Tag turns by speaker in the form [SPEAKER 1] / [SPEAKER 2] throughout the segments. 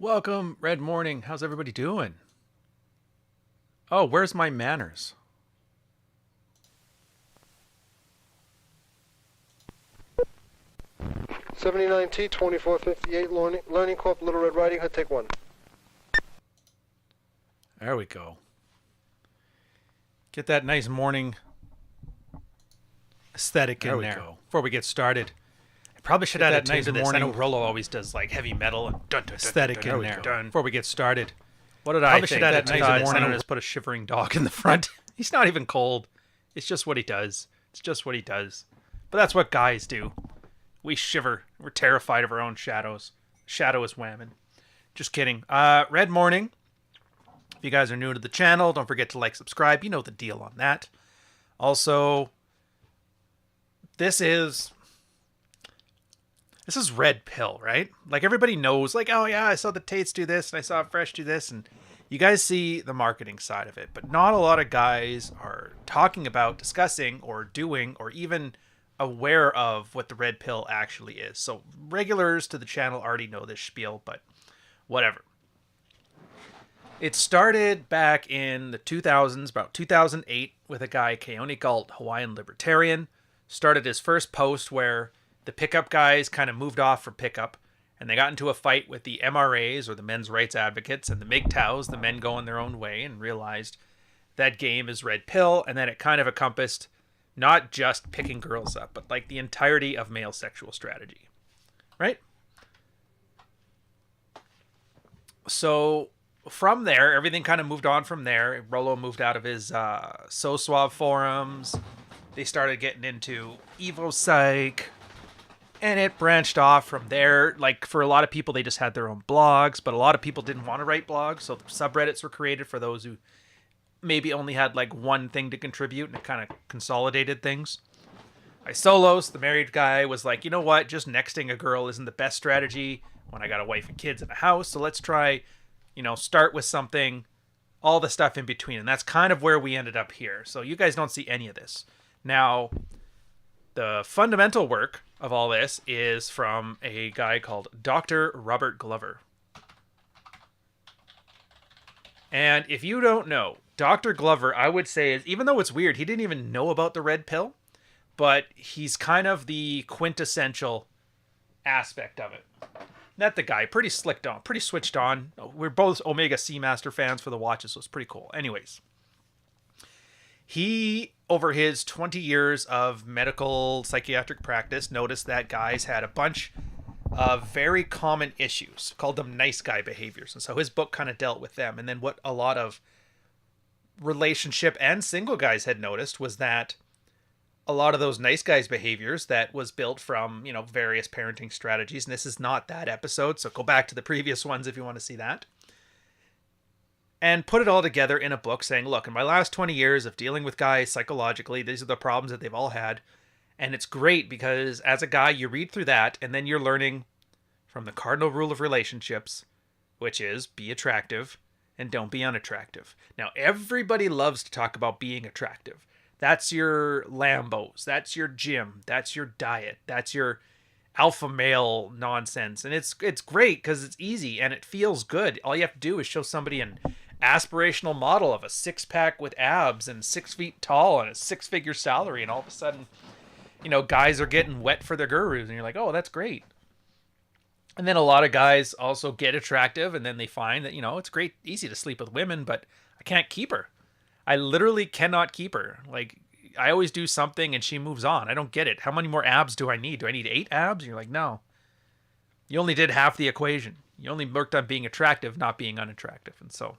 [SPEAKER 1] Welcome, Red Morning. How's everybody doing? Oh, where's my manners?
[SPEAKER 2] '79T 2458 Learning Corp. Little Red Riding Hood. Take one.
[SPEAKER 1] There we go. Get that nice morning aesthetic in there before we get started.
[SPEAKER 3] I probably should add
[SPEAKER 1] that
[SPEAKER 3] a tune
[SPEAKER 1] nice
[SPEAKER 3] to this. I
[SPEAKER 1] morning
[SPEAKER 3] know Rollo always does like heavy metal and
[SPEAKER 1] aesthetic in there
[SPEAKER 3] dun.
[SPEAKER 1] before we get started. What did I
[SPEAKER 3] Probably
[SPEAKER 1] think?
[SPEAKER 3] should add a
[SPEAKER 1] That
[SPEAKER 3] tune
[SPEAKER 1] nice
[SPEAKER 3] to this. I
[SPEAKER 1] morning.
[SPEAKER 3] know just put a shivering dog in the front.
[SPEAKER 1] He's not even cold. It's just what he does. It's just what he does. But that's what guys do. We shiver. We're terrified of our own shadows. Shadow is whamming. Just kidding. Red Morning. If you guys are new to the channel, don't forget to like, subscribe. You know the deal on that. Also, this is Red Pill, right? Like everybody knows, like, oh yeah, I saw the Tates do this and I saw Fresh do this, and you guys see the marketing side of it, but not a lot of guys are talking about, discussing, or doing, or even aware of what the Red Pill actually is. So regulars to the channel already know this spiel, but whatever. It started back in the 2000s, about 2008, with a guy, Keone Galt, Hawaiian Libertarian. Started his first post where the pickup guys kind of moved off from pickup, and they got into a fight with the MRAs, or the men's rights advocates, and the MGTOWs, the men going their own way, and realized that game is Red Pill, and then it kind of encompassed not just picking girls up, but like the entirety of male sexual strategy, right? So from there, everything kind of moved on from there. Rollo moved out of his So Suave forums. They started getting into Evo Psych, and it branched off from there. Like, for a lot of people, they just had their own blogs, but a lot of people didn't want to write blogs, so subreddits were created for those who maybe only had like one thing to contribute, and it kind of consolidated things. Solos, the married guy, was like, you know what, just nexting a girl isn't the best strategy when I got a wife and kids in a house, so let's try, start with something, all the stuff in between. And that's kind of where we ended up here. So you guys don't see any of this. Now, the fundamental work of all this is from a guy called Dr. Robert Glover. And if you don't know, Dr. Glover, I would say, is, even though it's weird, he didn't even know about the Red Pill, but he's kind of the quintessential aspect of it. Not the guy, pretty slicked on, pretty switched on. We're both Omega Seamaster fans for the watches, so it's pretty cool. Anyways, he, over his 20 years of medical psychiatric practice, noticed that guys had a bunch of very common issues, called them nice guy behaviors. And so his book kind of dealt with them. And then what a lot of relationship and single guys had noticed was that a lot of those nice guys behaviors that was built from, various parenting strategies. And this is not that episode, so go back to the previous ones if you want to see that. And put it all together in a book saying, look, in my last 20 years of dealing with guys psychologically, these are the problems that they've all had. And it's great because as a guy, you read through that and then you're learning from the cardinal rule of relationships, which is be attractive and don't be unattractive. Now, everybody loves to talk about being attractive. That's your Lambos. That's your gym. That's your diet. That's your alpha male nonsense. And it's great because it's easy and it feels good. All you have to do is show somebody an aspirational model of a six-pack with abs and 6 feet tall and a six-figure salary, and all of a sudden, guys are getting wet for their gurus, and you're like, oh, that's great. And then a lot of guys also get attractive, and then they find that, it's great, easy to sleep with women, but I can't keep her. I literally cannot keep her. Like, I always do something and she moves on. I don't get it. How many more abs do I need? Do I need 8 abs? And you're like, no. You only did half the equation. You only worked on being attractive, not being unattractive. And so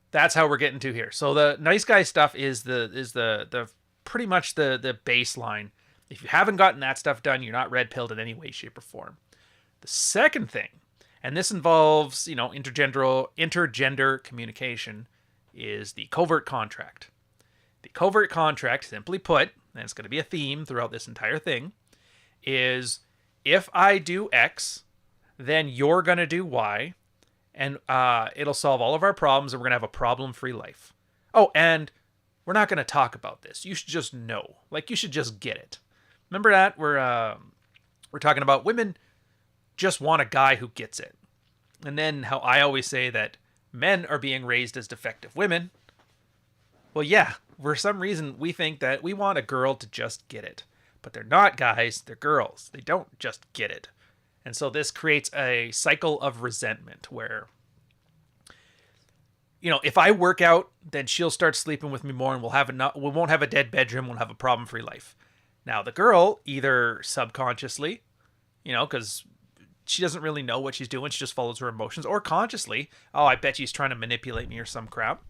[SPEAKER 1] that's how we're getting to here. So the nice guy stuff is the pretty much the baseline. If you haven't gotten that stuff done, you're not red pilled in any way, shape, or form. The second thing, and this involves, intergender communication, is the covert contract. The covert contract, simply put, and it's going to be a theme throughout this entire thing, is if I do X, then you're going to do Y, and it'll solve all of our problems, and we're going to have a problem-free life. Oh, and we're not going to talk about this. You should just know. Like, you should just get it. Remember that? We're talking about women just want a guy who gets it. And then how I always say that men are being raised as defective women. Well, yeah, for some reason we think that we want a girl to just get it. But they're not guys, they're girls. They don't just get it. And so this creates a cycle of resentment where, you know, if I work out, then she'll start sleeping with me more and we won't have a dead bedroom, we'll have a problem-free life. Now, the girl, either subconsciously, you know, because she doesn't really know what she's doing, she just follows her emotions, or consciously, oh, I bet she's trying to manipulate me or some crap.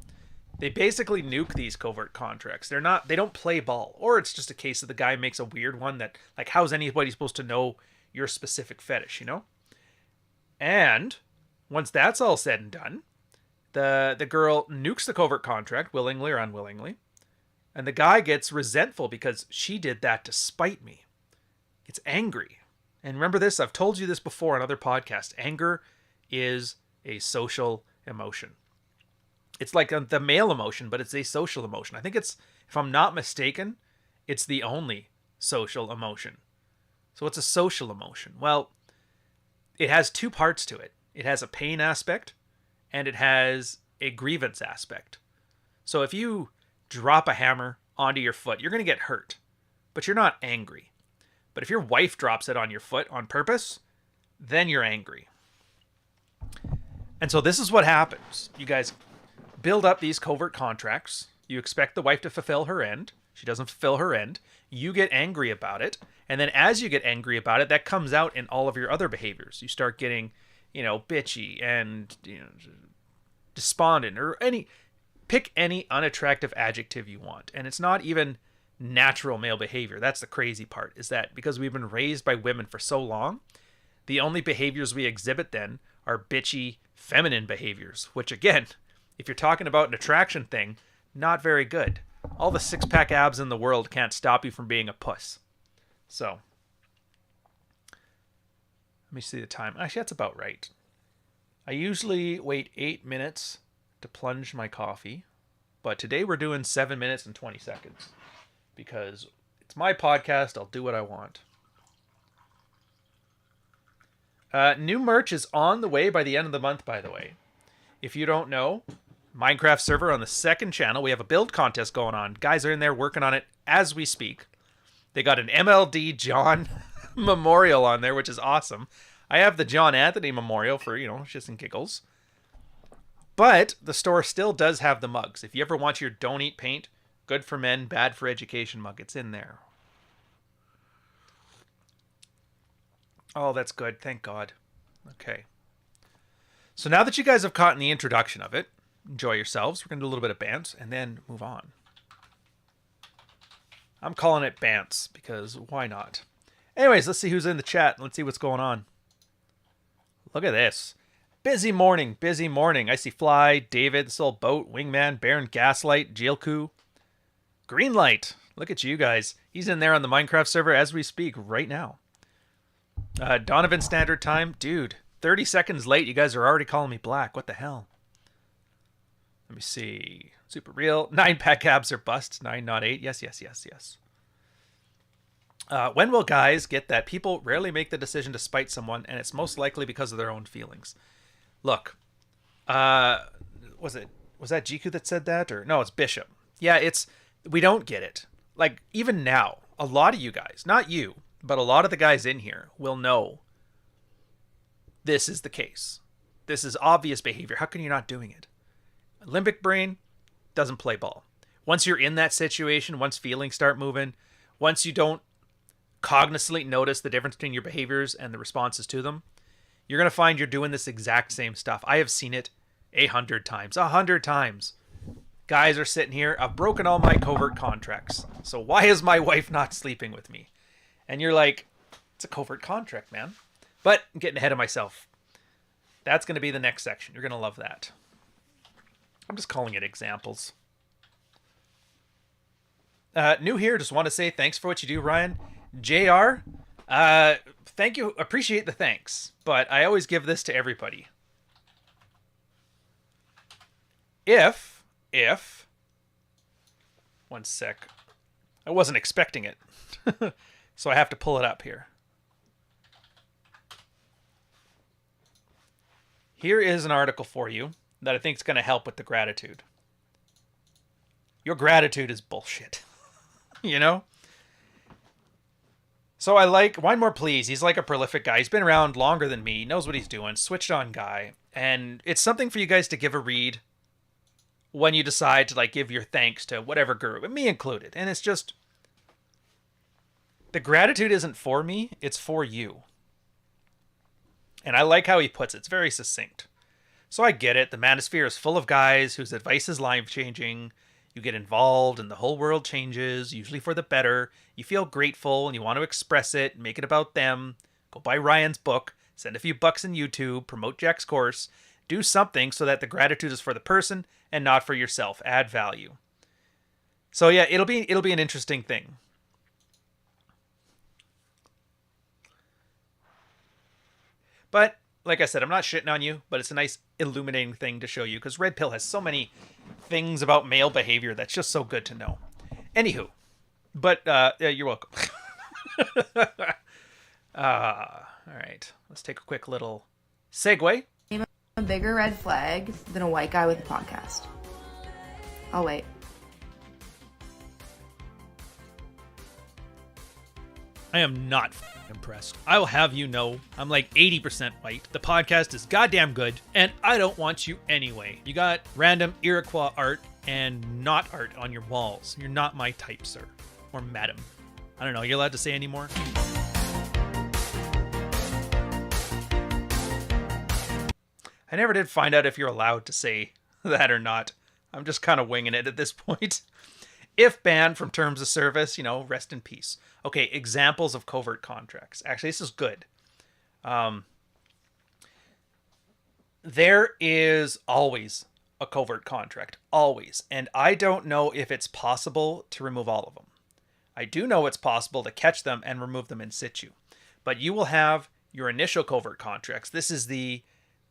[SPEAKER 1] They basically nuke these covert contracts. They don't play ball. Or it's just a case of the guy makes a weird one that, like, how's anybody supposed to know your specific fetish, you know? And once that's all said and done, the girl nukes the covert contract, willingly or unwillingly, and the guy gets resentful because she did that to spite me. Gets angry. And remember this, I've told you this before on other podcasts. Anger is a social emotion. It's like the male emotion, but it's a social emotion. I think it's, if I'm not mistaken, it's the only social emotion. So what's a social emotion? Well, it has two parts to it. It has a pain aspect, and it has a grievance aspect. So if you drop a hammer onto your foot, you're going to get hurt, but you're not angry. But if your wife drops it on your foot on purpose, then you're angry. And so this is what happens. You guys build up these covert contracts. You expect the wife to fulfill her end. She doesn't fulfill her end. You get angry about it. And then as you get angry about it, that comes out in all of your other behaviors. You start getting, you know, bitchy and, you know, despondent, or pick any unattractive adjective you want. And it's not even natural male behavior. That's the crazy part, is that because we've been raised by women for so long, the only behaviors we exhibit then are bitchy feminine behaviors, which again, if you're talking about an attraction thing, not very good. All the six-pack abs in the world can't stop you from being a puss. So, let me see the time. Actually, that's about right. I usually wait 8 minutes to plunge my coffee, but today we're doing 7 minutes and 20 seconds because it's my podcast. I'll do what I want. New merch is on the way by the end of the month, by the way. If you don't know, Minecraft server on the second channel, we have a build contest going on. Guys are in there working on it as we speak. They got an MLD John memorial on there, which is awesome. I have the John Anthony memorial for, you know, shits and giggles. But the store still does have the mugs. If you ever want your don't eat paint, good for men, bad for education mug, it's in there. Oh, that's good. Thank God. Okay. So now that you guys have caught in the introduction of it, enjoy yourselves. We're going to do a little bit of Bantz and then move on. I'm calling it Bantz because why not? Anyways, let's see who's in the chat. Let's see what's going on. Look at this. Busy morning, busy morning. I see Fly, David, this old boat, Wingman, Baron Gaslight, Jilku, Greenlight. Look at you guys. He's in there on the Minecraft server as we speak right now. Donovan Standard Time. Dude, 30 seconds late. You guys are already calling me black. What the hell? Let me see. Super real. 9-pack abs are busts. 9, not 8. Yes, yes, yes, yes. When will guys get that people rarely make the decision to spite someone, and it's most likely because of their own feelings? Look, was that Jiku that said that? Or no, it's Bishop. Yeah, we don't get it. Like, even now, a lot of you guys, not you, but a lot of the guys in here will know this is the case. This is obvious behavior. How can you not doing it? Limbic brain doesn't play ball. Once you're in that situation, once feelings start moving, once you don't cognitively notice the difference between your behaviors and the responses to them, you're going to find you're doing this exact same stuff. I have seen it 100 times. 100 times. Guys are sitting here, I've broken all my covert contracts. So why is my wife not sleeping with me? And you're like, it's a covert contract, man. But I'm getting ahead of myself. That's going to be the next section. You're going to love that. I'm just calling it examples. New here, just want to say thanks for what you do, Ryan. JR, thank you. Appreciate the thanks. But I always give this to everybody. If, one sec. I wasn't expecting it. So I have to pull it up here. Here is an article for you that I think is going to help with the gratitude. Your gratitude is bullshit. You know? So I like Wine More Please. He's like a prolific guy. He's been around longer than me. He knows what he's doing. Switched on guy. And it's something for you guys to give a read when you decide to like give your thanks to whatever guru, me included. And it's just, the gratitude isn't for me, it's for you. And I like how he puts it. It's very succinct. So I get it. The manosphere is full of guys whose advice is life-changing. You get involved and the whole world changes, usually for the better. You feel grateful and you want to express it, make it about them. Go buy Ryan's book, send a few bucks in YouTube, promote Jack's course. Do something so that the gratitude is for the person and not for yourself. Add value. So yeah, it'll be an interesting thing. But like I said, I'm not shitting on you, but it's a nice illuminating thing to show you because Red Pill has so many things about male behavior that's just so good to know. Anywho, but you're welcome. All right, let's take a quick little segue.
[SPEAKER 4] A bigger red flag than a white guy with a podcast. I'll wait.
[SPEAKER 1] I am not impressed. I will have you know, I'm like 80% white. The podcast is goddamn good, and I don't want you anyway. You got random Iroquois art and not art on your walls. You're not my type, sir. Or madam. I don't know, you're allowed to say any more? I never did find out if you're allowed to say that or not. I'm just kind of winging it at this point. If banned from terms of service, rest in peace. Okay, examples of covert contracts. Actually, this is good. There is always a covert contract. Always. And I don't know if it's possible to remove all of them. I do know it's possible to catch them and remove them in situ. But you will have your initial covert contracts. This is the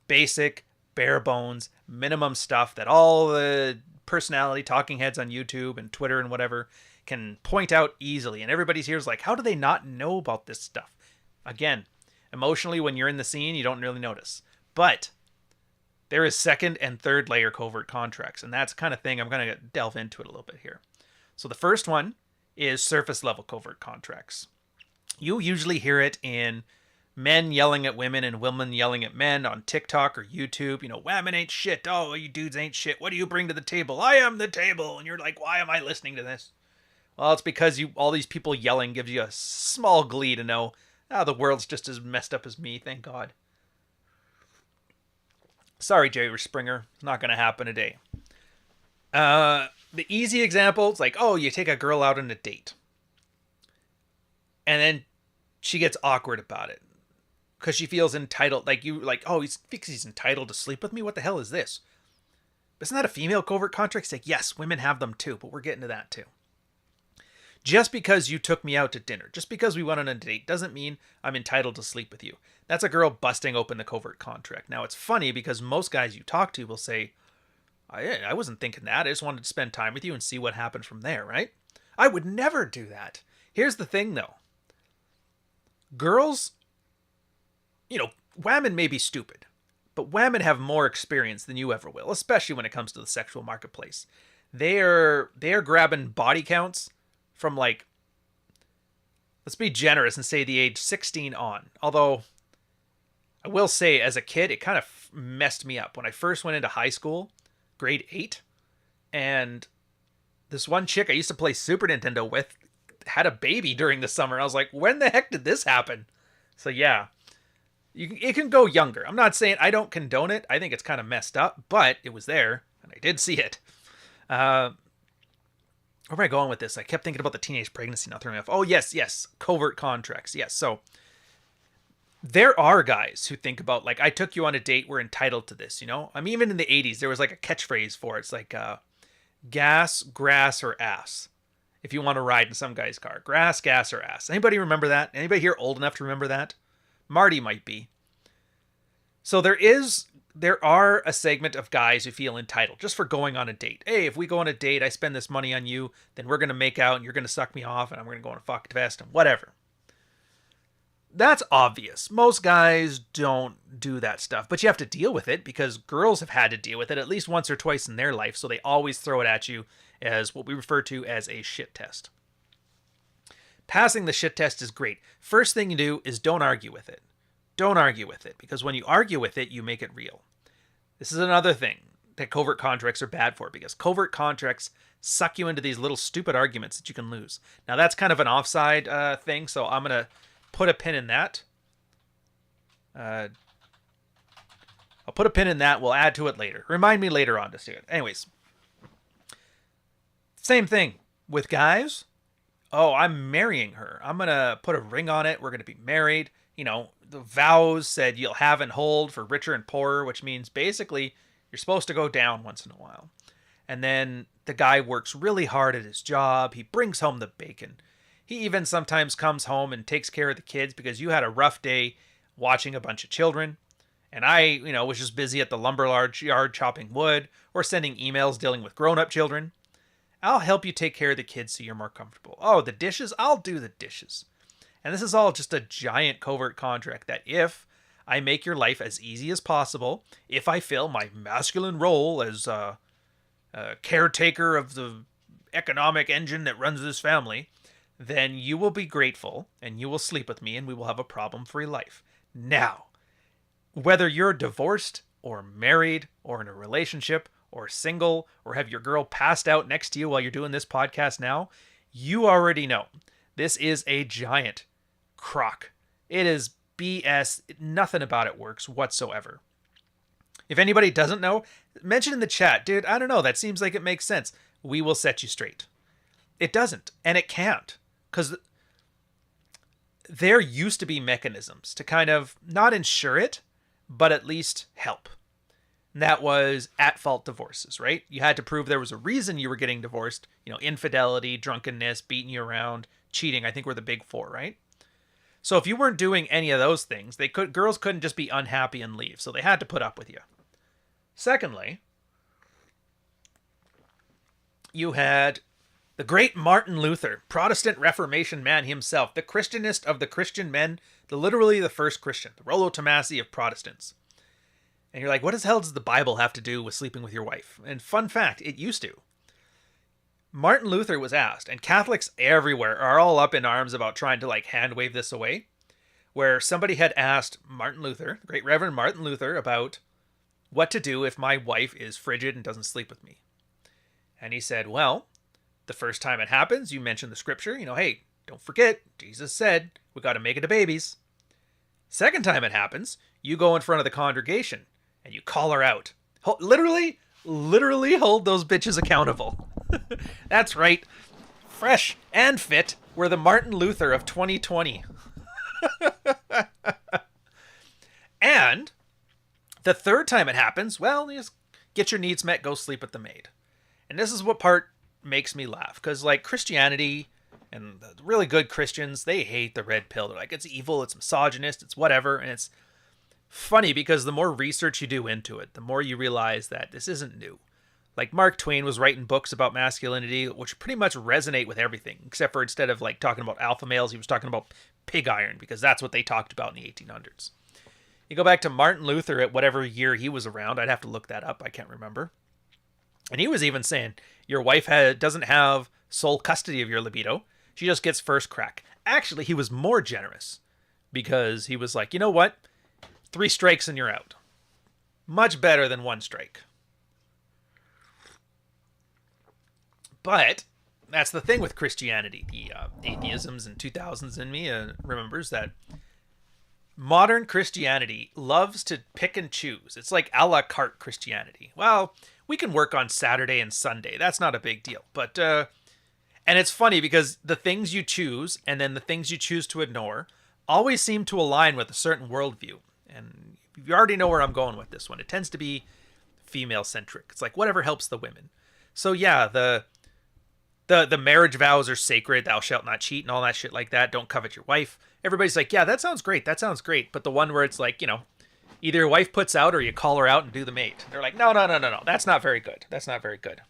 [SPEAKER 1] basic, bare bones, minimum stuff that all the personality talking heads on YouTube and Twitter and whatever can point out easily. And everybody's here is like, how do they not know about this stuff? Again, emotionally, when you're in the scene, you don't really notice. But there is second and third layer covert contracts. And that's the kind of thing I'm going to delve into it a little bit here. So the first one is surface level covert contracts. You usually hear it in men yelling at women and women yelling at men on TikTok or YouTube. Women ain't shit. Oh, you dudes ain't shit. What do you bring to the table? I am the table. And you're like, why am I listening to this? Well, it's because all these people yelling gives you a small glee to know, the world's just as messed up as me, thank God. Sorry, Jerry Springer. It's not going to happen today. The easy example is like, you take a girl out on a date. And then she gets awkward about it. Because she feels entitled, he thinks he's entitled to sleep with me? What the hell is this? Isn't that a female covert contract? It's like, yes, women have them too, but we're getting to that too. Just because you took me out to dinner, just because we went on a date, doesn't mean I'm entitled to sleep with you. That's a girl busting open the covert contract. Now, it's funny because most guys you talk to will say, I wasn't thinking that. I just wanted to spend time with you and see what happened from there, right? I would never do that. Here's the thing, though. Girls, women may be stupid, but women have more experience than you ever will, especially when it comes to the sexual marketplace. They are grabbing body counts from let's be generous and say the age 16 on. Although, I will say, as a kid, it kind of messed me up. When I first went into high school, grade 8, and this one chick I used to play Super Nintendo with had a baby during the summer. I was like, when the heck did this happen? So yeah. It can go younger. I'm not saying I don't condone it. I think it's kind of messed up, but it was there, and I did see it. Where am I going with this? I kept thinking about the teenage pregnancy, not throwing me off. Oh, yes. Covert contracts. Yes. So there are guys who think about, I took you on a date, we're entitled to this, I mean, even in the 80s, there was a catchphrase for it. It's like gas, grass, or ass. If you want to ride in some guy's car. Grass, gas, or ass. Anybody remember that? Anybody here old enough to remember that? Marty might be. So there are a segment of guys who feel entitled just for going on a date. Hey, if we go on a date, I spend this money on you, then we're going to make out and you're going to suck me off and I'm going to go on a fuck fest and whatever. That's obvious. Most guys don't do that stuff, but you have to deal with it because girls have had to deal with it at least once or twice in their life, so they always throw it at you as what we refer to as a shit test. Passing the shit test is great. First thing you do is don't argue with it. Don't argue with it, because when you argue with it, you make it real. This is another thing that covert contracts are bad for, because covert contracts suck you into these little stupid arguments that you can lose. Now, that's kind of an offside thing, so I'm going to put a pin in that. I'll put a pin in that. We'll add to it later. Remind me later on to see it. Anyways, same thing with guys. Oh, I'm marrying her. I'm going to put a ring on it. We're going to be married. You know, the vows said you'll have and hold for richer and poorer, which means basically you're supposed to go down once in a while. And then the guy works really hard at his job. He brings home the bacon. He even sometimes comes home and takes care of the kids because you had a rough day watching a bunch of children. And I, was just busy at the lumber yard chopping wood or sending emails dealing with grown-up children. I'll help you take care of the kids so you're more comfortable. Oh, the dishes? I'll do the dishes. And this is all just a giant covert contract that if I make your life as easy as possible, if I fill my masculine role as a caretaker of the economic engine that runs this family, then you will be grateful and you will sleep with me and we will have a problem-free life. Now, whether you're divorced or married or in a relationship or single or have your girl passed out next to you while you're doing this podcast now, you already know this is a giant crock. It is BS. Nothing about it works whatsoever. If anybody doesn't know, mention in the chat, dude, I don't know, that seems like it makes sense. We will set you straight. It doesn't, and it can't, because there used to be mechanisms to kind of not ensure it, but at least help. And that was at-fault divorces, right? You had to prove there was a reason you were getting divorced. Infidelity, drunkenness, beating you around, cheating, I think were the big four, right? So if you weren't doing any of those things, girls couldn't just be unhappy and leave, so they had to put up with you. Secondly, you had the great Martin Luther, Protestant Reformation man himself, the Christianist of the Christian men, literally the first Christian, the Rollo Tomassi of Protestants. And you're like, what the hell does the Bible have to do with sleeping with your wife? And fun fact, it used to. Martin Luther was asked, and Catholics everywhere are all up in arms about trying to hand wave this away, where somebody had asked Martin Luther, the great Reverend Martin Luther, about what to do if my wife is frigid and doesn't sleep with me. And he said, well, the first time it happens, you mention the scripture, hey, don't forget, Jesus said, we got to make it to babies. Second time it happens, you go in front of the congregation and you call her out. Literally hold those bitches accountable. That's right. Fresh and fit. We're the Martin Luther of 2020. And the third time it happens, well, you just get your needs met, go sleep with the maid. And this is what part makes me laugh. Because Christianity and the really good Christians, they hate the red pill. They're like, it's evil, it's misogynist, it's whatever. And it's funny because the more research you do into it, the more you realize that this isn't new. Mark Twain was writing books about masculinity, which pretty much resonate with everything, except for instead of talking about alpha males, he was talking about pig iron, because that's what they talked about in the 1800s. You go back to Martin Luther at whatever year he was around, I'd have to look that up, I can't remember. And he was even saying, your wife doesn't have sole custody of your libido, she just gets first crack. Actually, he was more generous, because he was like, you know what? 3 strikes and you're out. Much better than 1 strike. But that's the thing with Christianity. The atheisms and 2000s in me remembers that modern Christianity loves to pick and choose. It's like a la carte Christianity. Well, we can work on Saturday and Sunday. That's not a big deal. But and it's funny because the things you choose and then the things you choose to ignore always seem to align with a certain worldview. And you already know where I'm going with this one. It tends to be female-centric. It's like whatever helps the women. So yeah, the marriage vows are sacred. Thou shalt not cheat and all that shit like that. Don't covet your wife. Everybody's like, yeah, that sounds great. That sounds great. But the one where it's like, either your wife puts out or you call her out and do the mate. They're like, no. That's not very good. That's not very good.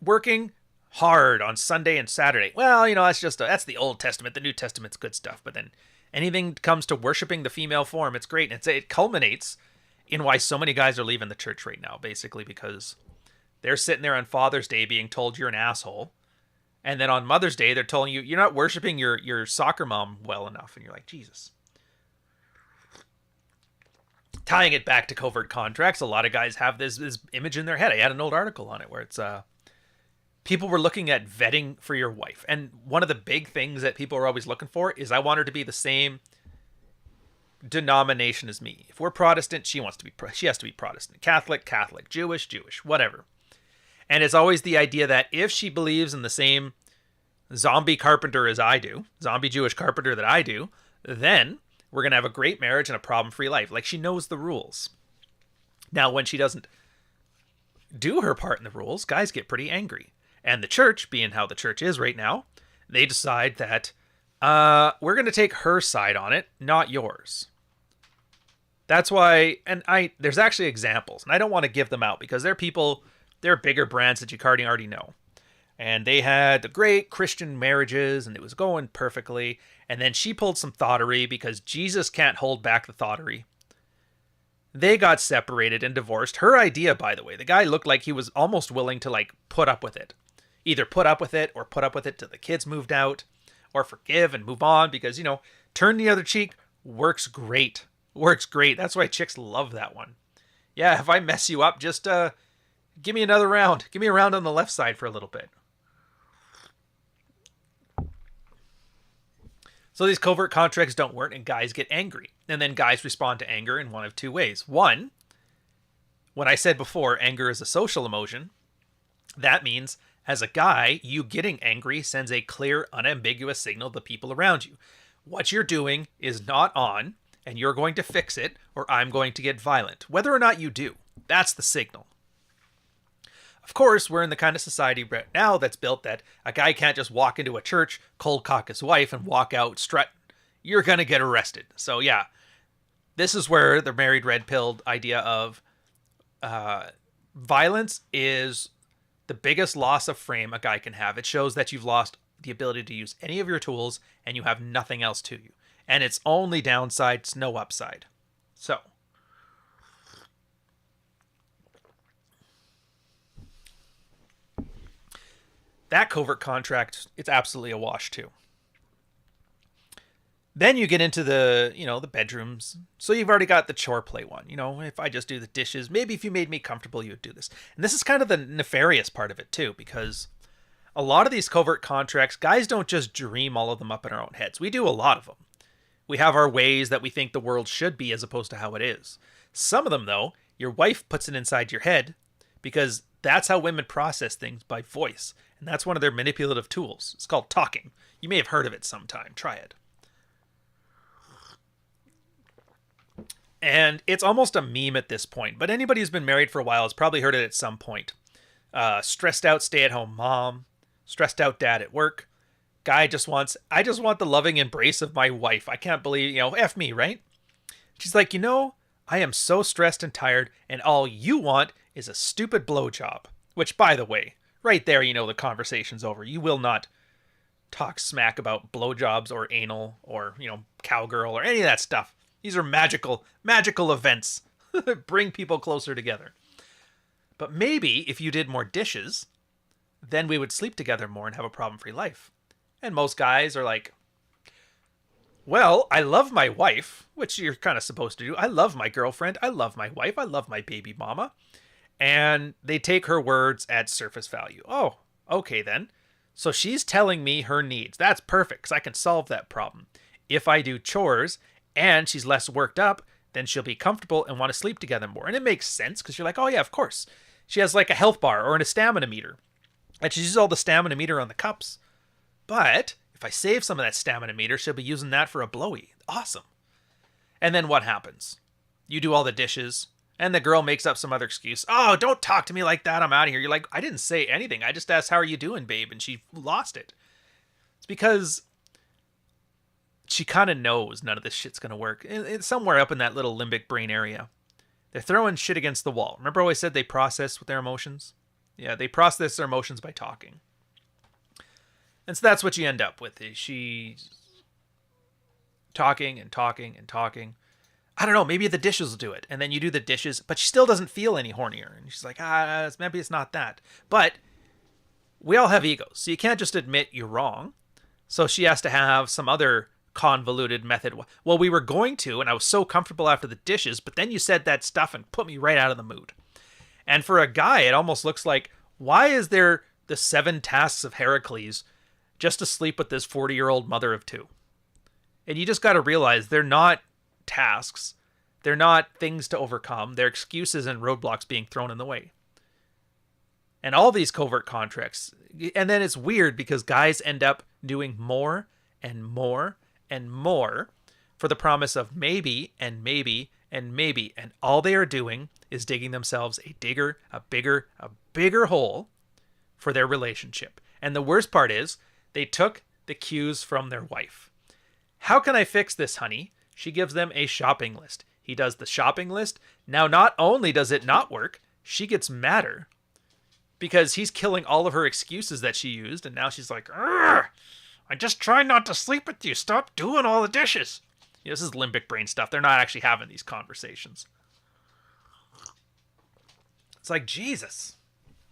[SPEAKER 1] Working hard on Sunday and Saturday. Well, that's the Old Testament. The New Testament's good stuff. But then anything comes to worshiping the female form, it's great. And it culminates in why so many guys are leaving the church right now, basically because they're sitting there on Father's Day being told you're an asshole. And then on Mother's Day, they're telling you you're not worshiping your soccer mom well enough. And you're like, Jesus. Tying it back to covert contracts, a lot of guys have this image in their head. I had an old article on it where it's people were looking at vetting for your wife. And one of the big things that people are always looking for is I want her to be the same denomination as me. If we're Protestant, she has to be Protestant. Catholic, Jewish, whatever. And it's always the idea that if she believes in the same zombie carpenter as I do, zombie Jewish carpenter that I do, then we're going to have a great marriage and a problem-free life. Like, she knows the rules. Now, when she doesn't do her part in the rules, guys get pretty angry. And the church, being how the church is right now, they decide that we're going to take her side on it, not yours. That's why, there's actually examples, and I don't want to give them out because they're bigger brands that you already know. And they had great Christian marriages, and it was going perfectly. And then she pulled some thottery because Jesus can't hold back the thottery. They got separated and divorced. Her idea, by the way, the guy looked like he was almost willing to put up with it. Either put up with it or put up with it till the kids moved out, or forgive and move on because, turn the other cheek works great. Works great. That's why chicks love that one. Yeah, if I mess you up, just give me another round. Give me a round on the left side for a little bit. So these covert contracts don't work and guys get angry. And then guys respond to anger in one of two ways. One, when I said before, anger is a social emotion, that means as a guy, you getting angry sends a clear, unambiguous signal to people around you. What you're doing is not on, and you're going to fix it, or I'm going to get violent. Whether or not you do, that's the signal. Of course, we're in the kind of society right now that's built that a guy can't just walk into a church, cold cock his wife, and walk out strut. You're going to get arrested. So yeah, this is where the married red-pilled idea of violence is the biggest loss of frame a guy can have. It shows that you've lost the ability to use any of your tools and you have nothing else to you. And it's only downside, it's no upside. So that covert contract, it's absolutely a wash too. Then you get into the bedrooms. So you've already got the chore play one. If I just do the dishes, maybe if you made me comfortable, you would do this. And this is kind of the nefarious part of it too, because a lot of these covert contracts, guys don't just dream all of them up in our own heads. We do a lot of them. We have our ways that we think the world should be as opposed to how it is. Some of them, though, your wife puts it inside your head because that's how women process things, by voice. And that's one of their manipulative tools. It's called talking. You may have heard of it sometime. Try it. And it's almost a meme at this point, but anybody who's been married for a while has probably heard it at some point. Stressed out stay-at-home mom, stressed out dad at work. Guy I just want the loving embrace of my wife. I can't believe, F me, right? She's like, I am so stressed and tired, and all you want is a stupid blowjob. Which, by the way, right there, the conversation's over. You will not talk smack about blowjobs or anal or, cowgirl or any of that stuff. These are magical events. Bring people closer together. But maybe if you did more dishes, then we would sleep together more and have a problem-free life. And most guys are like, well, I love my wife, which you're kind of supposed to do. I love my girlfriend. I love my wife. I love my baby mama. And they take her words at surface value. Oh, okay then. So she's telling me her needs. That's perfect because I can solve that problem. If I do chores and she's less worked up, then she'll be comfortable and want to sleep together more. And it makes sense because you're like, oh yeah, of course. She has like a health bar or a stamina meter. And she uses all the stamina meter on the cups. But if I save some of that stamina meter, she'll be using that for a blowy. Awesome. And then what happens? You do all the dishes, and the girl makes up some other excuse. Oh, don't talk to me like that. I'm out of here. You're like, I didn't say anything. I just asked, how are you doing, babe? And she lost it. It's because she kind of knows none of this shit's going to work. It's somewhere up in that little limbic brain area. They're throwing shit against the wall. Remember how I said they process with their emotions? Yeah, they process their emotions by talking. And so that's what you end up with. Is she's talking and talking and talking. I don't know, maybe the dishes will do it. And then you do the dishes, but she still doesn't feel any hornier. And she's like, maybe it's not that. But we all have egos, so you can't just admit you're wrong. So she has to have some other convoluted method. Well, we were going to, and I was so comfortable after the dishes, but then you said that stuff and put me right out of the mood. And for a guy, it almost looks like, why is there the 7 tasks of Heracles just to sleep with this 40-year-old mother of 2? And you just got to realize they're not tasks. They're not things to overcome. They're excuses and roadblocks being thrown in the way. And all these covert contracts. And then it's weird because guys end up doing more and more and more for the promise of maybe and maybe and maybe. And all they are doing is digging themselves a bigger hole for their relationship. And the worst part is they took the cues from their wife. How can I fix this, honey? She gives them a shopping list. He does the shopping list. Now, not only does it not work, she gets madder because he's killing all of her excuses that she used. And now she's like, I just try not to sleep with you. Stop doing all the dishes. You know, this is limbic brain stuff. They're not actually having these conversations. It's like, Jesus,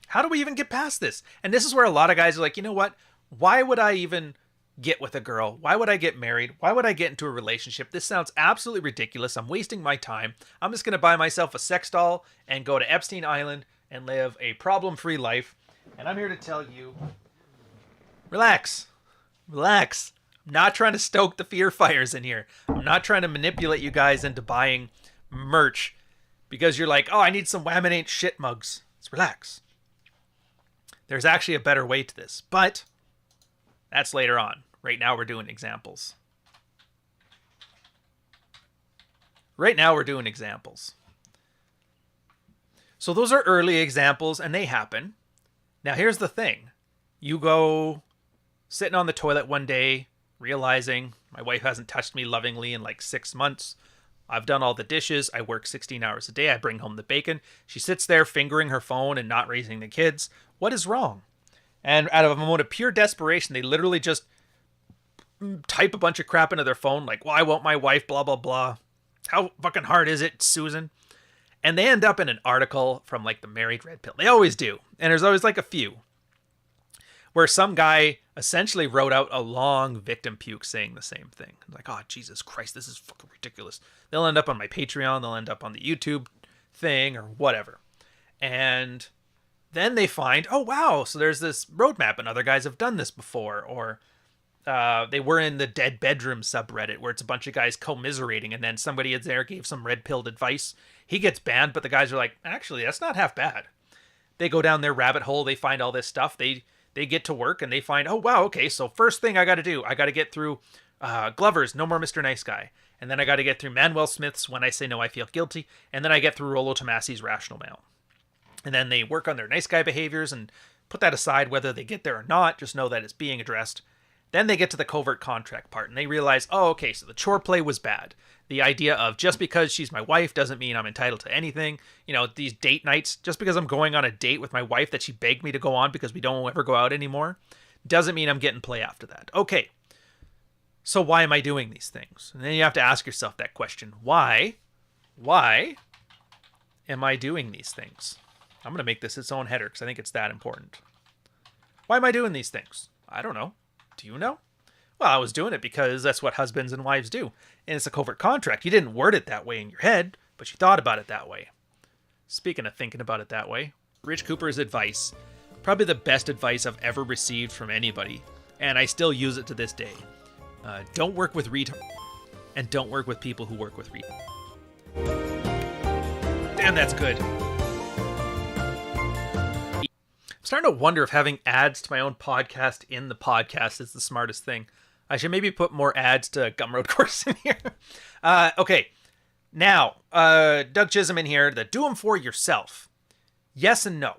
[SPEAKER 1] how do we even get past this? And this is where a lot of guys are like, you know what? Why would I even get with a girl? Why would I get married? Why would I get into a relationship? This sounds absolutely ridiculous. I'm wasting my time. I'm just going to buy myself a sex doll and go to Epstein Island and live a problem-free life. And I'm here to tell you, relax. Relax. I'm not trying to stoke the fear fires in here. I'm not trying to manipulate you guys into buying merch because you're like, oh, I need some Wham It Ain't Shit mugs. Let's relax. There's actually a better way to this, but that's later on. Right now we're doing examples. So those are early examples and they happen. Now here's the thing. You go sitting on the toilet one day, realizing my wife hasn't touched me lovingly in like 6 months. I've done all the dishes. I work 16 hours a day. I bring home the bacon. She sits there fingering her phone and not raising the kids. What is wrong? And out of a moment of pure desperation, they literally just type a bunch of crap into their phone like, well, I want my wife, blah, blah, blah. How fucking hard is it, Susan? And they end up in an article from like the Married Red Pill. They always do. And there's always like a few where some guy essentially wrote out a long victim puke saying the same thing. Like, oh, Jesus Christ, this is fucking ridiculous. They'll end up on my Patreon. They'll end up on the YouTube thing or whatever. And then they find, oh, wow, so there's this roadmap and other guys have done this before. Or they were in the Dead Bedroom subreddit where it's a bunch of guys commiserating and then somebody is there gave some red-pilled advice. He gets banned, but the guys are like, actually, that's not half bad. They go down their rabbit hole. They find all this stuff. They get to work and they find, oh, wow, okay, so first thing I got to do, I got to get through Glover's No More Mr. Nice Guy. And then I got to get through Manuel Smith's When I Say No, I Feel Guilty. And then I get through Rollo Tomasi's Rational Mail. And then they work on their nice guy behaviors and put that aside whether they get there or not. Just know that it's being addressed. Then they get to the covert contract part and they realize, oh, okay, so the chore play was bad. The idea of just because she's my wife doesn't mean I'm entitled to anything. You know, these date nights, just because I'm going on a date with my wife that she begged me to go on because we don't ever go out anymore, doesn't mean I'm getting play after that. Okay, so why am I doing these things? And then you have to ask yourself that question. Why am I doing these things? I'm going to make this its own header because I think it's that important. Why am I doing these things? I don't know. Do you know? Well, I was doing it because that's what husbands and wives do. And it's a covert contract. You didn't word it that way in your head, but you thought about it that way. Speaking of thinking about it that way, Rich Cooper's advice, probably the best advice I've ever received from anybody, and I still use it to this day. Don't work with retards, and don't work with people who work with retards. Damn, that's good. I'm starting to wonder if having ads to my own podcast in the podcast is the smartest thing. I should maybe put more ads to Gumroad Course in here. Okay. Now, Doug Chisholm in here, the do them for yourself. Yes and no.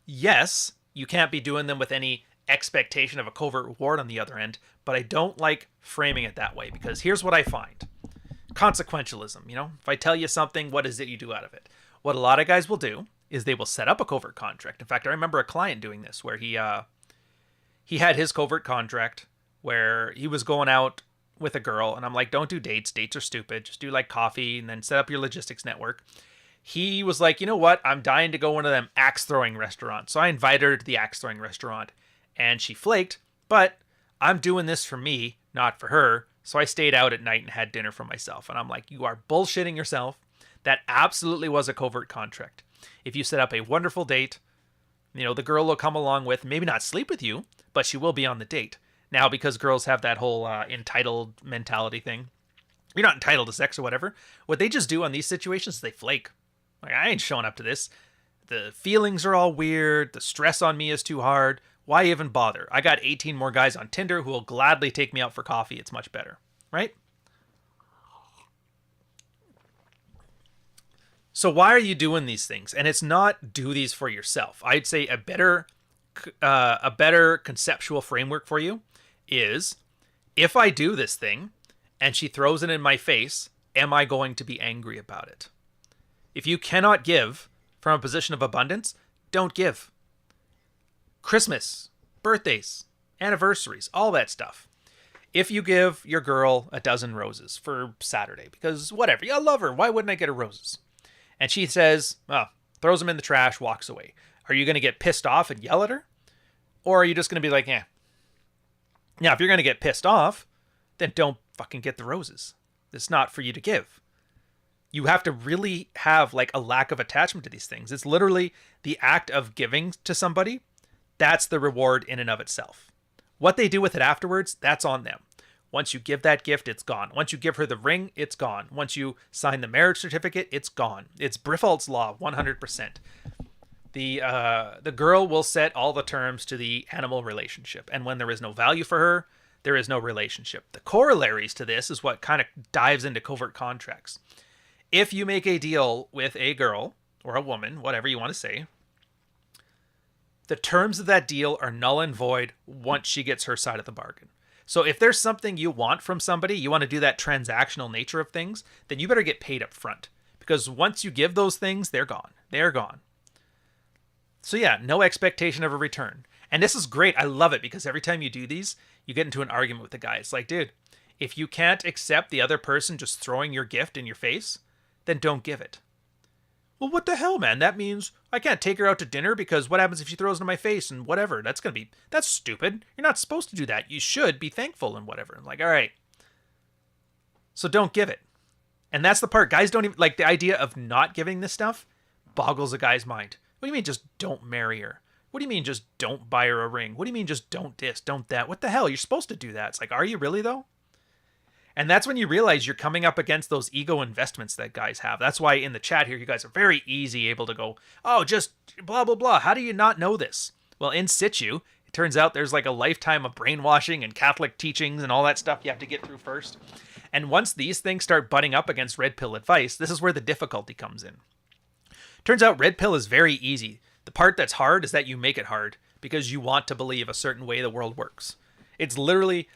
[SPEAKER 1] Yes, you can't be doing them with any expectation of a covert reward on the other end, but I don't like framing it that way because here's what I find. Consequentialism, you know? If I tell you something, what is it you do out of it? What a lot of guys will do is they will set up a covert contract. In fact, I remember a client doing this where he he had his covert contract where he was going out with a girl, and I'm like, don't do dates. Dates are stupid. Just do like coffee and then set up your logistics network. He was like, you know what? I'm dying to go one of them axe throwing restaurants. So I invited her to the axe throwing restaurant, and she flaked, but I'm doing this for me, not for her. So I stayed out at night and had dinner for myself. And I'm like, you are bullshitting yourself. That absolutely was a covert contract. If you set up a wonderful date, you know, the girl will come along with, maybe not sleep with you, but she will be on the date. Now, because girls have that whole entitled mentality thing, you're not entitled to sex or whatever. What they just do on these situations is they flake. Like, I ain't showing up to this. The feelings are all weird. The stress on me is too hard. Why even bother? I got 18 more guys on Tinder who will gladly take me out for coffee. It's much better, right? So why are you doing these things? And it's not do these for yourself. I'd say a better conceptual framework for you is, if I do this thing and she throws it in my face, am I going to be angry about it? If you cannot give from a position of abundance, don't give. Christmas, birthdays, anniversaries, all that stuff. If you give your girl a dozen roses for Saturday, because whatever, I love her, why wouldn't I get her roses? And she says, oh, throws them in the trash, walks away. Are you going to get pissed off and yell at her? Or are you just going to be like, eh? Now, if you're going to get pissed off, then don't fucking get the roses. It's not for you to give. You have to really have like a lack of attachment to these things. It's literally the act of giving to somebody. That's the reward in and of itself. What they do with it afterwards, that's on them. Once you give that gift, it's gone. Once you give her the ring, it's gone. Once you sign the marriage certificate, it's gone. It's Briffault's Law, 100%. The girl will set all the terms to the animal relationship. And when there is no value for her, there is no relationship. The corollaries to this is what kind of dives into covert contracts. If you make a deal with a girl or a woman, whatever you want to say, the terms of that deal are null and void once she gets her side of the bargain. So if there's something you want from somebody, you want to do that transactional nature of things, then you better get paid up front. Because once you give those things, they're gone. They're gone. So yeah, no expectation of a return. And this is great. I love it because every time you do these, you get into an argument with the guy. It's like, dude, if you can't accept the other person just throwing your gift in your face, then don't give it. Well, what the hell, man? That means I can't take her out to dinner because what happens if she throws it in my face and whatever? That's stupid. You're not supposed to do that. You should be thankful and whatever. I'm like, all right. So don't give it. And that's the part. Guys don't even, like, the idea of not giving this stuff boggles a guy's mind. What do you mean just don't marry her? What do you mean just don't buy her a ring? What do you mean just don't this, don't that? What the hell? You're supposed to do that. It's like, are you really though? And that's when you realize you're coming up against those ego investments that guys have. That's why in the chat here, you guys are very easy able to go, oh, just blah, blah, blah. How do you not know this? Well, in situ, it turns out there's like a lifetime of brainwashing and Catholic teachings and all that stuff you have to get through first. And once these things start butting up against red pill advice, this is where the difficulty comes in. Turns out red pill is very easy. The part that's hard is that you make it hard because you want to believe a certain way the world works. It's literally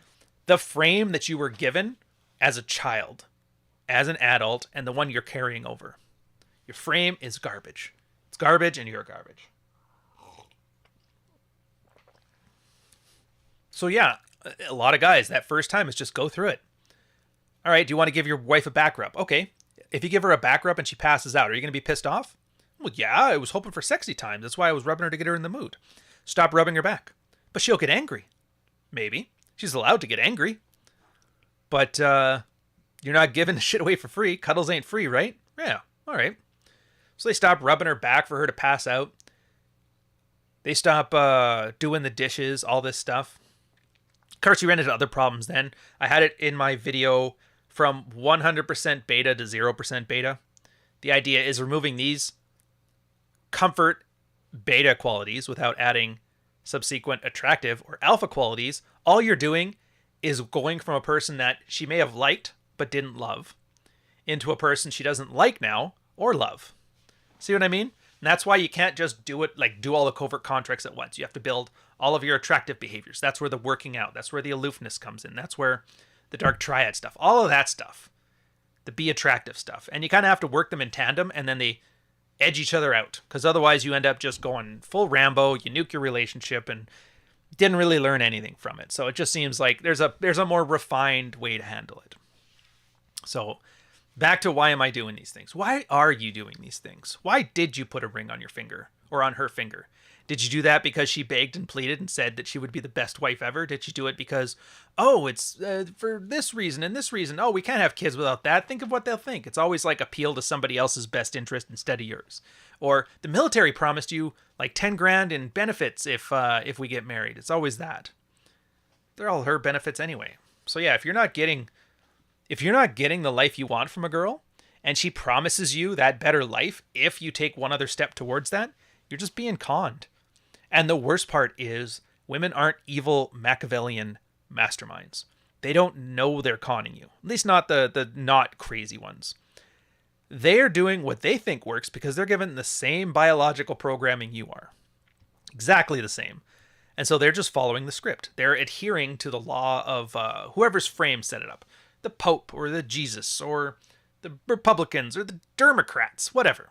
[SPEAKER 1] the frame that you were given as a child, as an adult, and the one you're carrying over. Your frame is garbage. It's garbage and you're garbage. So yeah, a lot of guys, that first time is just go through it. All right, do you want to give your wife a back rub? Okay. If you give her a back rub and she passes out, are you going to be pissed off? Well, yeah, I was hoping for sexy times. That's why I was rubbing her to get her in the mood. Stop rubbing her back. But she'll get angry. Maybe. She's allowed to get angry. But you're not giving the shit away for free. Cuddles ain't free, right? Yeah, all right. So they stop rubbing her back for her to pass out. They stop doing the dishes, all this stuff. Of course, you ran into other problems then. I had it in my video from 100% beta to 0% beta. The idea is removing these comfort beta qualities without adding subsequent attractive or alpha qualities. All you're doing is going from a person that she may have liked but didn't love into a person she doesn't like now or love. See what I mean? And that's why you can't just do it, like do all the covert contracts at once. You have to build all of your attractive behaviors. That's where the working out, that's where the aloofness comes in. That's where the dark triad stuff, all of that stuff, the be attractive stuff. And you kind of have to work them in tandem and then they edge each other out because otherwise you end up just going full Rambo, you nuke your relationship and didn't really learn anything from it. So it just seems like there's a more refined way to handle it. So back to why am I doing these things? Why are you doing these things? Why did you put a ring on your finger or on her finger? Did you do that because she begged and pleaded and said that she would be the best wife ever? Did you do it because, oh, it's for this reason and this reason? Oh, we can't have kids without that. Think of what they'll think. It's always like appeal to somebody else's best interest instead of yours. Or the military promised you like 10 grand in benefits if we get married. It's always that. They're all her benefits anyway. So yeah, if you're not getting the life you want from a girl and she promises you that better life if you take one other step towards that, you're just being conned. And the worst part is women aren't evil Machiavellian masterminds. They don't know they're conning you. At least not the not crazy ones. They're doing what they think works because they're given the same biological programming you are. Exactly the same. And so they're just following the script. They're adhering to the law of whoever's frame set it up. The Pope or the Jesus or the Republicans or the Democrats, whatever.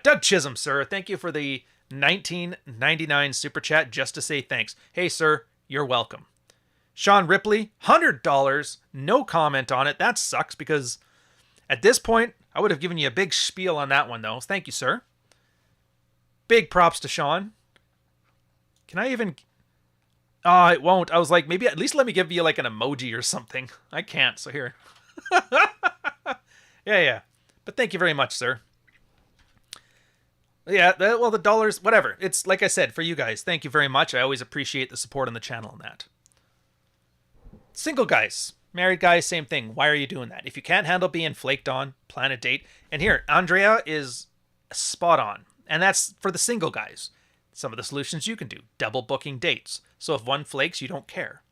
[SPEAKER 1] Doug Chisholm, sir, thank you for the 1999 super chat just to say thanks. Hey, sir, you're welcome. Sean Ripley, $100. No comment on it. That sucks because at this point, I would have given you a big spiel on that one, though. Thank you, sir. Big props to Sean. Can I even... Oh, it won't. I was like, maybe at least let me give you like an emoji or something. I can't, so here. Yeah. But thank you very much, sir. Yeah, well, the dollars, whatever. It's like I said, for you guys, thank you very much. I always appreciate the support on the channel on that. Single guys, married guys, same thing. Why are you doing that? If you can't handle being flaked on, plan a date. And here, Andrea is spot on. And that's for the single guys. Some of the solutions you can do. Double booking dates. So if one flakes, you don't care.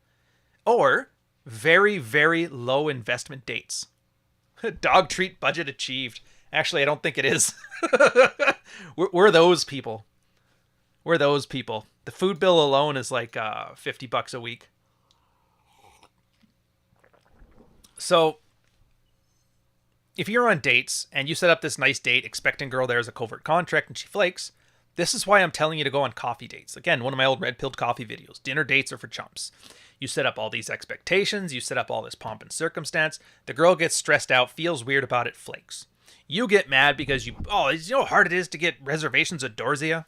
[SPEAKER 1] Or very, very low investment dates. Dog treat budget achieved. Actually, I don't think it is. We're those people. We're those people. The food bill alone is like $50 a week. So if you're on dates and you set up this nice date expecting girl there's a covert contract and she flakes, this is why I'm telling you to go on coffee dates. Again, one of my old red-pilled coffee videos. Dinner dates are for chumps. You set up all these expectations. You set up all this pomp and circumstance. The girl gets stressed out, feels weird about it, flakes. You get mad because you know how hard it is to get reservations at Dorsia?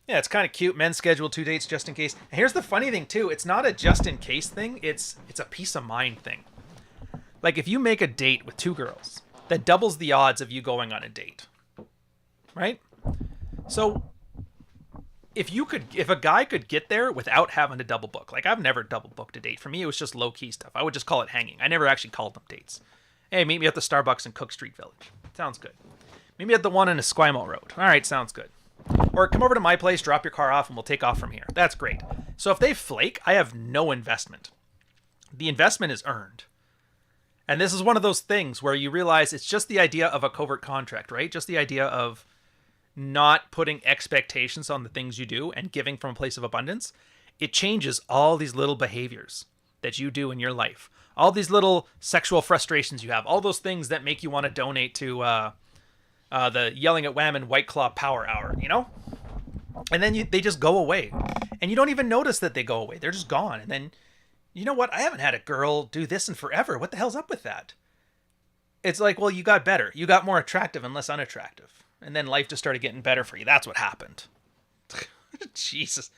[SPEAKER 1] Yeah, it's kind of cute. Men schedule 2 dates just in case. And here's the funny thing, too. It's not a just in case thing. It's a peace of mind thing. Like, if you make a date with 2 girls, that doubles the odds of you going on a date. Right? So, if a guy could get there without having to double book. Like, I've never double booked a date. For me, it was just low-key stuff. I would just call it hanging. I never actually called them dates. Hey, meet me at the Starbucks in Cook Street Village. Sounds good. Meet me at the one in Esquimalt Road. All right, sounds good. Or come over to my place, drop your car off, and we'll take off from here. That's great. So if they flake, I have no investment. The investment is earned. And this is one of those things where you realize it's just the idea of a covert contract, right? Just the idea of not putting expectations on the things you do and giving from a place of abundance. It changes all these little behaviors that you do in your life. All these little sexual frustrations you have. All those things that make you want to donate to the Yelling at Wham and White Claw Power Hour, you know? And then they just go away. And you don't even notice that they go away. They're just gone. And then, you know what? I haven't had a girl do this in forever. What the hell's up with that? It's like, well, you got better. You got more attractive and less unattractive. And then life just started getting better for you. That's what happened. Jesus.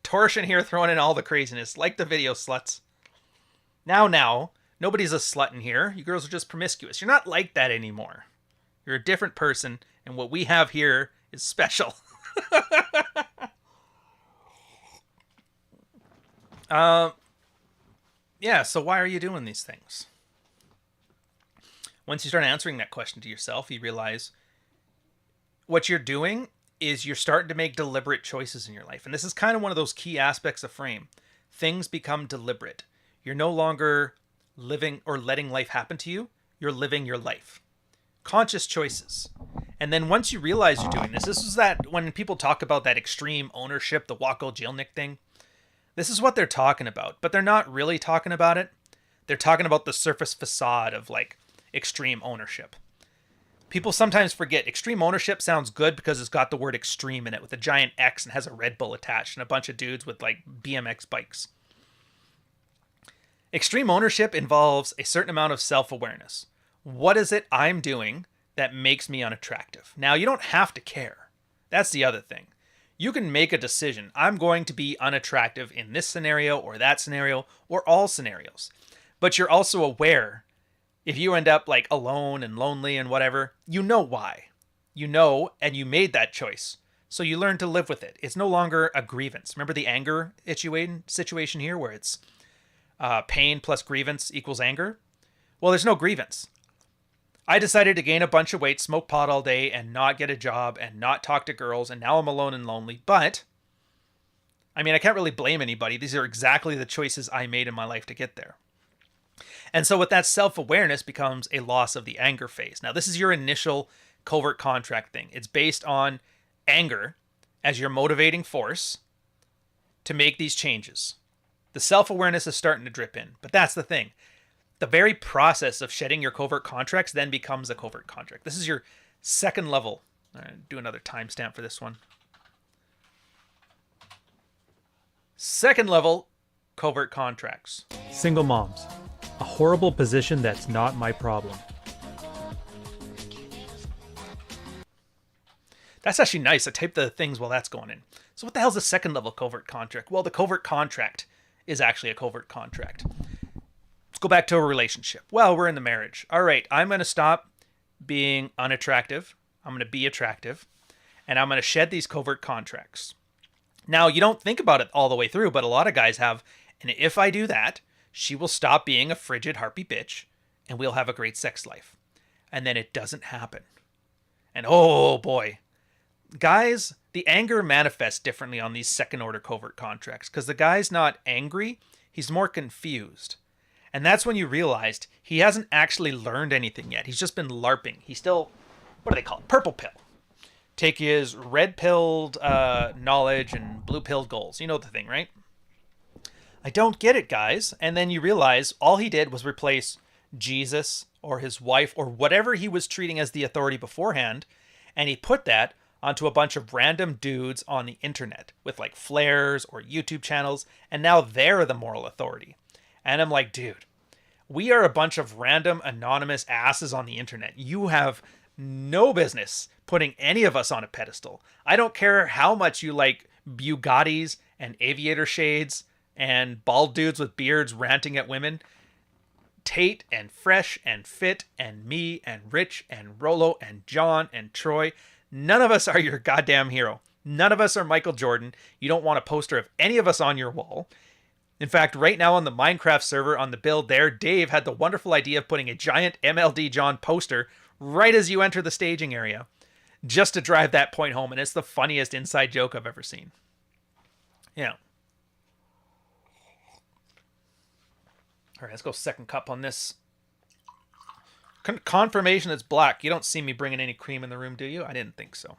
[SPEAKER 1] Torsion here throwing in all the craziness. Like the video, sluts. Now, nobody's a slut in here. You girls are just promiscuous. You're not like that anymore. You're a different person, and what we have here is special. Yeah, so why are you doing these things? Once you start answering that question to yourself, you realize what you're doing is you're starting to make deliberate choices in your life. And this is kind of one of those key aspects of frame. Things become deliberate. You're no longer living or letting life happen to you. You're living your life. Conscious choices. And then once you realize you're doing this is that when people talk about that extreme ownership, the Wacko Jilnik thing, this is what they're talking about. But they're not really talking about it. They're talking about the surface facade of like extreme ownership. People sometimes forget extreme ownership sounds good because it's got the word extreme in it with a giant X and has a Red Bull attached and a bunch of dudes with like BMX bikes. Extreme ownership involves a certain amount of self-awareness. What is it I'm doing that makes me unattractive? Now, you don't have to care. That's the other thing. You can make a decision. I'm going to be unattractive in this scenario or that scenario or all scenarios. But you're also aware if you end up like alone and lonely and whatever, you know why. You know, and you made that choice. So you learn to live with it. It's no longer a grievance. Remember the anger situation here where it's pain plus grievance equals anger? Well, there's no grievance. I decided to gain a bunch of weight, smoke pot all day, and not get a job, and not talk to girls, and now I'm alone and lonely. But, I mean, I can't really blame anybody. These are exactly the choices I made in my life to get there. And so with that self-awareness becomes a loss of the anger phase. Now, this is your initial covert contract thing. It's based on anger as your motivating force to make these changes. The self-awareness is starting to drip in. But that's the thing. The very process of shedding your covert contracts then becomes a covert contract. This is your second level. Do another timestamp for this one. Second level covert contracts.
[SPEAKER 5] Single moms. A horrible position that's not my problem.
[SPEAKER 1] That's actually nice. I typed the things while that's going in. So what the hell's a second level covert contract? Well, the covert contract is actually a covert contract. Let's go back to a relationship. Well, we're in the marriage. All right, I'm going to stop being unattractive. I'm going to be attractive. And I'm going to shed these covert contracts. Now, you don't think about it all the way through, but a lot of guys have. And if I do that, she will stop being a frigid harpy bitch and we'll have a great sex life. And then it doesn't happen. And oh boy, guys, the anger manifests differently on these second order covert contracts because the guy's not angry, he's more confused. And that's when you realized he hasn't actually learned anything yet. He's just been LARPing. He's still, what do they call it? Purple pill. Take his red-pilled knowledge and blue-pilled goals. You know the thing, right? I don't get it, guys. And then you realize all he did was replace Jesus or his wife or whatever he was treating as the authority beforehand, and he put that onto a bunch of random dudes on the internet with like flares or YouTube channels, and now they're the moral authority. And I'm like, dude, we are a bunch of random anonymous asses on the internet. You have no business putting any of us on a pedestal. I don't care how much you like Bugattis and aviator shades and bald dudes with beards ranting at women. Tate and Fresh and Fit and me and Rich and Rolo and John and Troy. None of us are your goddamn hero. None of us are Michael Jordan. You don't want a poster of any of us on your wall. In fact, right now on the Minecraft server on the build there, Dave had the wonderful idea of putting a giant MLD John poster right as you enter the staging area, just to drive that point home. And it's the funniest inside joke I've ever seen. Yeah. All right, let's go second cup on this. Confirmation it's black. You don't see me bringing any cream in the room, do you? I didn't think so.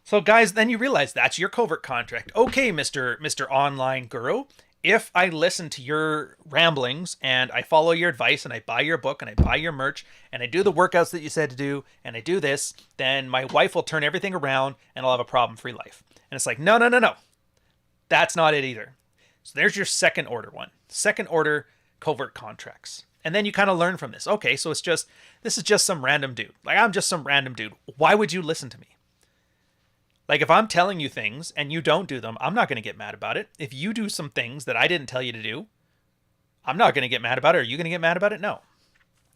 [SPEAKER 1] So guys, then you realize that's your covert contract. Okay, Mr. Online Guru, if I listen to your ramblings and I follow your advice and I buy your book and I buy your merch and I do the workouts that you said to do and I do this, then my wife will turn everything around and I'll have a problem-free life. And it's like, no. That's not it either. So there's your second order one. Second order covert contracts. And then you kind of learn from this. Okay, so this is just some random dude. Like, I'm just some random dude. Why would you listen to me? Like, if I'm telling you things and you don't do them, I'm not going to get mad about it. If you do some things that I didn't tell you to do, I'm not going to get mad about it. Are you going to get mad about it? No.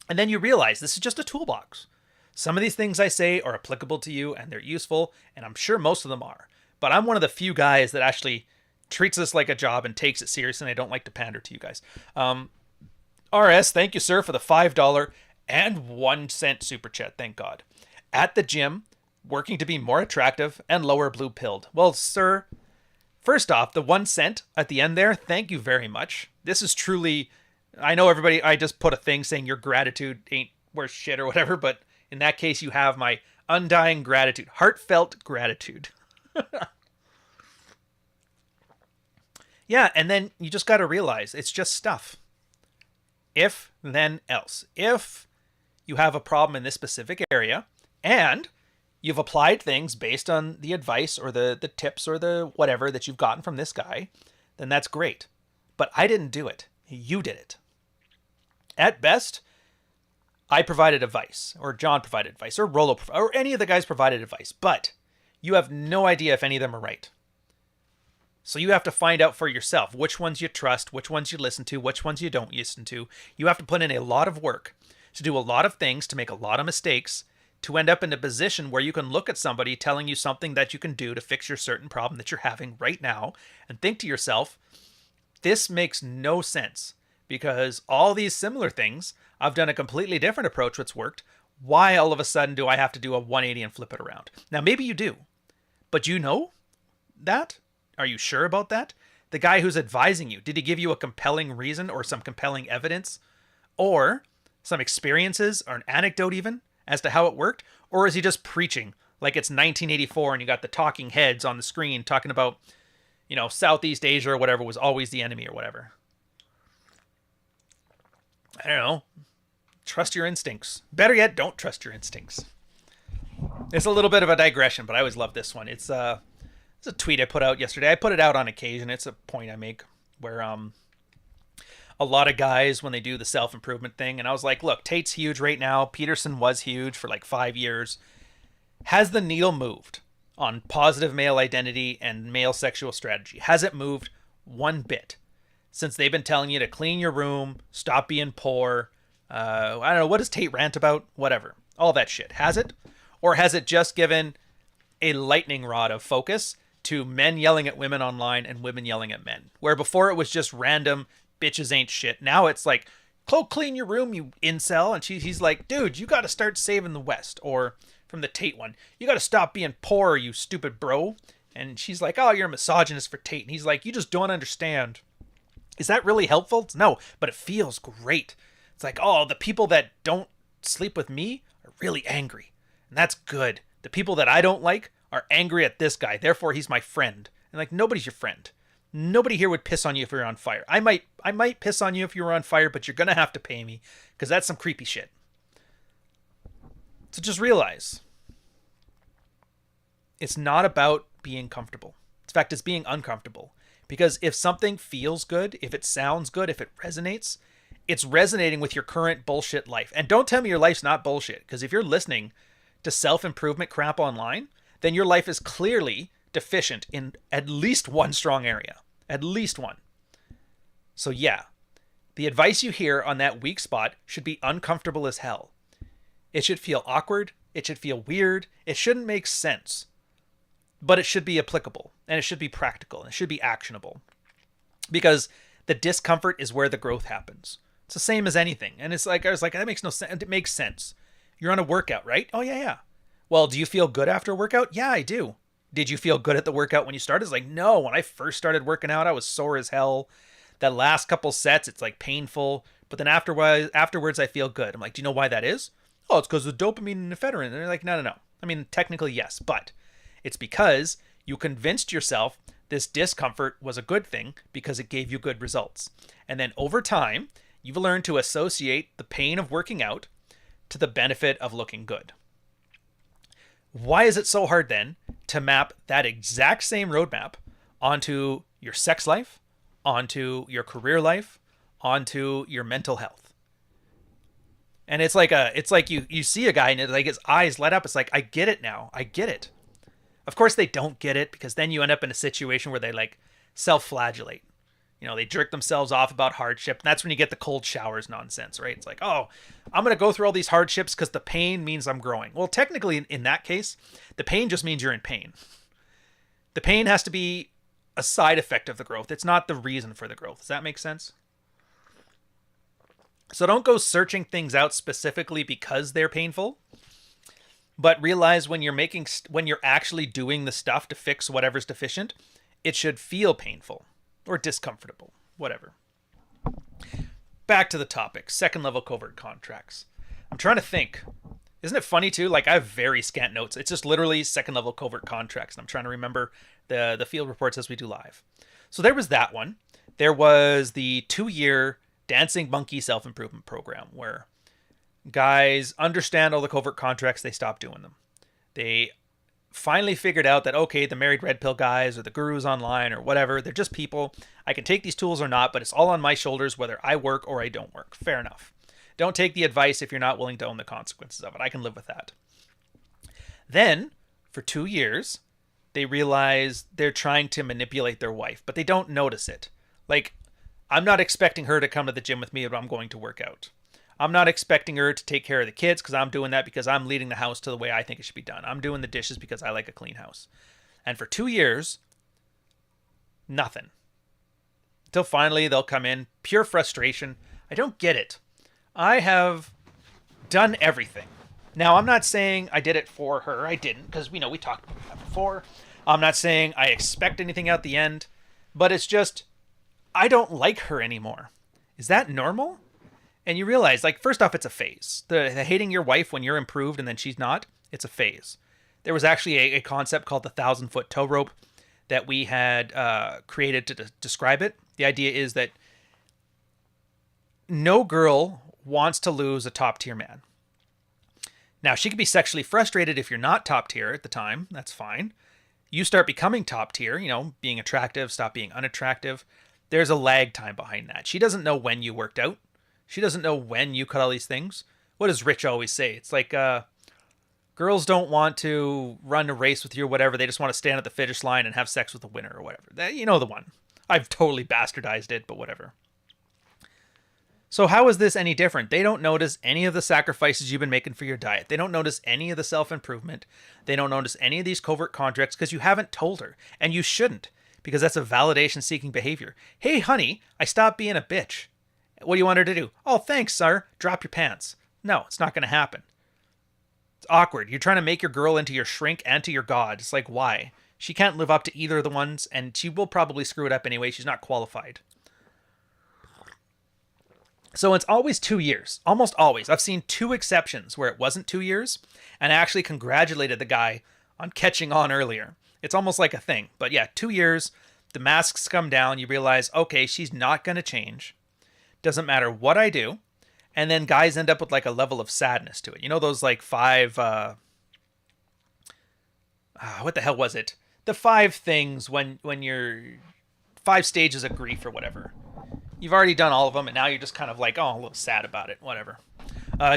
[SPEAKER 1] And then you realize this is just a toolbox. Some of these things I say are applicable to you and they're useful, and I'm sure most of them are. But I'm one of the few guys that actually treats this like a job and takes it serious, and I don't like to pander to you guys. RS, thank you, sir, for the $5 and 1 cent super chat. Thank God. At the gym, working to be more attractive and lower blue pilled. Well, sir, first off, the 1 cent at the end there, thank you very much. This is truly, I know everybody, I just put a thing saying your gratitude ain't worth shit or whatever, but in that case, you have my undying gratitude, heartfelt gratitude. Yeah, and then you just got to realize it's just stuff. If, then else. If you have a problem in this specific area, and you've applied things based on the advice or the tips or the whatever that you've gotten from this guy, then that's great. But I didn't do it. You did it. At best, I provided advice, or John provided advice, or Rollo, or any of the guys provided advice, but you have no idea if any of them are right. So you have to find out for yourself which ones you trust, which ones you listen to, which ones you don't listen to. You have to put in a lot of work to do a lot of things, to make a lot of mistakes, to end up in a position where you can look at somebody telling you something that you can do to fix your certain problem that you're having right now and think to yourself, this makes no sense because all these similar things, I've done a completely different approach that's worked. Why all of a sudden do I have to do a 180 and flip it around? Now, maybe you do, but you know that? Are you sure about that? The guy who's advising you, did he give you a compelling reason or some compelling evidence or some experiences or an anecdote even as to how it worked? Or is he just preaching like it's 1984 and you got the talking heads on the screen talking about, you know, Southeast Asia or whatever was always the enemy or whatever? I don't know. Trust your instincts. Better yet, don't trust your instincts. It's a little bit of a digression, but I always love this one. It's a tweet I put out yesterday. I put it out on occasion. It's a point I make where a lot of guys, when they do the self-improvement thing, and I was like, look, Tate's huge right now. Peterson was huge for like 5 years. Has the needle moved on positive male identity and male sexual strategy? Has it moved one bit since they've been telling you to clean your room, stop being poor? I don't know. What does Tate rant about? Whatever. All that shit. Has it? Or has it just given a lightning rod of focus to men yelling at women online and women yelling at men? Where before it was just random, bitches ain't shit. Now it's like, clean your room, you incel. And he's like, dude, you got to start saving the West. Or from the Tate one, you got to stop being poor, you stupid bro. And she's like, oh, you're a misogynist for Tate. And he's like, you just don't understand. Is that really helpful? No, but it feels great. It's like, oh, the people that don't sleep with me are really angry. And that's good. The people that I don't like are angry at this guy. Therefore, he's my friend. And like, nobody's your friend. Nobody here would piss on you if you're on fire. I might piss on you if you were on fire, but you're going to have to pay me because that's some creepy shit. So just realize it's not about being comfortable. In fact, it's being uncomfortable. Because if something feels good, if it sounds good, if it resonates, it's resonating with your current bullshit life. And don't tell me your life's not bullshit. Because if you're listening to self-improvement crap online, then your life is clearly deficient in at least one strong area. At least one. So yeah, the advice you hear on that weak spot should be uncomfortable as hell. It should feel awkward. It should feel weird. It shouldn't make sense. But it should be applicable. And it should be practical. And it should be actionable. Because the discomfort is where the growth happens. It's the same as anything. And it's like, I was like, that makes no sense. It makes sense. You're on a workout, right? Oh, yeah. Well, do you feel good after a workout? Yeah, I do. Did you feel good at the workout when you started? It's like, no. When I first started working out, I was sore as hell. That last couple sets, it's like painful. But then afterwards, I feel good. I'm like, do you know why that is? Oh, it's because of dopamine and ephedrine. And they're like, no. I mean, technically, yes. But it's because you convinced yourself this discomfort was a good thing because it gave you good results. And then over time, you've learned to associate the pain of working out to the benefit of looking good. Why is it so hard then to map that exact same roadmap onto your sex life, onto your career life, onto your mental health? And it's like you see a guy and it's like his eyes light up. It's like, I get it now. I get it. Of course they don't get it because then you end up in a situation where they like self-flagellate. You know, they jerk themselves off about hardship. And that's when you get the cold showers nonsense, right? It's like, oh, I'm going to go through all these hardships because the pain means I'm growing. Well, technically in that case, the pain just means you're in pain. The pain has to be a side effect of the growth. It's not the reason for the growth. Does that make sense? So don't go searching things out specifically because they're painful. But realize when you're actually doing the stuff to fix whatever's deficient, it should feel painful or discomfortable, whatever. Back to the topic, second level covert contracts. I'm trying to think. Isn't it funny too? Like I have very scant notes. It's just literally second level covert contracts. And I'm trying to remember the field reports as we do live. So there was that one. There was the 2-year Dancing Monkey self-improvement program where guys understand all the covert contracts, they stop doing them. They finally figured out that, okay, the married red pill guys or the gurus online or whatever, they're just people. I can take these tools or not, but it's all on my shoulders whether I work or I don't work. Fair enough. Don't take the advice if you're not willing to own the consequences of it. I can live with that. Then, for 2 years, they realize they're trying to manipulate their wife, but they don't notice it. Like, I'm not expecting her to come to the gym with me, but I'm going to work out. I'm not expecting her to take care of the kids because I'm doing that because I'm leading the house to the way I think it should be done. I'm doing the dishes because I like a clean house. And for 2 years, nothing. Until finally they'll come in, pure frustration. I don't get it. I have done everything. Now, I'm not saying I did it for her. I didn't, because we talked about that before. I'm not saying I expect anything out the end, but it's just, I don't like her anymore. Is that normal? And you realize, like, first off, it's a phase. The hating your wife when you're improved and then she's not, it's a phase. There was actually a concept called the 1,000-foot tow rope that we had created to describe it. The idea is that no girl wants to lose a top-tier man. Now, she could be sexually frustrated if you're not top tier at the time. That's fine. You start becoming top tier, being attractive, stop being unattractive. There's a lag time behind that. She doesn't know when you worked out. She doesn't know when you cut all these things. What does Rich always say? It's like, girls don't want to run a race with you or whatever. They just want to stand at the finish line and have sex with the winner or whatever. You know the one. I've totally bastardized it, but whatever. So how is this any different? They don't notice any of the sacrifices you've been making for your diet. They don't notice any of the self-improvement. They don't notice any of these covert contracts because you haven't told her. And you shouldn't, because that's a validation-seeking behavior. Hey, honey, I stopped being a bitch. What do you want her to do? Oh, thanks, sir. Drop your pants. No, it's not going to happen. It's awkward. You're trying to make your girl into your shrink and to your god. It's like, why? She can't live up to either of the ones, and she will probably screw it up anyway. She's not qualified. So it's always 2 years, almost always. I've seen 2 exceptions where it wasn't 2 years, and I actually congratulated the guy on catching on earlier. It's almost like a thing. But yeah, 2 years, the masks come down, you realize, okay, she's not going to change. Doesn't matter what I do. And then guys end up with like a level of sadness to it. You know those like 5, what the hell was it? The 5 things when you're 5 stages of grief or whatever. You've already done all of them, and now you're just kind of like, oh, a little sad about it. Whatever.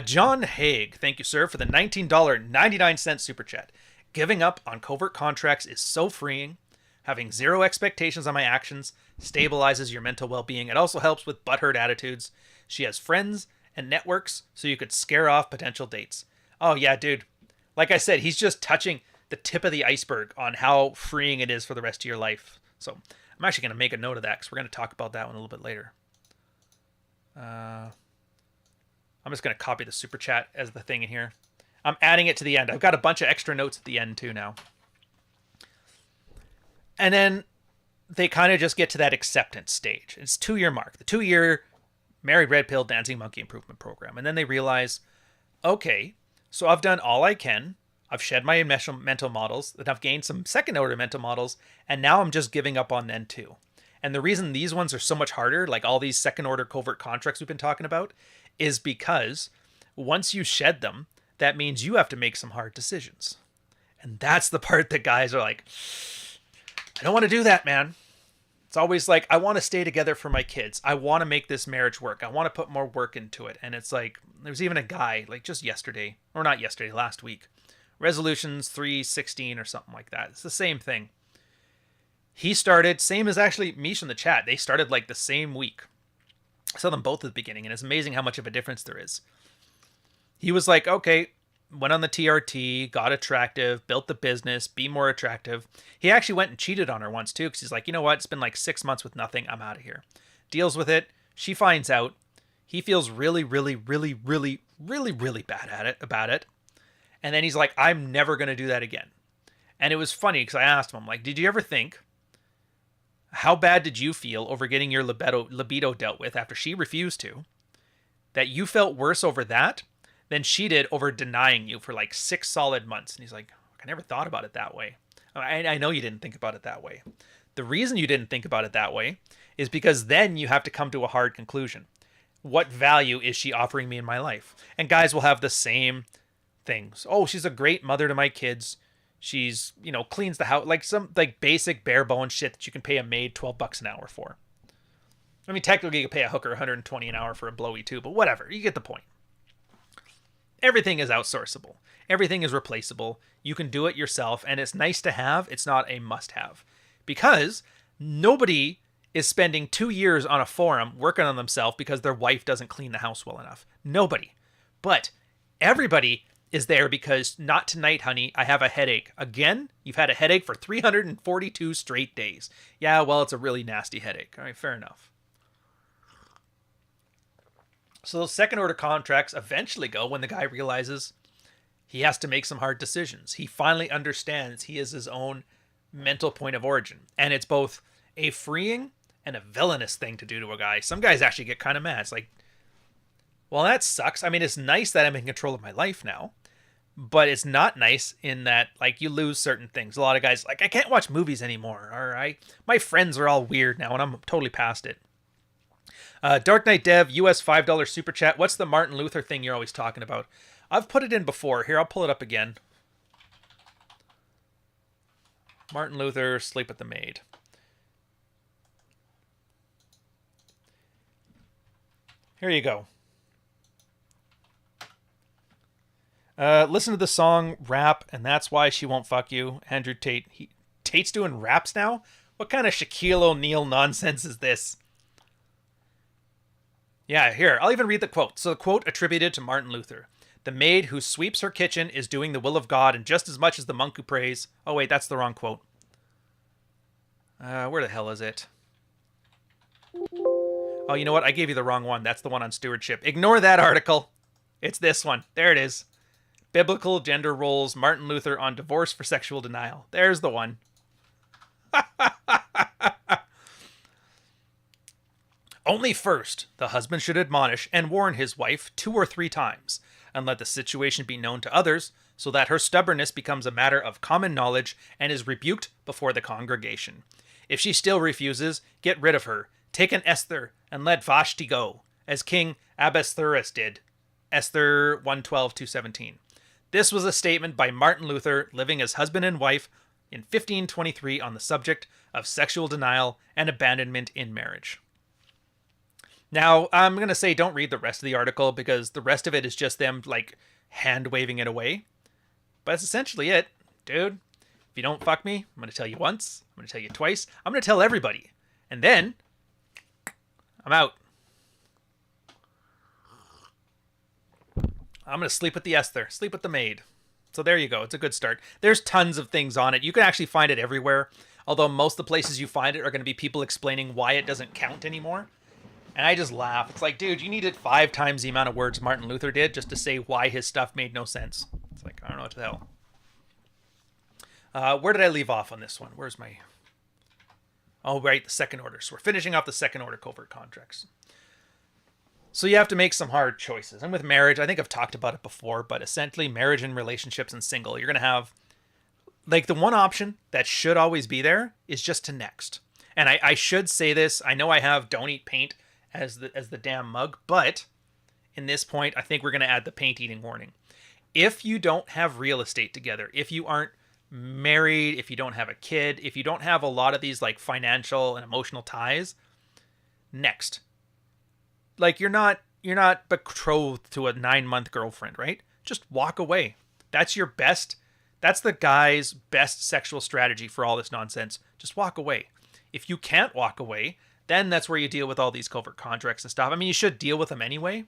[SPEAKER 1] John Haig, thank you, sir, for the $19.99 super chat. Giving up on covert contracts is so freeing. Having zero expectations on my actions stabilizes your mental well-being. It also helps with butthurt attitudes. She has friends and networks, so you could scare off potential dates. Oh, yeah, dude. Like I said, he's just touching the tip of the iceberg on how freeing it is for the rest of your life. So I'm actually going to make a note of that because we're going to talk about that one a little bit later. I'm just going to copy the super chat as the thing in here. I'm adding it to the end. I've got a bunch of extra notes at the end too now. And then they kind of just get to that acceptance stage. It's 2-year mark. The 2-year Married Red Pill Dancing Monkey Improvement Program. And then they realize, okay, so I've done all I can. I've shed my mental models, and I've gained some second-order mental models, and now I'm just giving up on them too. And the reason these ones are so much harder, like all these second-order covert contracts we've been talking about, is because once you shed them, that means you have to make some hard decisions. And that's the part that guys are like, I don't want to do that, man. It's always like, I want to stay together for my kids. I want to make this marriage work. I want to put more work into it. And it's like, there's even a guy, like just yesterday, or not yesterday, last week, Resolutions 316 or something like that. It's the same thing. He started, same as actually Mish in the chat. They started like the same week. I saw them both at the beginning, and it's amazing how much of a difference there is. He was like, okay, went on the TRT, got attractive, built the business, be more attractive. He actually went and cheated on her once too, because he's like, you know what? It's been like 6 months with nothing. I'm out of here. Deals with it. She finds out. He feels really, really, really, really, really, really bad about it. And then he's like, I'm never going to do that again. And it was funny because I asked him, I'm like, did you ever think, how bad did you feel over getting your libido dealt with after she refused to, that you felt worse over that than she did over denying you for like 6 solid months? And he's like, I never thought about it that way. I know you didn't think about it that way. The reason you didn't think about it that way is because then you have to come to a hard conclusion. what value is she offering me in my life? And guys will have the same things. Oh, she's a great mother to my kids. She's, cleans the house, like some like basic bare bones shit that you can pay a maid $12 an hour for. I mean, technically you can pay a hooker $120 an hour for a blowy too, but whatever. You get the point. Everything is outsourceable. Everything is replaceable. You can do it yourself, and it's nice to have. It's not a must-have. Because nobody is spending 2 years on a forum working on themselves because their wife doesn't clean the house well enough. Nobody. But everybody is there because, not tonight, honey, I have a headache. Again, you've had a headache for 342 straight days. Yeah, well, it's a really nasty headache. All right, fair enough. So those second order contracts eventually go when the guy realizes he has to make some hard decisions. He finally understands he is his own mental point of origin. And it's both a freeing and a villainous thing to do to a guy. Some guys actually get kind of mad. It's like, well, that sucks. I mean, it's nice that I'm in control of my life now, but it's not nice in that, like, you lose certain things. A lot of guys, like, I can't watch movies anymore, or my friends are all weird now, and I'm totally past it. Dark Knight Dev, US $5 super chat. What's the Martin Luther thing you're always talking about? I've put it in before. Here, I'll pull it up again. Martin Luther, sleep with the maid. Here you go. Listen to the song Rap, and that's why she won't fuck you. Andrew Tate. Tate's doing raps now? What kind of Shaquille O'Neal nonsense is this? Yeah, here, I'll even read the quote. So the quote attributed to Martin Luther. The maid who sweeps her kitchen is doing the will of God, and just as much as the monk who prays... Oh, wait, that's the wrong quote. Where the hell is it? Oh, you know what? I gave you the wrong one. That's the one on stewardship. Ignore that article. It's this one. There it is. Biblical gender roles, Martin Luther on divorce for sexual denial. There's the one. Only first, the husband should admonish and warn his wife 2 or 3 times, and let the situation be known to others, so that her stubbornness becomes a matter of common knowledge and is rebuked before the congregation. If she still refuses, get rid of her. Take an Esther and let Vashti go, as King Ahasuerus did. Esther 1:12-17. This was a statement by Martin Luther, living as husband and wife in 1523 on the subject of sexual denial and abandonment in marriage. Now, I'm going to say don't read the rest of the article because the rest of it is just them, like, hand-waving it away. But that's essentially it. Dude, if you don't fuck me, I'm going to tell you once. I'm going to tell you twice. I'm going to tell everybody. And then, I'm out. I'm going to sleep with the Esther. Sleep with the maid. So there you go. It's a good start. There's tons of things on it. You can actually find it everywhere. Although most of the places you find it are going to be people explaining why it doesn't count anymore. And I just laugh. It's like, dude, you needed 5 times the amount of words Martin Luther did just to say why his stuff made no sense. It's like, I don't know what the hell. Where did I leave off on this one? Where's my... Oh, right, the second order. So we're finishing off the second order covert contracts. So you have to make some hard choices. And with marriage, I think I've talked about it before, but essentially marriage and relationships and single, you're going to have... Like, the one option that should always be there is just to next. And I should say this. I know I have don't eat paint as the damn mug, but in this point, I think we're going to add the paint eating warning. If you don't have real estate together, if you aren't married, if you don't have a kid, if you don't have a lot of these like financial and emotional ties, next. Like you're not betrothed to a 9-month girlfriend, right? Just walk away. That's the guy's best sexual strategy for all this nonsense. Just walk away. If you can't walk away, then that's where you deal with all these covert contracts and stuff. I mean, you should deal with them anyway.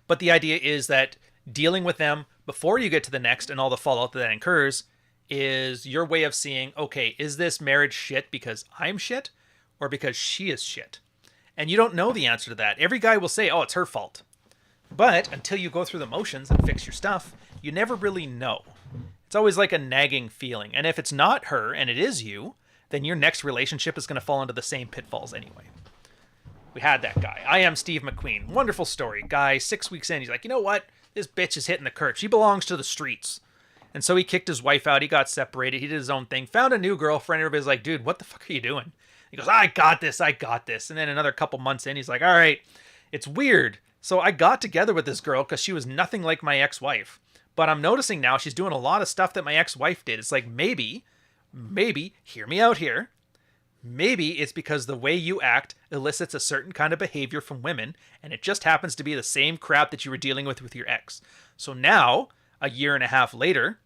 [SPEAKER 1] But the idea is that dealing with them before you get to the next and all the fallout that incurs is your way of seeing, okay, is this marriage shit because I'm shit or because she is shit? And you don't know the answer to that. Every guy will say, oh, it's her fault. But until you go through the motions and fix your stuff, you never really know. It's always like a nagging feeling. And if it's not her and it is you, then your next relationship is going to fall into the same pitfalls anyway. We had that guy. I am Steve McQueen. Wonderful story. Guy, 6 weeks in, he's like, you know what? This bitch is hitting the curb. She belongs to the streets. And so he kicked his wife out. He got separated. He did his own thing. Found a new girlfriend. Everybody's like, dude, what the fuck are you doing? He goes, I got this. And then another couple months in, he's like, all right, It's weird. So I got together with this girl because she was nothing like my ex-wife. But I'm noticing now she's doing a lot of stuff that my ex-wife did. It's like, maybe, hear me out here. Maybe it's because the way you act elicits a certain kind of behavior from women, and it just happens to be the same crap that you were dealing with your ex. So now, a year and a half later,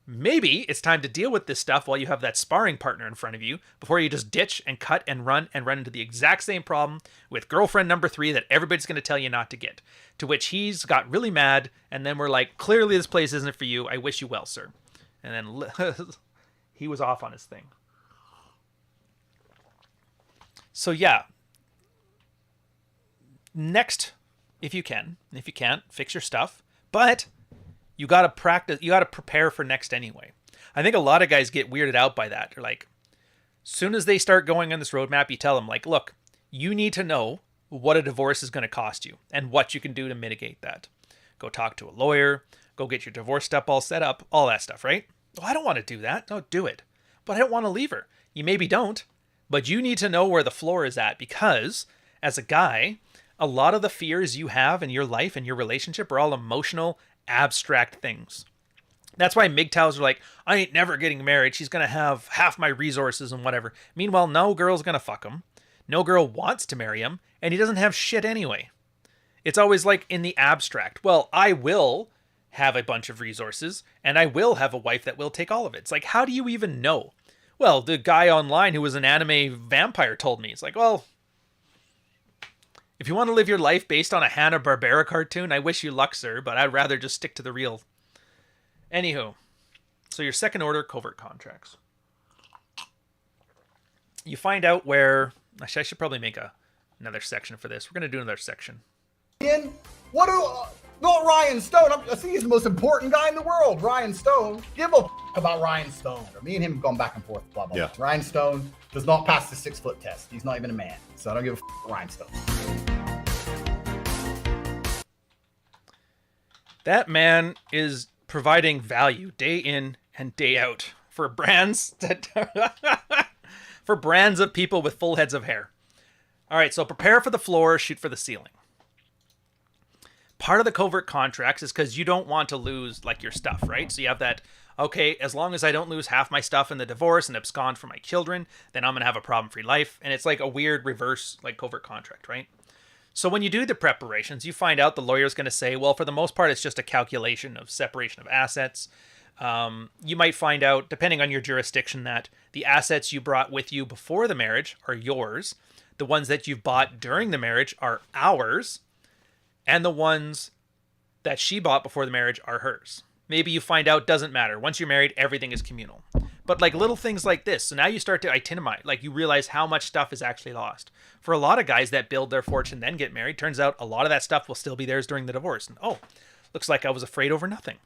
[SPEAKER 1] maybe it's time to deal with this stuff while you have that sparring partner in front of you before you just ditch and cut and run into the exact same problem with girlfriend number 3 that everybody's going to tell you not to get. To which he's got really mad, and then we're like, clearly this place isn't for you. I wish you well, sir. And then he was off on his thing. So yeah, next, if you can, if you can't, fix your stuff, but you got to practice, you got to prepare for next anyway. I think a lot of guys get weirded out by that. They're like, soon as they start going on this roadmap, you tell them like, look, you need to know what a divorce is going to cost you and what you can do to mitigate that. Go talk to a lawyer, go get your divorce stuff all set up, all that stuff, right? Oh, I don't want to do that. No, do it. But I don't want to leave her. You maybe don't. But you need to know where the floor is at, because as a guy, a lot of the fears you have in your life and your relationship are all emotional, abstract things. That's why MGTOWs are like, I ain't never getting married. She's going to have half my resources and whatever. Meanwhile, no girl's going to fuck him. No girl wants to marry him, and he doesn't have shit anyway. It's always like in the abstract. Well, I will have a bunch of resources, and I will have a wife that will take all of it. It's like, how do you even know? Well, the guy online who was an anime vampire told me. It's like, well, if you want to live your life based on a Hanna-Barbera cartoon, I wish you luck, sir, but I'd rather just stick to the real. Anywho, so your second order covert contracts. You find out where... Actually, I should probably make another section for this. We're going to do another section.
[SPEAKER 6] Not Ryan Stone. I think he's the most important guy in the world. Ryan Stone. Give a about Ryan Stone. Me and him have gone back and forth. Blah, blah, blah. Ryan Stone does not pass the 6-foot test. He's not even a man. So I don't give a Ryan Stone.
[SPEAKER 1] That man is providing value day in and day out for brands that for brands of people with full heads of hair. All right, so prepare for the floor, shoot for the ceiling. Part of the covert contracts is because you don't want to lose like your stuff, right? So you have that, okay, as long as I don't lose half my stuff in the divorce and abscond from my children, then I'm going to have a problem-free life. And it's like a weird reverse like covert contract, right? So when you do the preparations, you find out the lawyer's going to say, well, for the most part, it's just a calculation of separation of assets. You might find out, depending on your jurisdiction, that the assets you brought with you before the marriage are yours. The ones that you've bought during the marriage are ours. And the ones that she bought before the marriage are hers. Maybe you find out doesn't matter. Once you're married, everything is communal. But like little things like this. So now you start to itemize. Like you realize how much stuff is actually lost. For a lot of guys that build their fortune then get married, turns out a lot of that stuff will still be theirs during the divorce. And oh, looks like I was afraid over nothing.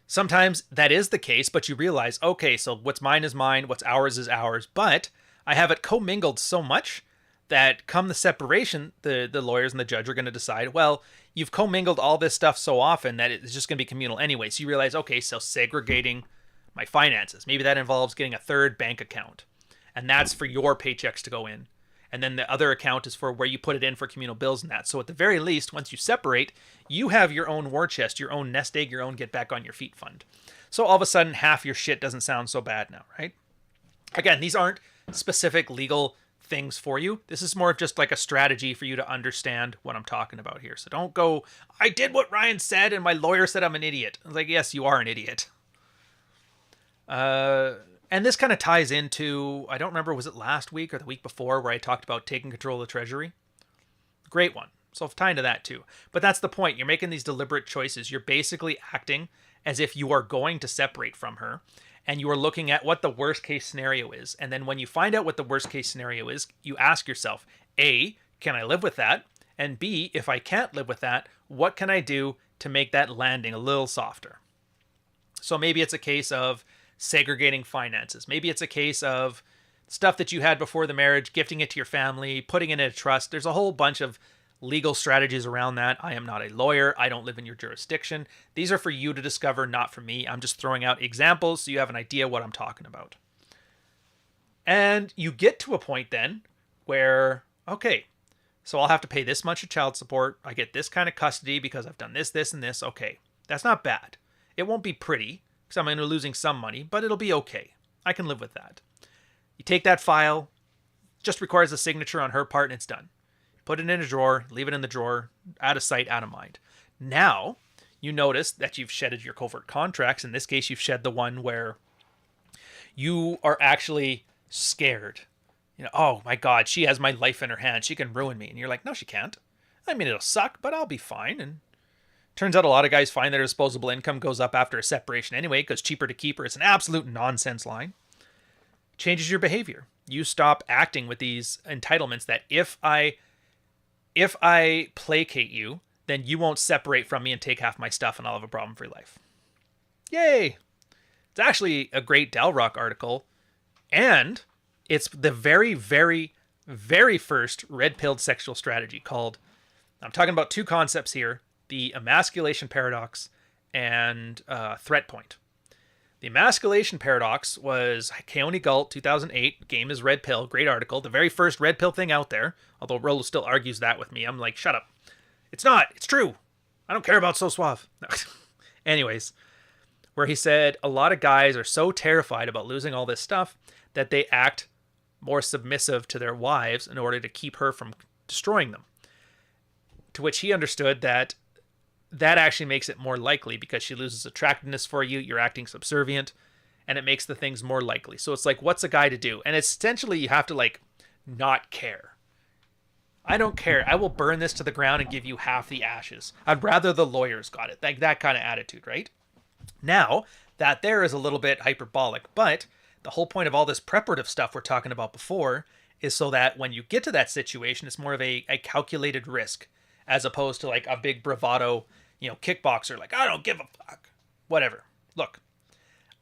[SPEAKER 1] Sometimes that is the case, but you realize, okay, so what's mine is mine, what's ours is ours. But I have it commingled so much that come the separation, the lawyers and the judge are going to decide, well, you've commingled all this stuff so often that it's just going to be communal anyway. So you realize, okay, so segregating my finances. Maybe that involves getting a third bank account. And that's for your paychecks to go in. And then the other account is for where you put it in for communal bills and that. So at the very least, once you separate, you have your own war chest, your own nest egg, your own get back on your feet fund. So all of a sudden, half your shit doesn't sound so bad now, right? Again, these aren't specific legal things for you. This is more of just like a strategy for you to understand what I'm talking about here. So don't go, I did what Ryan said and my lawyer said I'm an idiot. I was like, yes, you are an idiot. And this kind of ties into, I don't remember, was it last week or the week before where I talked about taking control of the treasury? Great one. So tie into that too. But that's the point. You're making these deliberate choices. You're basically acting as if you are going to separate from her. And you are looking at what the worst case scenario is. And then when you find out what the worst case scenario is, you ask yourself, A, can I live with that? And B, if I can't live with that, what can I do to make that landing a little softer? So maybe it's a case of segregating finances. Maybe it's a case of stuff that you had before the marriage, gifting it to your family, putting it in a trust. There's a whole bunch of legal strategies around that. I am not a lawyer. I don't live in your jurisdiction. These are for you to discover, not for me. I'm just throwing out examples so you have an idea what I'm talking about. And you get to a point then where, okay, So I'll have to pay this much of child support. I get this kind of custody because I've done this, this, and this. Okay, that's not bad. It won't be pretty because I'm going to be losing some money, but it'll be okay. I can live with that. You take that file, just requires a signature on her part, and it's done. Put it in a drawer, leave it in the drawer, out of sight, out of mind. Now, you notice that you've shedded your covert contracts. In this case, you've shed the one where you are actually scared. Oh my God, she has my life in her hands. She can ruin me. And you're like, no, she can't. I mean, it'll suck, but I'll be fine. And turns out a lot of guys find their disposable income goes up after a separation anyway, because cheaper to keep her. It's an absolute nonsense line. Changes your behavior. You stop acting with these entitlements that if I placate you, then you won't separate from me and take half my stuff and I'll have a problem-free life. Yay! It's actually a great Dalrock article, and it's the very, very, very first red-pilled sexual strategy called, I'm talking about two concepts here, the emasculation paradox and threat point. The emasculation paradox was Keone Galt, 2008, game is red pill, great article, the very first red pill thing out there, although Rolo still argues that with me. I'm like, shut up. It's not. It's true. I don't care about So Suave. No. Anyways, where he said a lot of guys are so terrified about losing all this stuff that they act more submissive to their wives in order to keep her from destroying them. To which he understood that actually makes it more likely because she loses attractiveness for you, you're acting subservient, and it makes the things more likely. So it's like, what's a guy to do? And essentially you have to like not care. I don't care. I will burn this to the ground and give you half the ashes. I'd rather the lawyers got it. Like that kind of attitude, right? Now, that there is a little bit hyperbolic, but the whole point of all this preparative stuff we're talking about before is so that when you get to that situation, it's more of a calculated risk as opposed to like a big bravado, kickboxer, like, I don't give a fuck. Whatever. Look,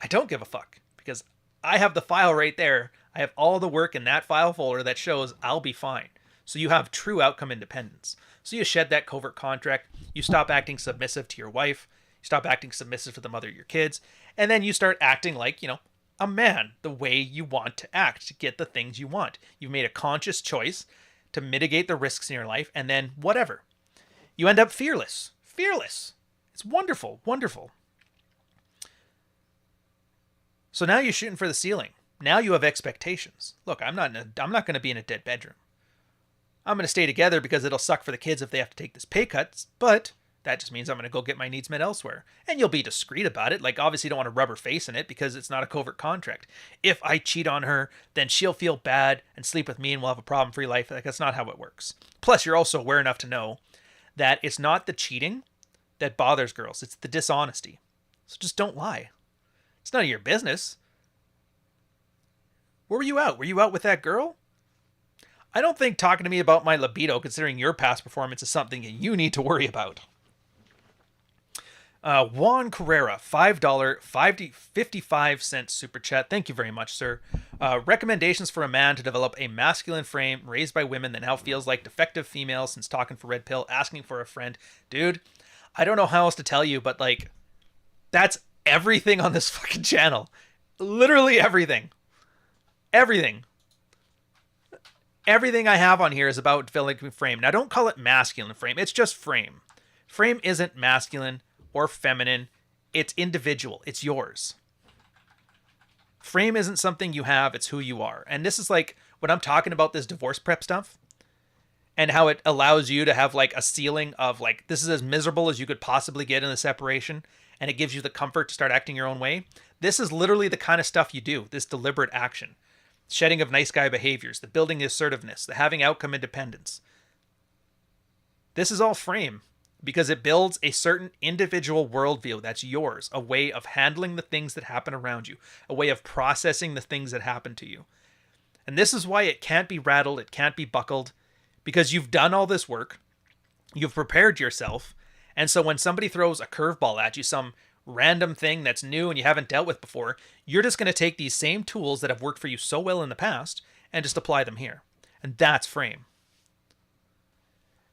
[SPEAKER 1] I don't give a fuck because I have the file right there. I have all the work in that file folder that shows I'll be fine. So you have true outcome independence. So you shed that covert contract. You stop acting submissive to your wife. You stop acting submissive to the mother of your kids. And then you start acting like, a man, the way you want to act to get the things you want. You've made a conscious choice to mitigate the risks in your life. And then whatever. You end up fearless. Fearless. It's wonderful. Wonderful. So now you're shooting for the ceiling. Now you have expectations. Look, I'm not going to be in a dead bedroom. I'm going to stay together because it'll suck for the kids if they have to take this pay cut, but that just means I'm going to go get my needs met elsewhere. And you'll be discreet about it. Like, obviously you don't want to rub her face in it because it's not a covert contract. If I cheat on her, then she'll feel bad and sleep with me and we'll have a problem-free life. Like, that's not how it works. Plus, you're also aware enough to know that it's not the cheating that bothers girls. It's the dishonesty. So just don't lie. It's none of your business. Where were you out? Were you out with that girl? I don't think talking to me about my libido, considering your past performance, is something you need to worry about. Juan Carrera, $5.55 super chat. Thank you very much, sir. Recommendations for a man to develop a masculine frame raised by women that now feels like defective females since talking for Red Pill, asking for a friend. Dude, I don't know how else to tell you, but like, that's everything on this fucking channel. Literally everything. Everything. Everything I have on here is about developing frame. Now, don't call it masculine frame. It's just frame. Frame isn't masculine or feminine. It's individual. It's yours. Frame isn't something you have. It's who you are. And this is like when I'm talking about this divorce prep stuff and how it allows you to have like a ceiling of like, this is as miserable as you could possibly get in the separation. And it gives you the comfort to start acting your own way. This is literally the kind of stuff you do. This deliberate action. Shedding of nice guy behaviors, the building assertiveness, the having outcome independence. This is all frame because it builds a certain individual worldview that's yours, a way of handling the things that happen around you, a way of processing the things that happen to you. And this is why it can't be rattled, it can't be buckled, because you've done all this work, you've prepared yourself, and so when somebody throws a curveball at you, some random thing that's new and you haven't dealt with before, you're just going to take these same tools that have worked for you so well in the past and just apply them here. And that's frame.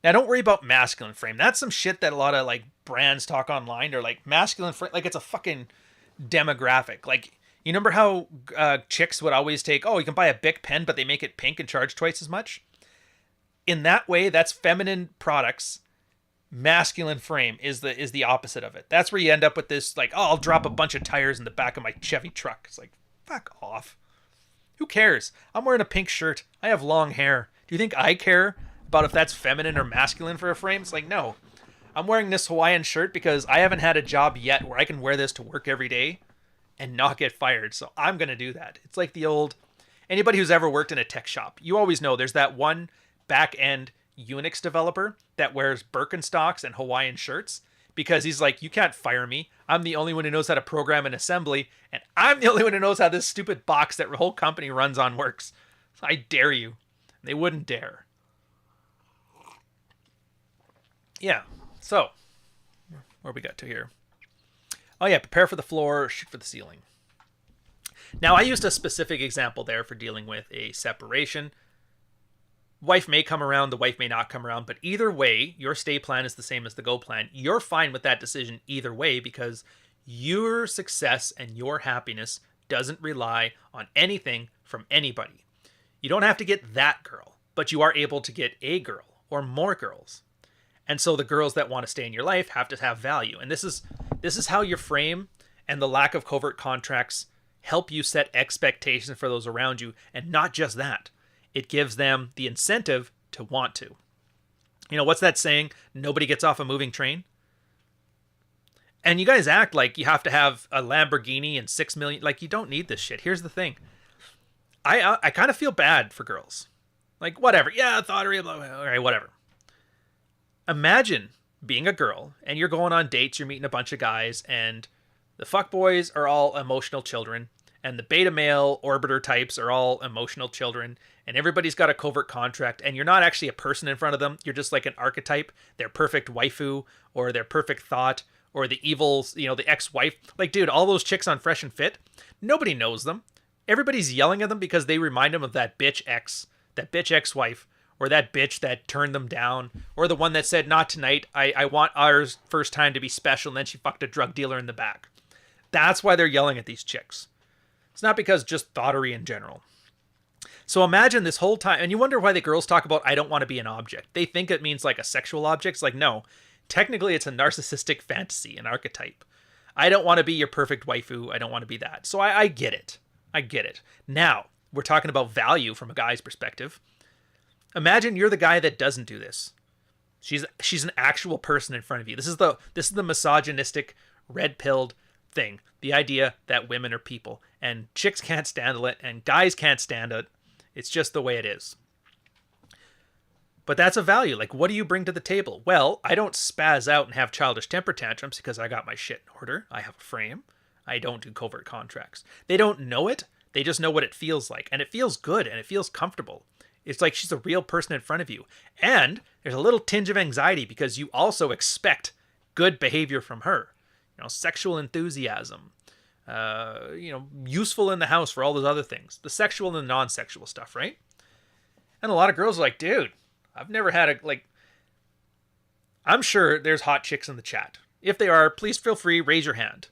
[SPEAKER 1] Now, don't worry about masculine frame. That's some shit that a lot of like brands talk online. They're like, masculine frame, like it's a fucking demographic. Like, you remember how chicks would always take, oh, you can buy a Bic pen, but they make it pink and charge twice as much? in that way, that's feminine products. Masculine frame is the opposite of it. That's where you end up with this, like, oh, I'll drop a bunch of tires in the back of my Chevy truck. It's like, fuck off. Who cares? I'm wearing a pink shirt. I have long hair. Do you think I care about if that's feminine or masculine for a frame? It's like, no. I'm wearing this Hawaiian shirt because I haven't had a job yet where I can wear this to work every day and not get fired. So I'm going to do that. It's like the old, anybody who's ever worked in a tech shop, you always know there's that one back-end Unix developer that wears Birkenstocks and Hawaiian shirts because he's like, you can't fire me. I'm the only one who knows how to program an assembly, and I'm the only one who knows how this stupid box that the whole company runs on works. So I dare you. They wouldn't dare. Yeah. So, where we got to here? Oh yeah, prepare for the floor, shoot for the ceiling. Now, I used a specific example there for dealing with a separation. Wife may come around, the wife may not come around, but either way, your stay plan is the same as the go plan. You're fine with that decision either way because your success and your happiness doesn't rely on anything from anybody. You don't have to get that girl, but you are able to get a girl or more girls. And so the girls that want to stay in your life have to have value. And this is how your frame and the lack of covert contracts help you set expectations for those around you. And not just that, it gives them the incentive to want to. You know, what's that saying? Nobody gets off a moving train. And you guys act like you have to have a Lamborghini and 6 million. Like, you don't need this shit. Here's the thing. I kind of feel bad for girls. Like, whatever. Yeah, thoughterly, blah, blah, all right, whatever. Imagine being a girl and you're going on dates, you're meeting a bunch of guys, and the fuckboys are all emotional children, and the beta male orbiter types are all emotional children, and everybody's got a covert contract, and you're not actually a person in front of them. You're just like an archetype, their perfect waifu, or their perfect thought, or the evil, you know, the ex-wife. Like, dude, all those chicks on Fresh and Fit, nobody knows them. Everybody's yelling at them because they remind them of that bitch ex-wife, or that bitch that turned them down, or the one that said, not tonight, I want ours first time to be special, and then she fucked a drug dealer in the back. That's why they're yelling at these chicks. It's not because just thoughterly in general. So imagine this whole time, and you wonder why the girls talk about, I don't want to be an object. They think it means like a sexual object. It's like, no, technically it's a narcissistic fantasy, an archetype. I don't want to be your perfect waifu. I don't want to be that. So I get it. I get it. Now, we're talking about value from a guy's perspective. Imagine you're the guy that doesn't do this. She's an actual person in front of you. This is the misogynistic, red-pilled thing. The idea that women are people, and chicks can't stand it, and guys can't stand it. It's just the way it is. But that's a value. Like, what do you bring to the table? Well, I don't spaz out and have childish temper tantrums because I got my shit in order. I have a frame. I don't do covert contracts. They don't know it. They just know what it feels like. And it feels good, and it feels comfortable. It's like she's a real person in front of you. And there's a little tinge of anxiety because you also expect good behavior from her. You know, sexual enthusiasm. Useful in the house for all those other things. The sexual and the non-sexual stuff, right? And a lot of girls are like, dude, I've never had I'm sure there's hot chicks in the chat. If they are, please feel free, raise your hand.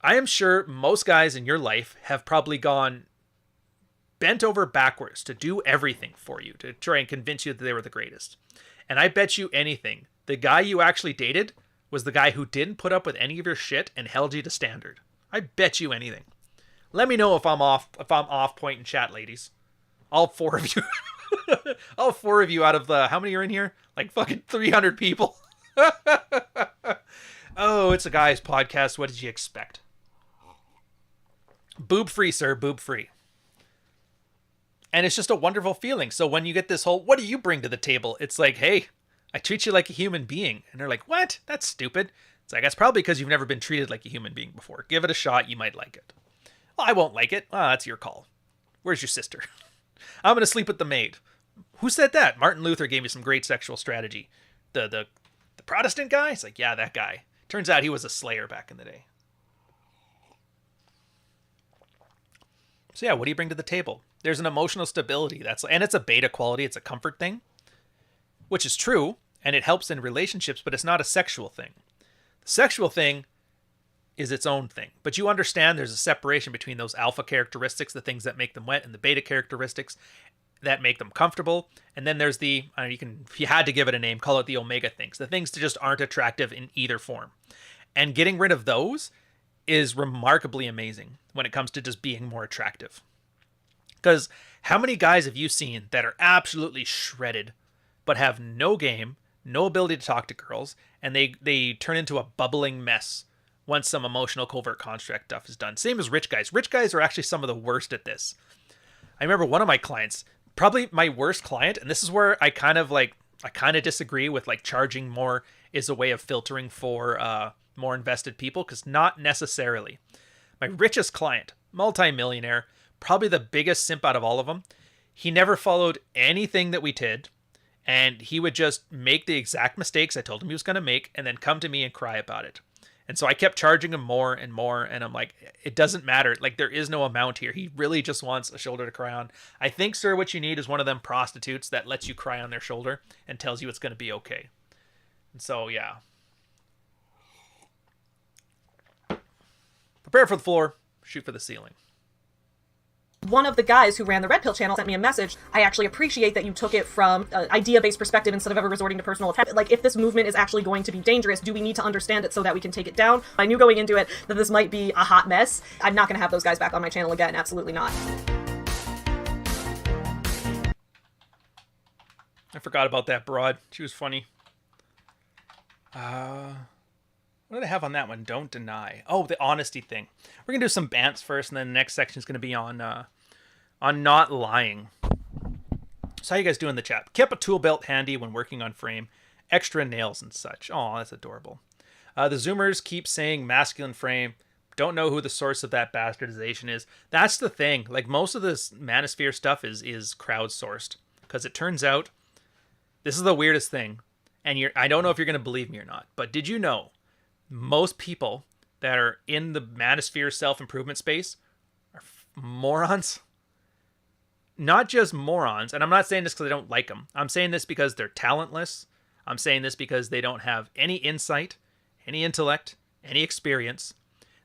[SPEAKER 1] I am sure most guys in your life have probably gone bent over backwards to do everything for you, to try and convince you that they were the greatest. And I bet you anything, the guy you actually dated was the guy who didn't put up with any of your shit and held you to standard. I bet you anything. Let me know if I'm off point in chat, ladies. All 4 of you. All 4 of you out of the, how many are in here? Like fucking 300 people. Oh, it's a guy's podcast. What did you expect? Boob free, sir. Boob free. And it's just a wonderful feeling. So when you get this whole, what do you bring to the table? It's like, hey, I treat you like a human being. And they're like, what? That's stupid. It's like, that's probably because you've never been treated like a human being before. Give it a shot. You might like it. Well, I won't like it. Well, that's your call. Where's your sister? I'm going to sleep with the maid. Who said that? Martin Luther gave me some great sexual strategy. The Protestant guy? It's like, yeah, that guy. Turns out he was a slayer back in the day. So yeah, what do you bring to the table? There's an emotional stability. And it's a beta quality. It's a comfort thing, which is true, and it helps in relationships, but it's not a sexual thing. The sexual thing is its own thing, but you understand there's a separation between those alpha characteristics, the things that make them wet, and the beta characteristics. that make them comfortable. And then there's the, if you had to give it a name, call it the omega things, the things that just aren't attractive in either form. And getting rid of those is remarkably amazing when it comes to just being more attractive. Because how many guys have you seen that are absolutely shredded, but have no game, no ability to talk to girls, and they turn into a bubbling mess once some emotional covert contract stuff is done? Same as rich guys. Rich guys are actually some of the worst at this. I remember one of my clients, probably my worst client, and this is where I kind of disagree with like charging more is a way of filtering for more invested people, because not necessarily. My richest client, multi-millionaire, probably the biggest simp out of all of them. He never followed anything that we did, and he would just make the exact mistakes I told him he was going to make and then come to me and cry about it. And so I kept charging him more and more, and I'm like, it doesn't matter. Like, there is no amount here. He really just wants a shoulder to cry on. I think, sir, what you need is one of them prostitutes that lets you cry on their shoulder and tells you it's going to be okay. And so, yeah. Prepare for the floor, shoot for the ceiling.
[SPEAKER 7] One of the guys who ran the Red Pill channel sent me a message. I actually appreciate that you took it from an idea-based perspective instead of ever resorting to personal attack. Like, if this movement is actually going to be dangerous, do we need to understand it so that we can take it down? I knew going into it that this might be a hot mess. I'm not going to have those guys back on my channel again. Absolutely not.
[SPEAKER 1] I forgot about that broad. She was funny. What did I have on that one? Don't deny. Oh, the honesty thing. We're going to do some Bantz first, and then the next section is going to be on not lying. So how you guys doing in the chat? Kept a tool belt handy when working on frame. Extra nails and such. Oh, that's adorable. The Zoomers keep saying masculine frame. Don't know who the source of that bastardization is. That's the thing. Like, most of this manosphere stuff is crowdsourced. Because it turns out, this is the weirdest thing. And I don't know if you're going to believe me or not, but did you know most people that are in the manosphere self-improvement space are morons? Not just morons, and I'm not saying this because I don't like them. I'm saying this because they're talentless. I'm saying this because they don't have any insight, any intellect, any experience.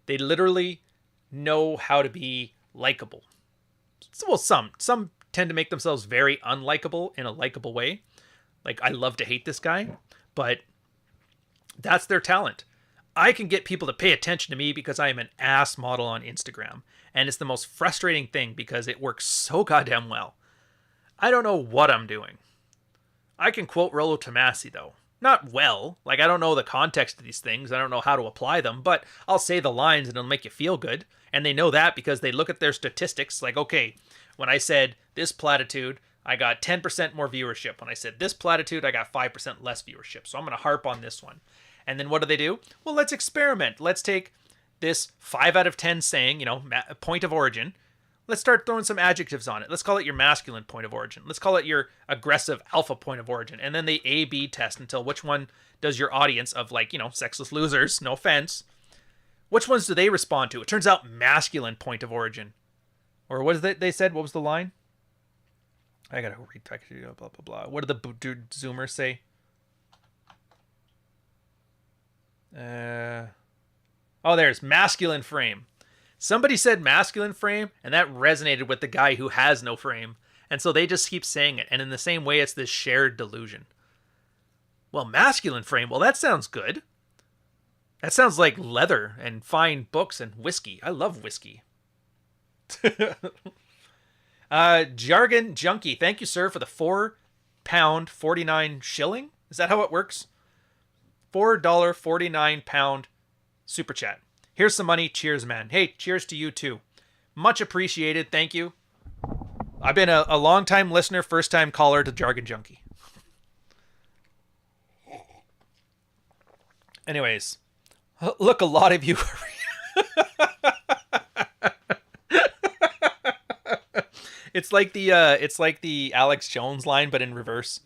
[SPEAKER 1] They literally know how to be likable. Well, some tend to make themselves very unlikable in a likable way. Like, I love to hate this guy, but that's their talent. I can get people to pay attention to me because I am an ass model on Instagram. And it's the most frustrating thing because it works so goddamn well. I don't know what I'm doing. I can quote Rollo Tomassi, though. Not well. Like, I don't know the context of these things. I don't know how to apply them. But I'll say the lines and it'll make you feel good. And they know that because they look at their statistics. Like, okay, when I said this platitude, I got 10% more viewership. When I said this platitude, I got 5% less viewership. So I'm going to harp on this one. And then what do? Well, let's experiment. Let's take this 5 out of 10 saying, point of origin. Let's start throwing some adjectives on it. Let's call it your masculine point of origin. Let's call it your aggressive alpha point of origin. And then they A-B test until which one does your audience of, sexless losers, no offense, which ones do they respond to? It turns out masculine point of origin. Or what is it they said? What was the line? I gotta read, blah, blah, blah. What did the Zoomers say? There's masculine frame. Somebody said masculine frame, and that resonated with the guy who has no frame. And so they just keep saying it. And in the same way, it's this shared delusion. Well, masculine frame, well, that sounds good. That sounds like leather and fine books and whiskey. I love whiskey. Jargon Junkie, thank you, sir, for the £4.49 shilling. Is that how it works? $4.49 super chat. Here's some money. Cheers, man. Hey, cheers to you too. Much appreciated. Thank you. I've been a long time listener, first time caller to Jargon Junkie. Anyways, look, a lot of you. It's like the Alex Jones line, but in reverse.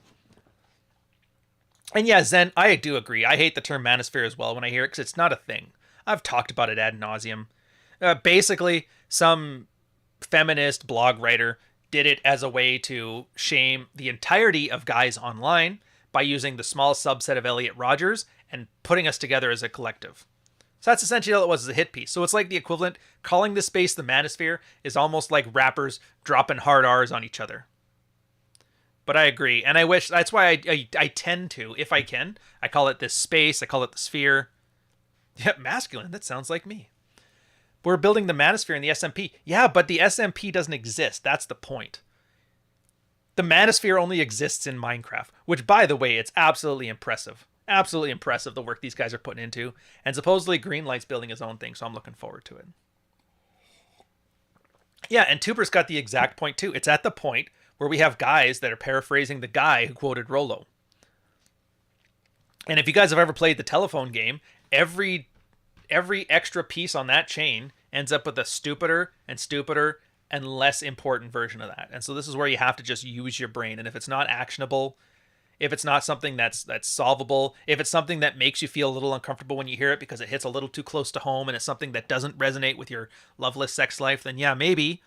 [SPEAKER 1] And yeah, Zen, I do agree. I hate the term manosphere as well when I hear it because it's not a thing. I've talked about it ad nauseum. Basically, some feminist blog writer did it as a way to shame the entirety of guys online by using the small subset of Elliot Rodgers and putting us together as a collective. So that's essentially all it was, as a hit piece. So it's like the equivalent, calling this space the manosphere is almost like rappers dropping hard R's on each other. But I agree. And I wish, that's why I tend to, if I can, I call it this space, I call it the sphere. Yeah, masculine, that sounds like me. We're building the manosphere in the SMP. Yeah, but the SMP doesn't exist. That's the point. The manosphere only exists in Minecraft, which, by the way, it's absolutely impressive. Absolutely impressive, the work these guys are putting into. And supposedly Greenlight's building his own thing, so I'm looking forward to it. Yeah, and Tuber's got the exact point, too. It's at the point where we have guys that are paraphrasing the guy who quoted Rollo. And if you guys have ever played the telephone game, every extra piece on that chain ends up with a stupider and less important version of that. And so this is where you have to just use your brain. And if it's not actionable, if it's not something that's solvable, if it's something that makes you feel a little uncomfortable when you hear it because it hits a little too close to home and it's something that doesn't resonate with your loveless sex life, then yeah, maybe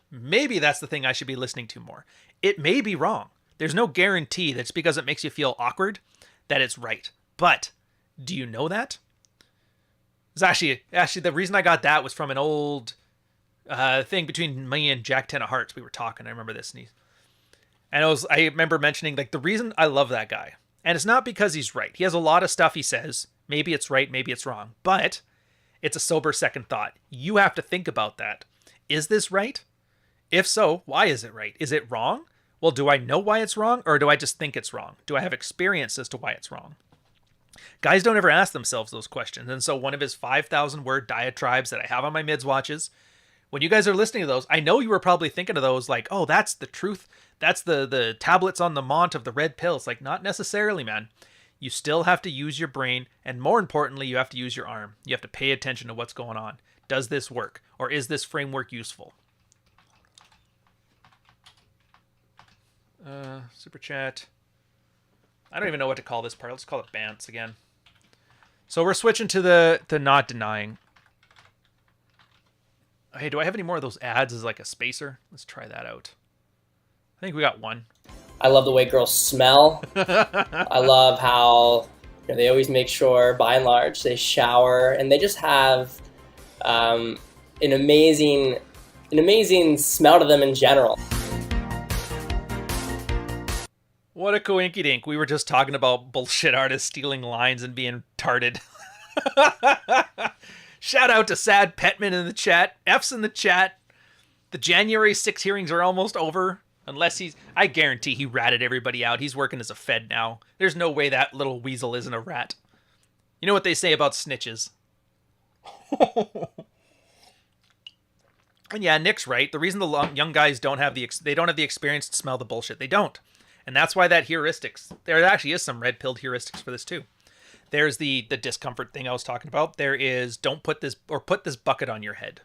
[SPEAKER 1] that's the thing I should be listening to more. It may be wrong. There's no guarantee that just because it makes you feel awkward that it's right. But do you know that? It's actually the reason I got that was from an old thing between me and Jack Ten of Hearts. We were talking. I remember this, and I remember mentioning like the reason I love that guy, and it's not because he's right. He has a lot of stuff he says. Maybe it's right, maybe it's wrong, but it's a sober second thought. You have to think about that. Is this right? If so, why is it right? Is it wrong? Well, do I know why it's wrong, or do I just think it's wrong? Do I have experience as to why it's wrong? Guys don't ever ask themselves those questions. And so one of his 5,000 word diatribes that I have on my mids watches, when you guys are listening to those, I know you were probably thinking of those like, oh, that's the truth. That's the tablets on the mont of the red pill. It's like, not necessarily, man. You still have to use your brain. And more importantly, you have to use your arm. You have to pay attention to what's going on. Does this work? Or is this framework useful? Super chat. I don't even know what to call this part. Let's call it Bantz again. So we're switching to the not denying. Hey, do I have any more of those ads as like a spacer? Let's try that out. I think we got one.
[SPEAKER 8] I love the way girls smell. I love how they always make sure, by and large, they shower, and they just have an amazing smell to them in general.
[SPEAKER 1] What a coinky dink. We were just talking about bullshit artists stealing lines and being tarted. Shout out to Sad Petman in the chat. F's in the chat. The January 6 hearings are almost over. Unless I guarantee he ratted everybody out. He's working as a Fed now. There's no way that little weasel isn't a rat. You know what they say about snitches. And yeah, Nick's right. The reason the young guys don't have the experience to smell the bullshit. They don't. And that's why that heuristics, there actually is some red-pilled heuristics for this too. There's the discomfort thing I was talking about. There is put this bucket on your head.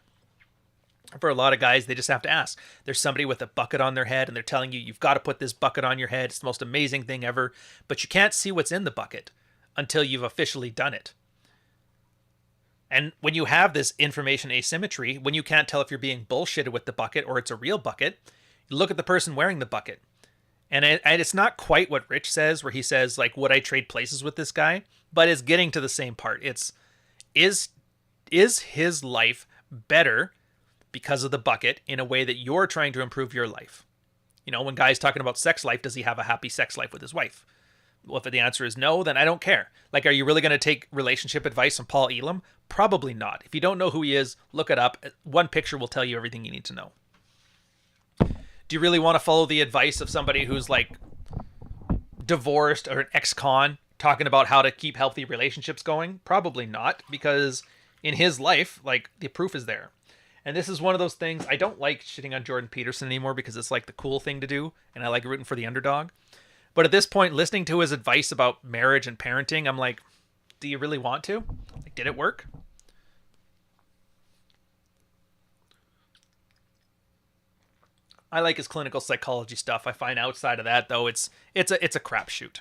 [SPEAKER 1] For a lot of guys, they just have to ask. There's somebody with a bucket on their head and they're telling you, you've got to put this bucket on your head. It's the most amazing thing ever. But you can't see what's in the bucket until you've officially done it. And when you have this information asymmetry, when you can't tell if you're being bullshitted with the bucket or it's a real bucket, you look at the person wearing the bucket. And it's not quite what Rich says, where he says, like, would I trade places with this guy? But it's getting to the same part. Is his life better because of the bucket in a way that you're trying to improve your life? You know, when guys talking about sex life, does he have a happy sex life with his wife? Well, if the answer is no, then I don't care. Like, are you really going to take relationship advice from Paul Elam? Probably not. If you don't know who he is, look it up. One picture will tell you everything you need to know. Do you really want to follow the advice of somebody who's like divorced or an ex-con talking about how to keep healthy relationships going? Probably not, because in his life, like, the proof is there. And this is one of those things, I don't like shitting on Jordan Peterson anymore because it's like the cool thing to do, and I like rooting for the underdog. But at this point, listening to his advice about marriage and parenting, I'm like, do you really want to? Like, did it work? I like his clinical psychology stuff. I find outside of that, though, it's a crapshoot.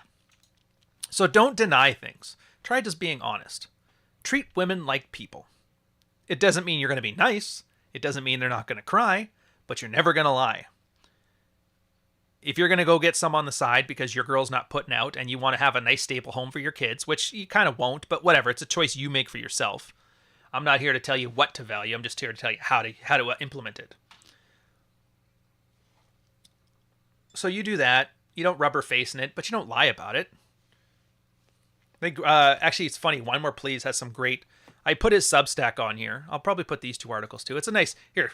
[SPEAKER 1] So don't deny things. Try just being honest. Treat women like people. It doesn't mean you're going to be nice. It doesn't mean they're not going to cry, but you're never going to lie. If you're going to go get some on the side because your girl's not putting out and you want to have a nice stable home for your kids, which you kind of won't, but whatever, it's a choice you make for yourself. I'm not here to tell you what to value. I'm just here to tell you how to implement it. So you do that, rubber face in it, but you don't lie about it. I think, actually, it's funny. One More Please has some great... I put his Substack on here. I'll probably put these 2 articles too. It's a nice... Here,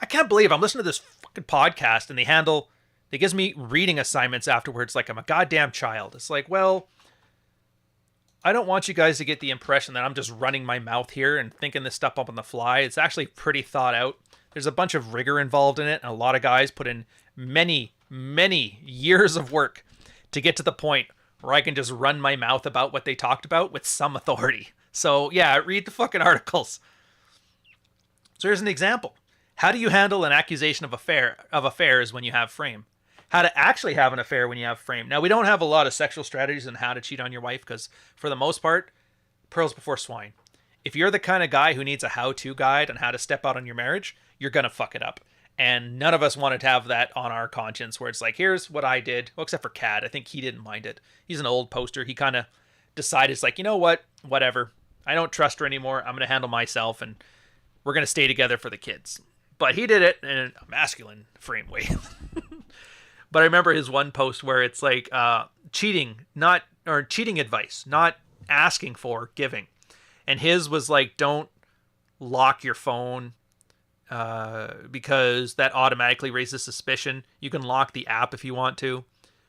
[SPEAKER 1] I can't believe I'm listening to this fucking podcast and they gives me reading assignments afterwards like I'm a goddamn child. It's like, well, I don't want you guys to get the impression that I'm just running my mouth here and thinking this stuff up on the fly. It's actually pretty thought out. There's a bunch of rigor involved in it, and a lot of guys put in many, many years of work to get to the point where I can just run my mouth about what they talked about with some authority. So, yeah, read the fucking articles. So here's an example. How do you handle an accusation of affairs when you have frame? How to actually have an affair when you have frame. Now, we don't have a lot of sexual strategies on how to cheat on your wife because, for the most part, pearls before swine. If you're the kind of guy who needs a how-to guide on how to step out on your marriage, you're going to fuck it up. And none of us wanted to have that on our conscience where it's like, here's what I did. Well, except for Cad. I think he didn't mind it. He's an old poster. He kind of decided, it's like, you know what? Whatever. I don't trust her anymore. I'm going to handle myself, and we're going to stay together for the kids. But he did it in a masculine frame way. But I remember his one post where it's like cheating advice, not asking for, giving. And his was like, don't lock your phone because that automatically raises suspicion. You can lock the app if you want to.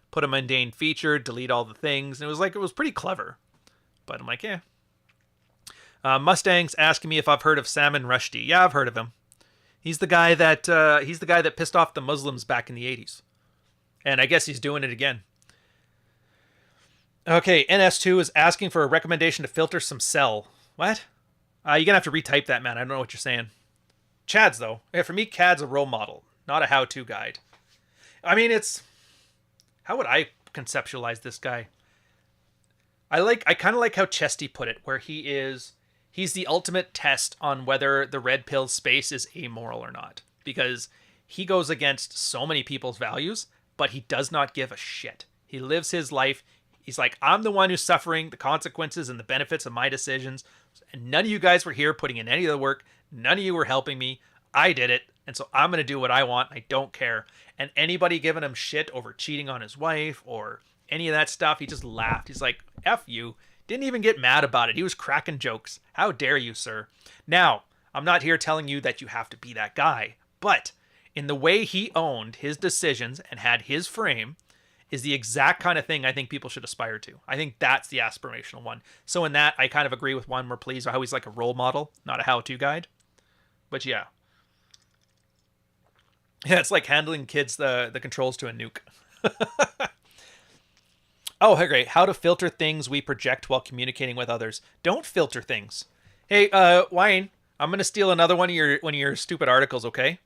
[SPEAKER 1] Put a mundane feature, delete all the things. And it was pretty clever. But I'm like, yeah. Mustang's asking me if I've heard of Salman Rushdie. Yeah, I've heard of him. He's the guy that pissed off the Muslims back in the 80s. And I guess he's doing it again. Okay, NS2 is asking for a recommendation to filter some cell. What? You're going to have to retype that, man. I don't know what you're saying. Chad's, though. Yeah, for me, Cad's a role model, not a how-to guide. I mean, it's... How would I conceptualize this guy? I kind of like how Chesty put it, where he's the ultimate test on whether the red pill space is amoral or not. Because he goes against so many people's values, but he does not give a shit. He lives his life. He's like, I'm the one who's suffering the consequences and the benefits of my decisions. And none of you guys were here putting in any of the work. None of you were helping me. I did it. And so I'm going to do what I want. I don't care. And anybody giving him shit over cheating on his wife or any of that stuff, he just laughed. He's like, F you. Didn't even get mad about it. He was cracking jokes. How dare you, sir? Now, I'm not here telling you that you have to be that guy. But in the way he owned his decisions and had his frame is the exact kind of thing I think people should aspire to. I think that's the aspirational one. So in that, I kind of agree with One More Please, how he's like a role model, not a how-to guide. But yeah. Yeah, it's like handling kids the controls to a nuke. Oh, hey, great. How to filter things we project while communicating with others. Don't filter things. Hey, Wayne, I'm going to steal another one of your stupid articles, okay?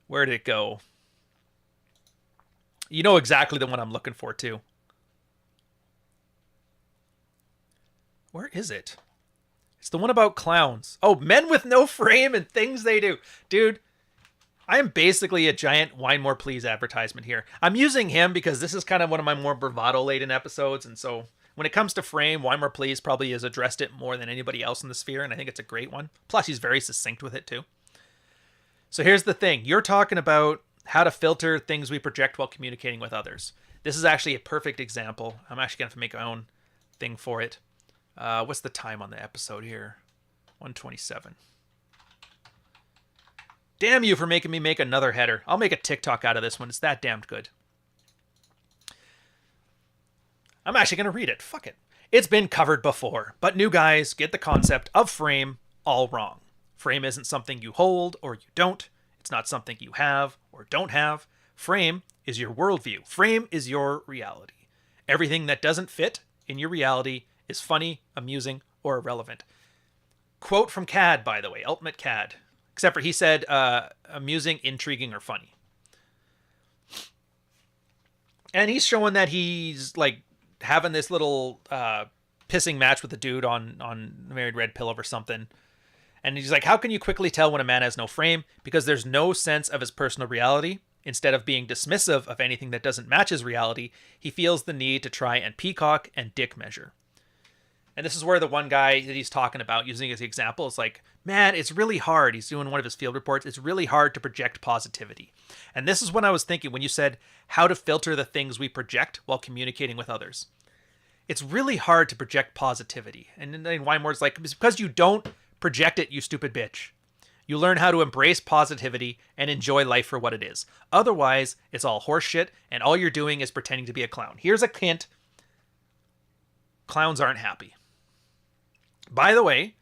[SPEAKER 1] Where did it go? You know exactly the one I'm looking for, too. Where is it? It's the one about clowns. Oh, men with no frame and things they do. Dude, I am basically a giant Wine More Please advertisement here. I'm using him because this is kind of one of my more bravado-laden episodes, and so when it comes to frame, Wine More Please probably has addressed it more than anybody else in the sphere, and I think it's a great one. Plus, he's very succinct with it, too. So here's the thing. You're talking about how to filter things we project while communicating with others. This is actually a perfect example. I'm actually going to have to make my own thing for it. What's the time on the episode here? 127. Damn you for making me make another header. I'll make a TikTok out of this one. It's that damned good. I'm actually going to read it. Fuck it. It's been covered before, but new guys get the concept of frame all wrong. Frame isn't something you hold or you don't. It's not something you have or don't have. Frame is your worldview. Frame is your reality. Everything that doesn't fit in your reality is funny, amusing, or irrelevant. Quote from Cad, by the way, Ultimate Cad. Except for he said amusing, intriguing, or funny. And he's showing that he's like having this little pissing match with the dude on Married Red Pill over something. And he's like, how can you quickly tell when a man has no frame? Because there's no sense of his personal reality. Instead of being dismissive of anything that doesn't match his reality, he feels the need to try and peacock and dick measure. And this is where the one guy that he's talking about, using as the example, is like, man, it's really hard. He's doing one of his field reports. It's really hard to project positivity. And this is when I was thinking, when you said how to filter the things we project while communicating with others. It's really hard to project positivity. And then Wymore's like, it's because you don't project it, you stupid bitch. You learn how to embrace positivity and enjoy life for what it is. Otherwise, it's all horseshit, and all you're doing is pretending to be a clown. Here's a hint. Clowns aren't happy. By the way,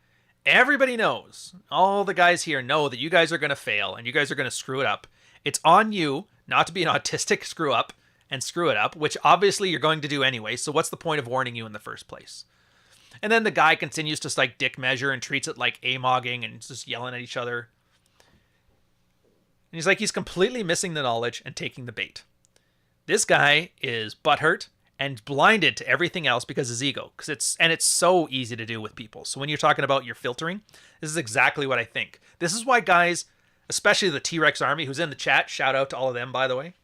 [SPEAKER 1] everybody knows, all the guys here know that you guys are going to fail and you guys are going to screw it up. It's on you not to be an autistic screw up and screw it up, which obviously you're going to do anyway, so what's the point of warning you in the first place? And then the guy continues to like dick measure and treats it like amogging and just yelling at each other. And he's like, he's completely missing the knowledge and taking the bait. This guy is butthurt and blinded to everything else because of his ego. It's so easy to do with people. So when you're talking about your filtering, this is exactly what I think. This is why guys, especially the T-Rex army who's in the chat, shout out to all of them, by the way.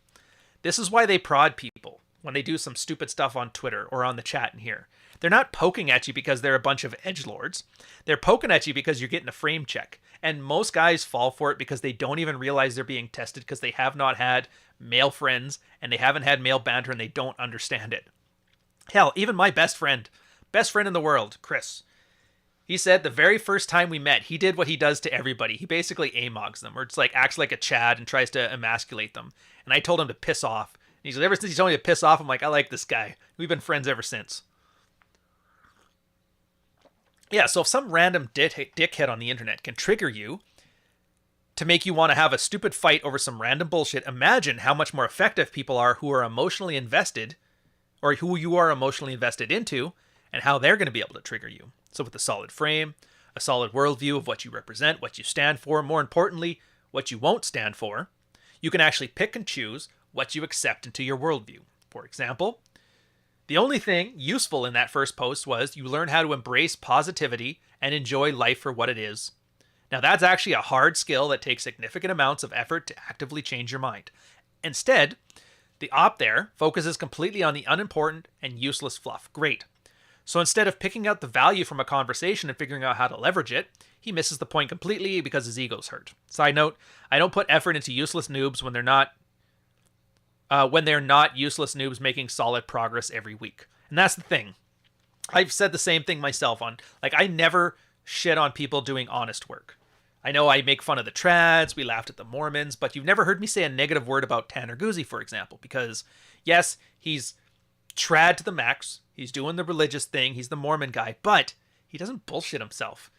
[SPEAKER 1] This is why they prod people when they do some stupid stuff on Twitter or on the chat in here. They're not poking at you because they're a bunch of edgelords. They're poking at you because you're getting a frame check. And most guys fall for it because they don't even realize they're being tested because they have not had male friends and they haven't had male banter and they don't understand it. Hell, even my best friend in the world, Chris, he said the very first time we met, he did what he does to everybody. He basically amogs them or just like acts like a Chad and tries to emasculate them. And I told him to piss off. And he's like, ever since he told me to piss off, I'm like, I like this guy. We've been friends ever since. Yeah, so if some random dickhead on the internet can trigger you to make you want to have a stupid fight over some random bullshit, imagine how much more effective people are who are emotionally invested, or who you are emotionally invested into, and how they're going to be able to trigger you. So with a solid frame, a solid worldview of what you represent, what you stand for, more importantly, what you won't stand for, you can actually pick and choose what you accept into your worldview. For example, the only thing useful in that first post was you learn how to embrace positivity and enjoy life for what it is. Now that's actually a hard skill that takes significant amounts of effort to actively change your mind. Instead, the op there focuses completely on the unimportant and useless fluff. Great. So instead of picking out the value from a conversation and figuring out how to leverage it, he misses the point completely because his ego's hurt. Side note, I don't put effort into useless noobs when they're not useless noobs making solid progress every week. And that's the thing. I've said the same thing myself on, like, I never shit on people doing honest work. I know I make fun of the trads, we laughed at the Mormons, but you've never heard me say a negative word about Tanner Guzzi, for example, because yes, he's trad to the max, he's doing the religious thing, he's the Mormon guy, but he doesn't bullshit himself.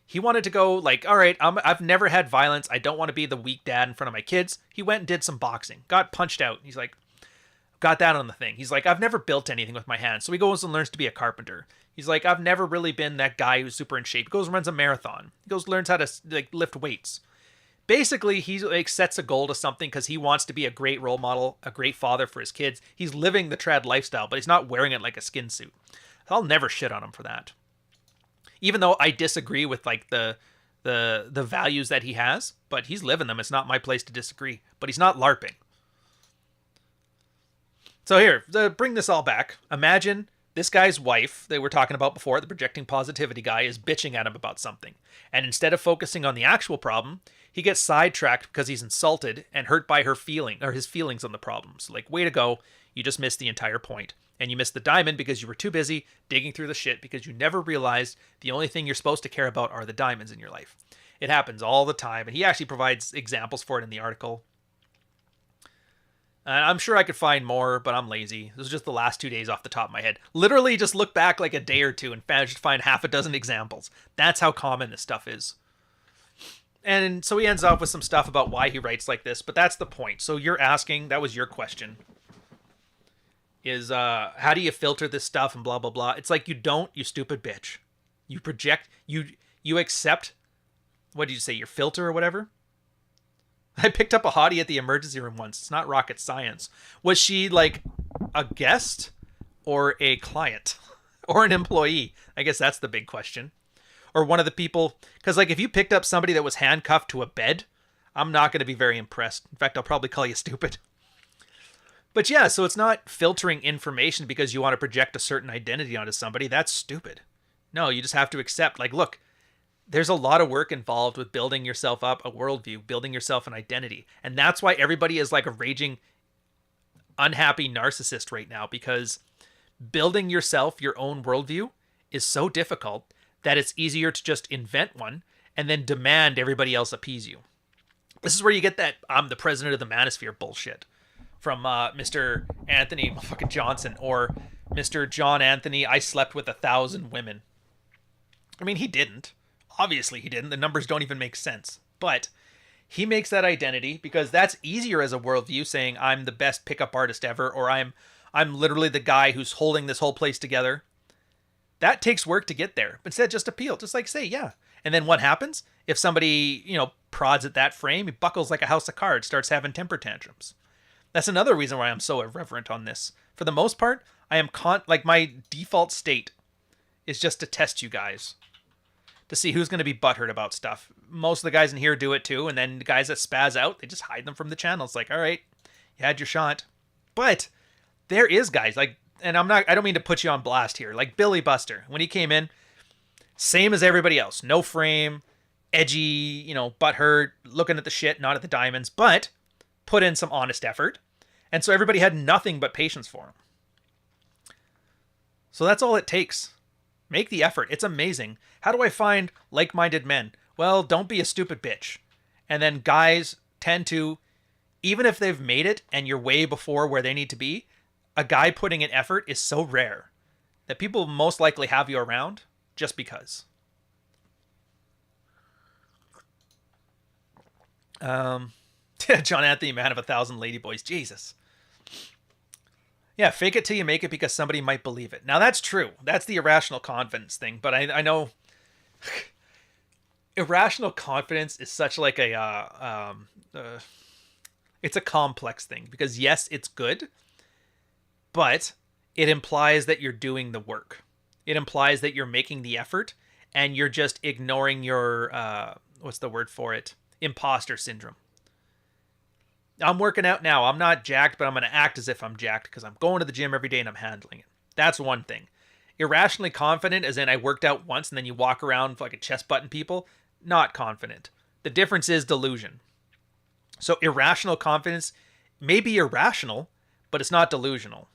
[SPEAKER 1] He wanted to go like, all right, I've never had violence. I don't want to be the weak dad in front of my kids. He went and did some boxing, got punched out. He's like, got that on the thing. He's like, I've never built anything with my hands. So he goes and learns to be a carpenter. He's like, I've never really been that guy who's super in shape. He goes and runs a marathon. He goes, learns how to like lift weights. Basically, he like sets a goal to something because he wants to be a great role model, a great father for his kids. He's living the trad lifestyle, but he's not wearing it like a skin suit. I'll never shit on him for that. Even though I disagree with like the values that he has, but he's living them. It's not my place to disagree. But he's not LARPing. So here, to bring this all back, imagine this guy's wife that we're talking about before, the projecting positivity guy, is bitching at him about something. And instead of focusing on the actual problem, he gets sidetracked because he's insulted and hurt by her feeling or his feelings on the problem. So like, way to go. You just missed the entire point. And you missed the diamond because you were too busy digging through the shit because you never realized the only thing you're supposed to care about are the diamonds in your life. It happens all the time. And he actually provides examples for it in the article. And I'm sure I could find more, but I'm lazy. This is just the last 2 days off the top of my head. Literally just look back like a day or two and managed to find half a dozen examples. That's how common this stuff is. And so he ends up with some stuff about why he writes like this, but that's the point. So you're asking, that was your question, is how do you filter this stuff and blah, blah, blah. It's like you don't, you stupid bitch. You project, you accept, what did you say, your filter or whatever? I picked up a hottie at the emergency room once. It's not rocket science. Was she like a guest or a client or an employee? I guess that's the big question. Or one of the people, because like if you picked up somebody that was handcuffed to a bed, I'm not going to be very impressed. In fact, I'll probably call you stupid. But yeah, so it's not filtering information because you want to project a certain identity onto somebody. That's stupid. No, you just have to accept, like, look, there's a lot of work involved with building yourself up a worldview, building yourself an identity. And that's why everybody is like a raging, unhappy narcissist right now, because building yourself your own worldview is so difficult that it's easier to just invent one and then demand everybody else appease you. This is where you get that I'm the president of the manosphere bullshit from Mr. Anthony fucking Johnson, or Mr. John Anthony, I slept with 1,000 women. I mean, he didn't. Obviously he didn't. The numbers don't even make sense. But he makes that identity because that's easier as a worldview, saying I'm the best pickup artist ever, or I'm literally the guy who's holding this whole place together. That takes work to get there. But instead, just appeal. Just like say, yeah. And then what happens? If somebody, prods at that frame, he buckles like a house of cards, starts having temper tantrums. That's another reason why I'm so irreverent on this. For the most part, I am my default state is just to test you guys. To see who's going to be butthurt about stuff. Most of the guys in here do it too, and then the guys that spaz out, they just hide them from the channel. It's like, all right, you had your shot. But there is guys like, and I don't mean to put you on blast here, like Billy Buster, when he came in, same as everybody else, no frame, edgy, butthurt, looking at the shit, not at the diamonds, but put in some honest effort. And so everybody had nothing but patience for him. So that's all it takes. Make the effort. It's amazing. How do I find like-minded men? Well, don't be a stupid bitch. And then guys tend to, even if they've made it and you're way before where they need to be, a guy putting in effort is so rare that people most likely have you around just because. John Anthony, man of 1,000 ladyboys. Jesus. Yeah, fake it till you make it because somebody might believe it. Now, that's true. That's the irrational confidence thing. But I know irrational confidence is such like a... it's a complex thing. Because, yes, it's good. But it implies that you're doing the work. It implies that you're making the effort. And you're just ignoring your... what's the word for it? Imposter syndrome. I'm working out now. I'm not jacked, but I'm going to act as if I'm jacked because I'm going to the gym every day and I'm handling it. That's one thing. Irrationally confident, as in I worked out once and then you walk around like a chest button people. Not confident. The difference is delusion. So irrational confidence may be irrational, but it's not delusional.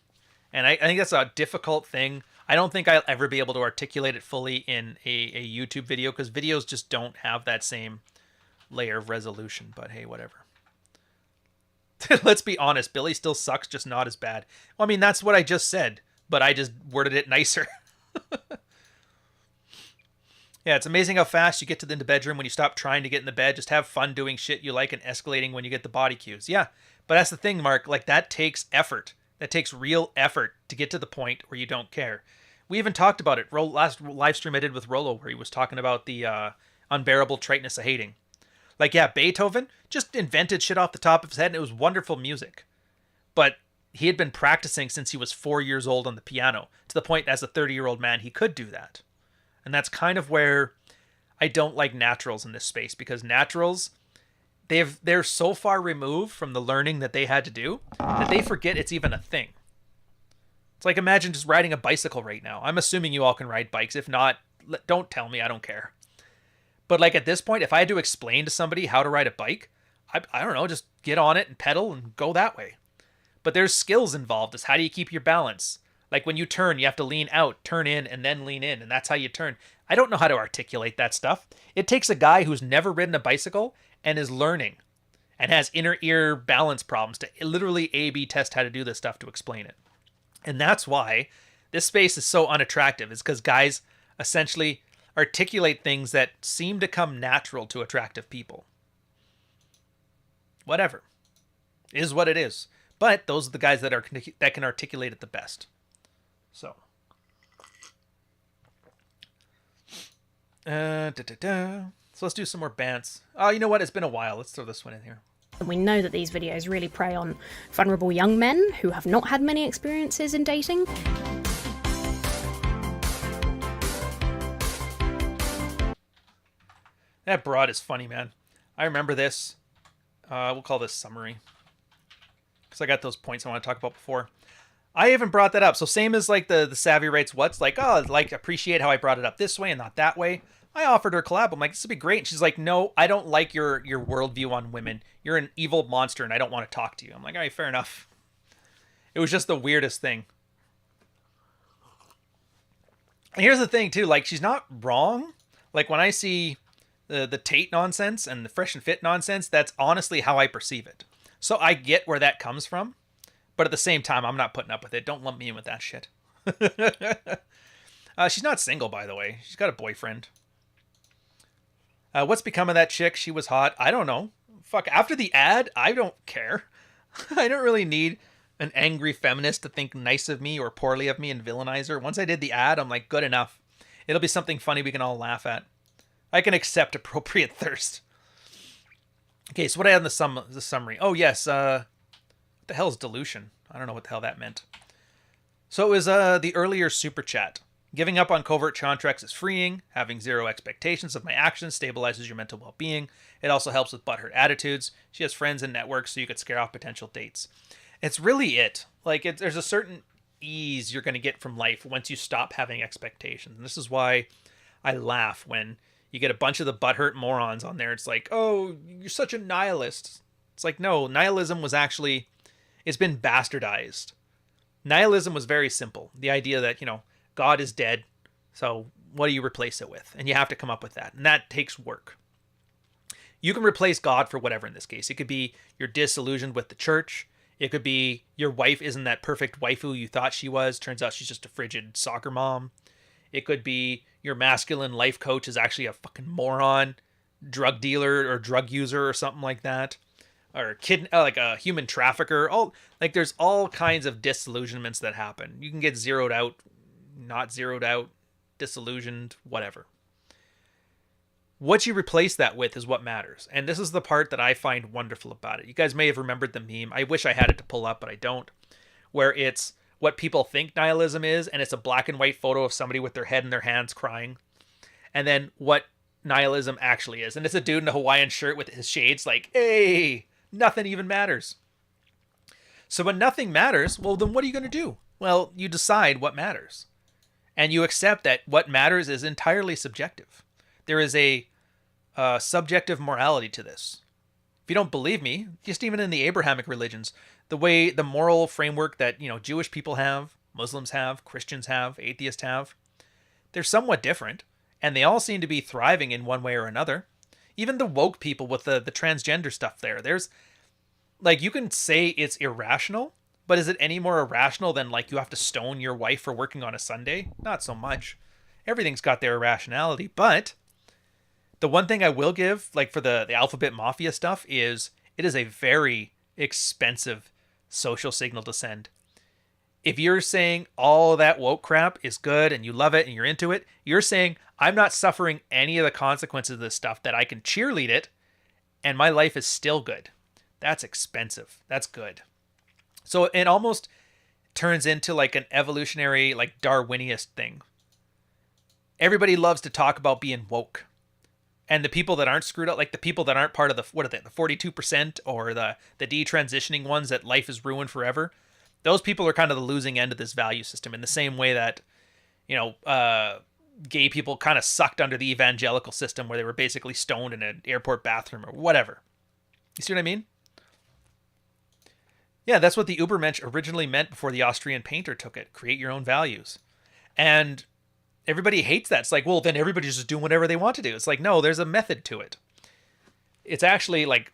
[SPEAKER 1] And I think that's a difficult thing. I don't think I'll ever be able to articulate it fully in a YouTube video because videos just don't have that same layer of resolution. But hey, whatever. Let's be honest, Billy still sucks, just not as bad. Well, I mean, that's what I just said, but I just worded it nicer. Yeah, it's amazing how fast you get to the bedroom when you stop trying to get in the bed. Just have fun doing shit you like and escalating when you get the body cues. Yeah, but that's the thing, Mark. Like, that takes effort. That takes real effort to get to the point where you don't care. We even talked about it. Last live stream I did with Rolo, where he was talking about the unbearable triteness of hating. Like, yeah, Beethoven just invented shit off the top of his head, and it was wonderful music. But he had been practicing since he was 4 years old on the piano, to the point as a 30-year-old man he could do that. And that's kind of where I don't like naturals in this space, because naturals, they're so far removed from the learning that they had to do that they forget it's even a thing. It's like, imagine just riding a bicycle right now. I'm assuming you all can ride bikes. If not, don't tell me. I don't care. But like at this point, if I had to explain to somebody how to ride a bike, I don't know, just get on it and pedal and go that way. But there's skills involved. Is how do you keep your balance? Like when you turn, you have to lean out, turn in, and then lean in. And that's how you turn. I don't know how to articulate that stuff. It takes a guy who's never ridden a bicycle and is learning and has inner ear balance problems to literally A/B test how to do this stuff to explain it. And that's why this space is so unattractive, is because guys essentially articulate things that seem to come natural to attractive people. Whatever. It is what it is. But those are the guys that can articulate it the best. So. So let's do some more Bantz. Oh, you know what? It's been a while. Let's throw this one in here.
[SPEAKER 9] We know that these videos really prey on vulnerable young men who have not had many experiences in dating.
[SPEAKER 1] That broad is funny, man. I remember this. We'll call this summary, because I got those points I want to talk about before. I even brought that up. So same as like the Savvy Writes What's like, oh, like appreciate how I brought it up this way and not that way. I offered her a collab. I'm like, this would be great. And she's like, no, I don't like your worldview on women. You're an evil monster and I don't want to talk to you. I'm like, all right, fair enough. It was just the weirdest thing. And here's the thing too, like she's not wrong. Like when I see the Tate nonsense and the Fresh and Fit nonsense, that's honestly how I perceive it. So I get where that comes from. But at the same time, I'm not putting up with it. Don't lump me in with that shit. She's not single, by the way. She's got a boyfriend. What's become of that chick? She was hot. I don't know. Fuck, after the ad, I don't care. I don't really need an angry feminist to think nice of me or poorly of me and villainize her. Once I did the ad, I'm like, good enough. It'll be something funny we can all laugh at. I can accept appropriate thirst. Okay, so what I had in the summary. Oh, yes. What the hell is dilution? I don't know what the hell that meant. So it was the earlier Superchat. Giving up on covert contracts is freeing. Having zero expectations of my actions stabilizes your mental well-being. It also helps with butthurt attitudes. She has friends and networks, so you could scare off potential dates. It's really it. Like, there's a certain ease you're going to get from life once you stop having expectations. And this is why I laugh when you get a bunch of the butthurt morons on there. It's like, oh, you're such a nihilist. It's like, no, nihilism was actually, it's been bastardized. Nihilism was very simple. The idea that, God is dead, so what do you replace it with? And you have to come up with that. And that takes work. You can replace God for whatever in this case. It could be you're disillusioned with the church. It could be your wife isn't that perfect waifu you thought she was. Turns out she's just a frigid soccer mom. It could be your masculine life coach is actually a fucking moron, drug dealer or drug user or something like that. Or like a human trafficker. There's all kinds of disillusionments that happen. You can get zeroed out, not zeroed out, disillusioned, whatever. What you replace that with is what matters. And this is the part that I find wonderful about it. You guys may have remembered the meme. I wish I had it to pull up, but I don't. Where it's what people think nihilism is, and it's a black and white photo of somebody with their head in their hands crying. And then what nihilism actually is. And it's a dude in a Hawaiian shirt with his shades like, hey, nothing even matters. So when nothing matters, well, then what are you going to do? Well, you decide what matters. And you accept that what matters is entirely subjective. There is a subjective morality to this. If you don't believe me, just even in the Abrahamic religions, the moral framework that, Jewish people have, Muslims have, Christians have, atheists have, they're somewhat different. And they all seem to be thriving in one way or another. Even the woke people with the transgender stuff there's, like, you can say it's irrational, but is it any more irrational than, like, you have to stone your wife for working on a Sunday? Not so much. Everything's got their irrationality, but the one thing I will give, like, for the Alphabet Mafia stuff is it is a very expensive social signal to send. If you're saying all that woke crap is good and you love it and you're into it, you're saying, I'm not suffering any of the consequences of this stuff, that I can cheerlead it and my life is still good. That's expensive. That's good. So it almost turns into like an evolutionary, like Darwinian thing. Everybody loves to talk about being woke. And the people that aren't screwed up, like the people that aren't part of the 42% or the detransitioning ones that life is ruined forever, those people are kind of the losing end of this value system, in the same way that, gay people kind of sucked under the evangelical system where they were basically stoned in an airport bathroom or whatever. You see what I mean? Yeah, that's what the Ubermensch originally meant before the Austrian painter took it. Create your own values. And everybody hates that. It's like, well, then everybody's just doing whatever they want to do. It's like, no, there's a method to it. It's actually like,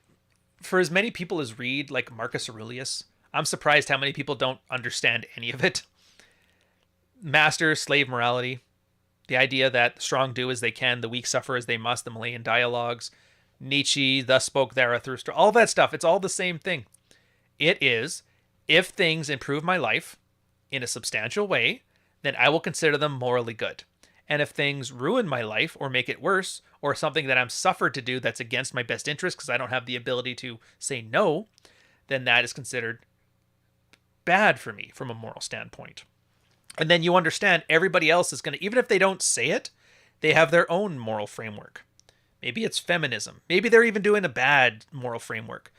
[SPEAKER 1] for as many people as read like Marcus Aurelius, I'm surprised how many people don't understand any of it. Master-slave morality. The idea that the strong do as they can, the weak suffer as they must, the Malayan dialogues. Nietzsche, thus spoke Zarathustra. All that stuff, it's all the same thing. It is, if things improve my life in a substantial way, then I will consider them morally good. And if things ruin my life or make it worse, or something that I'm suffered to do that's against my best interest because I don't have the ability to say no, then that is considered bad for me from a moral standpoint. And then you understand everybody else is going to, even if they don't say it, they have their own moral framework. Maybe it's feminism. Maybe they're even doing a bad moral framework.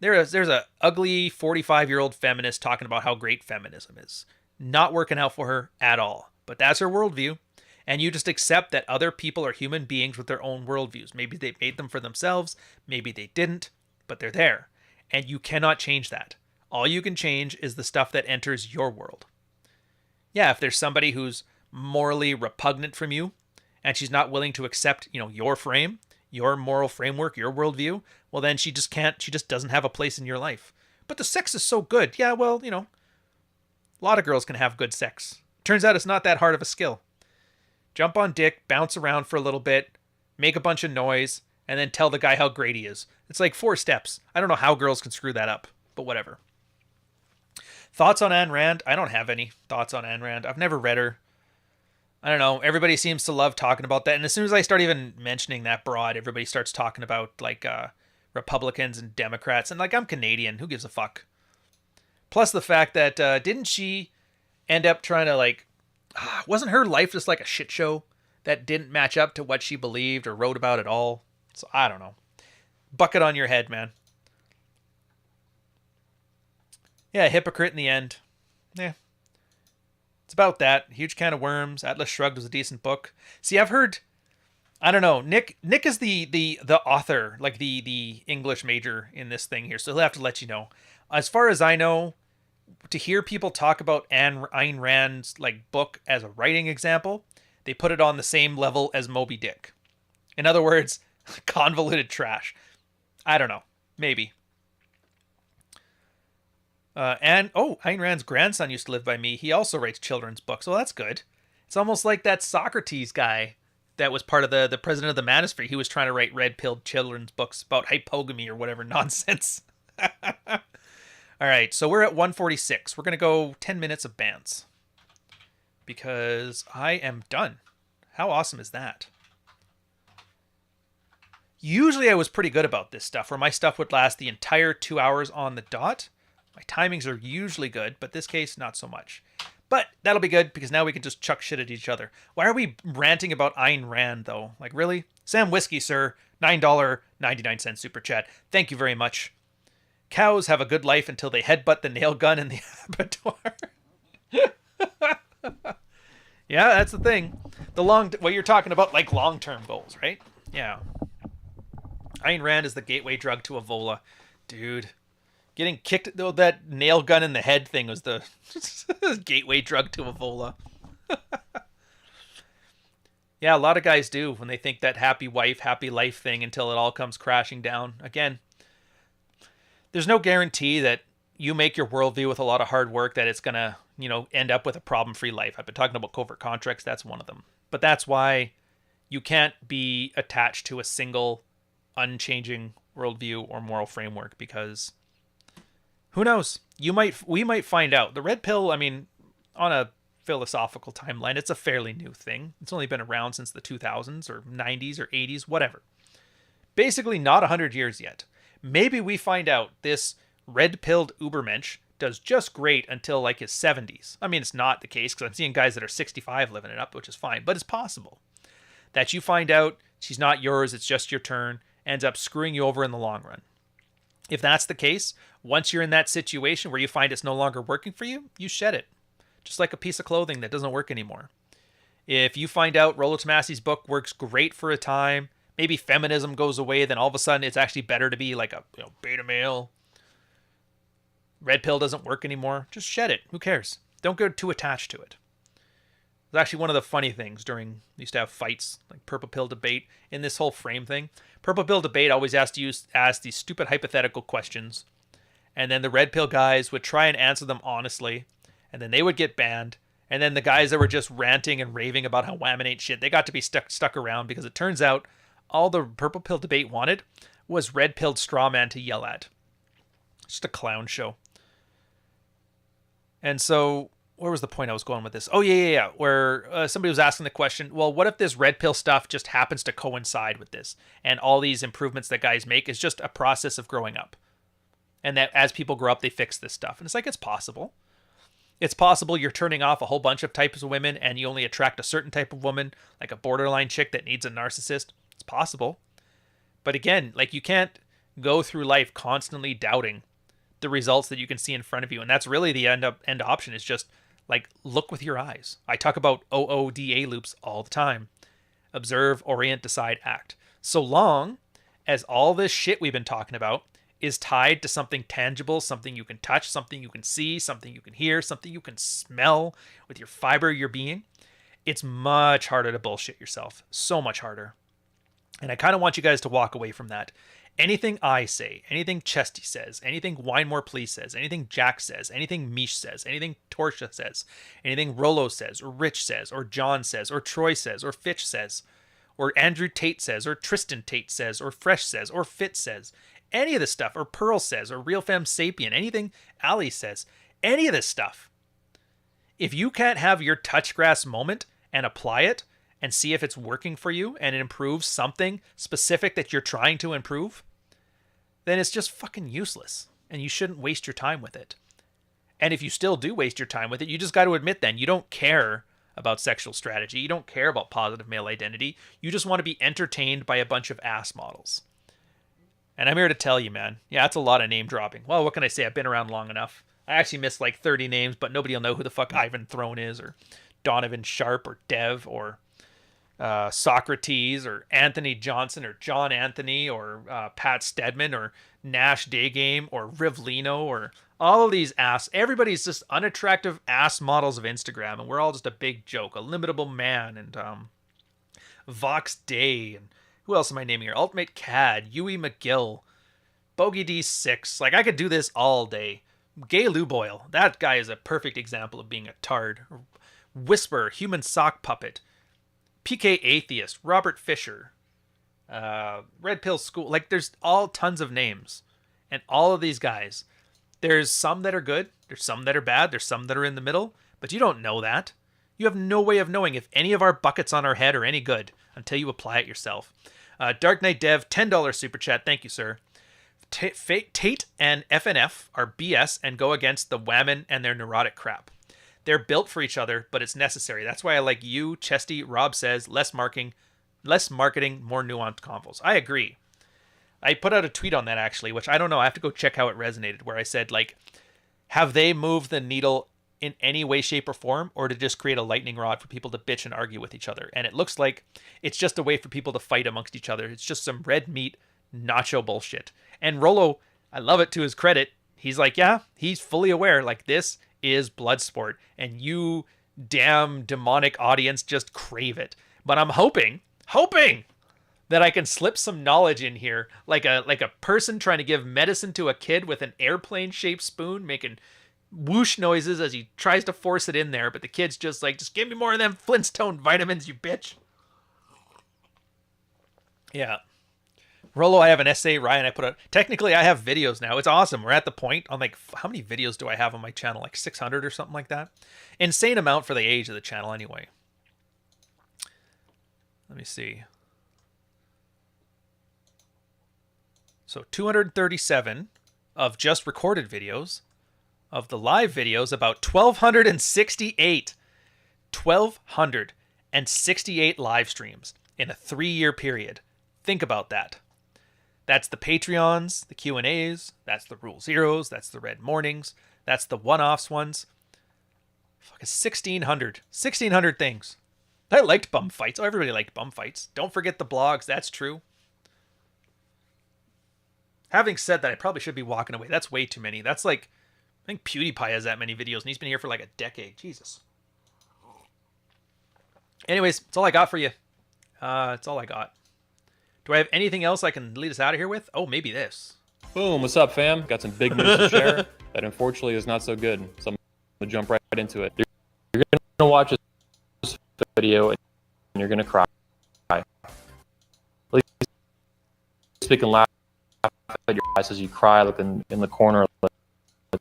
[SPEAKER 1] There's a ugly 45-year-old feminist talking about how great feminism is. Not working out for her at all. But that's her worldview. And you just accept that other people are human beings with their own worldviews. Maybe they made them for themselves. Maybe they didn't. But they're there. And you cannot change that. All you can change is the stuff that enters your world. Yeah, if there's somebody who's morally repugnant from you, and she's not willing to accept, your frame, your moral framework, your worldview, well, then she just doesn't have a place in your life. But the sex is so good. Yeah, well, a lot of girls can have good sex. Turns out it's not that hard of a skill. Jump on dick, bounce around for a little bit, make a bunch of noise, and then tell the guy how great he is. It's like 4 steps. I don't know how girls can screw that up, but whatever. Thoughts on Ayn Rand? I don't have any thoughts on Ayn Rand. I've never read her. I don't know. Everybody seems to love talking about that. And as soon as I start even mentioning that broad, everybody starts talking about Republicans and Democrats. And I'm Canadian. Who gives a fuck? Plus the fact that didn't she end up trying to wasn't her life just like a shit show that didn't match up to what she believed or wrote about at all? So I don't know. Bucket on your head, man. Yeah, hypocrite in the end. Yeah. It's about that. Huge Can of Worms. Atlas Shrugged was a decent book. See, I've heard, I don't know, Nick is the author, the English major in this thing here, so he'll have to let you know. As far as I know, to hear people talk about Ayn Rand's book as a writing example, they put it on the same level as Moby Dick. In other words, convoluted trash. I don't know. Maybe. Ayn Rand's grandson used to live by me. He also writes children's books. Well, that's good. It's almost like that Socrates guy that was part of the president of the Manosphere. He was trying to write red-pilled children's books about hypogamy or whatever nonsense. All right, so we're at 146. We're going to go 10 minutes of Bantz because I am done. How awesome is that? Usually I was pretty good about this stuff, where my stuff would last the entire 2 hours on the dot. My timings are usually good, but this case, not so much. But that'll be good, because now we can just chuck shit at each other. Why are we ranting about Ayn Rand, though? Really? Sam Whiskey, sir. $9.99 super chat. Thank you very much. Cows have a good life until they headbutt the nail gun in the abattoir. Yeah, that's the thing. You're talking about, long-term goals, right? Yeah. Ayn Rand is the gateway drug to Evola. Dude. Getting kicked, though, that nail gun in the head thing was the gateway drug to Evola. Yeah, a lot of guys do when they think that happy wife, happy life thing until it all comes crashing down. Again, there's no guarantee that you make your worldview with a lot of hard work that it's going to, end up with a problem-free life. I've been talking about covert contracts. That's one of them. But that's why you can't be attached to a single unchanging worldview or moral framework, because who knows? We might find out. The red pill, on a philosophical timeline, it's a fairly new thing. It's only been around since the 2000s or 90s or 80s, whatever. Basically not 100 years yet. Maybe we find out this red-pilled Ubermensch does just great until his 70s. It's not the case, because I'm seeing guys that are 65 living it up, which is fine, but it's possible that you find out she's not yours, it's just your turn, ends up screwing you over in the long run. If that's the case, once you're in that situation where you find it's no longer working for you, you shed it. Just like a piece of clothing that doesn't work anymore. If you find out Rollo Tomasi's book works great for a time, maybe feminism goes away, then all of a sudden it's actually better to be a beta male. Red pill doesn't work anymore. Just shed it. Who cares? Don't get too attached to it. It's actually one of the funny things we used to have fights, purple pill debate, in this whole frame thing. Purple pill debate always asked you ask these stupid hypothetical questions, and then the red pill guys would try and answer them honestly, and then they would get banned, and then the guys that were just ranting and raving about how women ain't shit, they got to be stuck around, because it turns out all the purple pill debate wanted was red pilled straw man to yell at. Just a clown show. And so, where was the point I was going with this? Oh, yeah. Where somebody was asking the question, well, what if this red pill stuff just happens to coincide with this? And all these improvements that guys make is just a process of growing up. And that as people grow up, they fix this stuff. And it's possible. It's possible you're turning off a whole bunch of types of women and you only attract a certain type of woman, like a borderline chick that needs a narcissist. It's possible. But again, you can't go through life constantly doubting the results that you can see in front of you. And that's really the end option, is just like, look with your eyes. I talk about OODA loops all the time. Observe, orient, decide, act. So long as all this shit we've been talking about is tied to something tangible, something you can touch, something you can see, something you can hear, something you can smell with your fiber of your being, it's much harder to bullshit yourself. So much harder. And I kind of want you guys to walk away from that. Anything I say, anything Chesty says, anything Winemore Please says, anything Jack says, anything Mish says, anything Torsha says, anything Rollo says, or Rich says, or John says, or Troy says, or Fitch says, or Andrew Tate says, or Tristan Tate says, or Fresh says, or Fit says, any of this stuff, or Pearl says, or Real Femme Sapien, anything Ali says, any of this stuff. If you can't have your touchgrass moment and apply it, and see if it's working for you and it improves something specific that you're trying to improve, then it's just fucking useless and you shouldn't waste your time with it. And if you still do waste your time with it, you just got to admit then you don't care about sexual strategy. You don't care about positive male identity. You just want to be entertained by a bunch of ass models. And I'm here to tell you, man, yeah, that's a lot of name dropping. Well, what can I say? I've been around long enough. I actually missed like 30 names, but nobody will know who the fuck Ivan Throne is, or Donovan Sharp, or Dev, or Socrates, or Anthony Johnson, or John Anthony, or Pat Stedman, or Nash Daygame, or Rivlino, or all of these ass. Everybody's just unattractive ass models of Instagram, and we're all just a big joke. Illimitable Man, and Vox Day, and who else am I naming here? Ultimate Cad, Huey McGill, Bogey D6. Like, I could do this all day. Gay Luboil, that guy is a perfect example of being a tard. Whisper, Human Sock Puppet, PK Atheist, Robert Fisher, Red Pill School. Like, there's all tons of names. And all of these guys, there's some that are good, there's some that are bad, there's some that are in the middle, but you don't know that. You have no way of knowing if any of our buckets on our head are any good until you apply it yourself. Dark Knight Dev, $10 super chat. Thank you, sir. Tate and FNF are BS and go against the Whammon and their neurotic crap. They're built for each other, but it's necessary. That's why I like you, Chesty. Rob says, less marketing, more nuanced convos. I agree. I put out a tweet on that, actually, which I don't know. I have to go check how it resonated, where I said, like, have they moved the needle in any way, shape, or form, or to just create a lightning rod for people to bitch and argue with each other? And it looks like it's just a way for people to fight amongst each other. It's just some red meat nacho bullshit. And Rollo, I love it, to his credit, he's like, yeah, he's fully aware, like, this is blood sport, and you damn demonic audience just crave it. But I'm hoping that I can slip some knowledge in here, like a person trying to give medicine to a kid with an airplane-shaped spoon, making whoosh noises as he tries to force it in there, but the kid's just like, just give me more of them Flintstone vitamins, you bitch. Yeah. Rollo, I have an essay. Ryan, I put out. Technically, I have videos now. It's awesome. We're at the point on, like, how many videos do I have on my channel? Like 600 or something like that. Insane amount for the age of the channel anyway. Let me see. So 237 of just recorded videos. Of the live videos, about 1,268. 1,268 live streams in a 3-year period. Think about that. That's the Patreons, the Q&As, that's the Rule Zeros, that's the Red Mornings, that's the one-offs ones. Fucking 1,600 things. I liked bum fights. Oh, everybody liked bum fights. Don't forget the blogs, that's true. Having said that, I probably should be walking away. That's way too many. That's like, I think PewDiePie has that many videos, and he's been here for like a decade. Jesus. Anyways, that's all I got for you. That's all I got. Do I have anything else I can lead us out of here with? Oh, maybe this.
[SPEAKER 10] Boom, what's up, fam? Got some big news to share that unfortunately is not so good. So I'm going to jump right into it. You're going to watch this video and you're going to cry. At least speak and laugh at your eyes as you cry, look in the corner, like a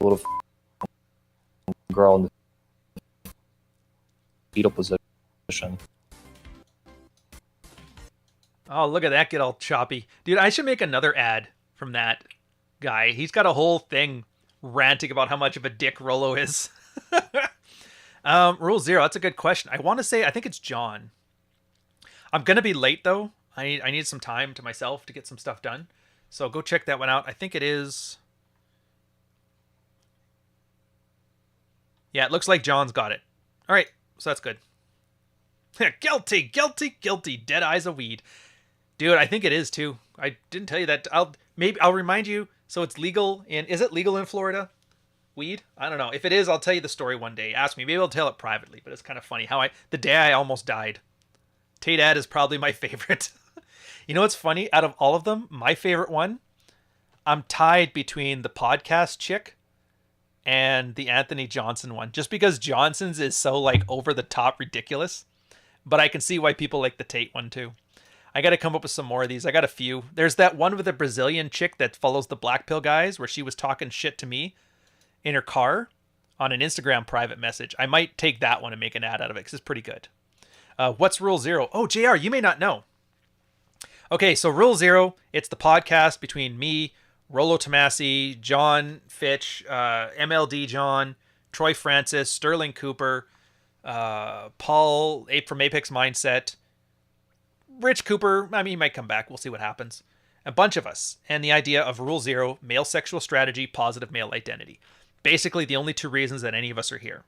[SPEAKER 10] little girl in the fetal position.
[SPEAKER 1] Oh, look at that get all choppy. Dude, I should make another ad from that guy. He's got a whole thing ranting about how much of a dick Rollo is. Rule Zero, that's a good question. I want to say, I think it's John. I'm going to be late, though. I need some time to myself to get some stuff done. So go check that one out. I think it is. Yeah, it looks like John's got it. All right, so that's good. Guilty, guilty, guilty. Dead eyes of weed, dude. I think it is too. I didn't tell you that. I'll remind you. So it's legal is it legal in Florida? Weed? I don't know. If it is, I'll tell you the story one day. Ask me. Maybe I'll tell it privately. But it's kind of funny how the day I almost died. Tay-Dad is probably my favorite. You know what's funny? Out of all of them, my favorite one, I'm tied between the podcast chick and the Anthony Johnson one. Just because Johnson's is so like over the top ridiculous. But I can see why people like the Tate one too. I got to come up with some more of these. I got a few. There's that one with the Brazilian chick that follows the Black Pill guys where she was talking shit to me in her car on an Instagram private message. I might take that one and make an ad out of it because it's pretty good. What's Rule Zero? Oh, JR, you may not know. Okay, so Rule Zero, it's the podcast between me, Rollo Tomasi, John Fitch, MLD John, Troy Francis, Sterling Cooper, Paul from Apex Mindset, Rich Cooper. I mean, he might come back. We'll see what happens. A bunch of us. And the idea of Rule Zero, male sexual strategy, positive male identity. Basically, the only two reasons that any of us are here.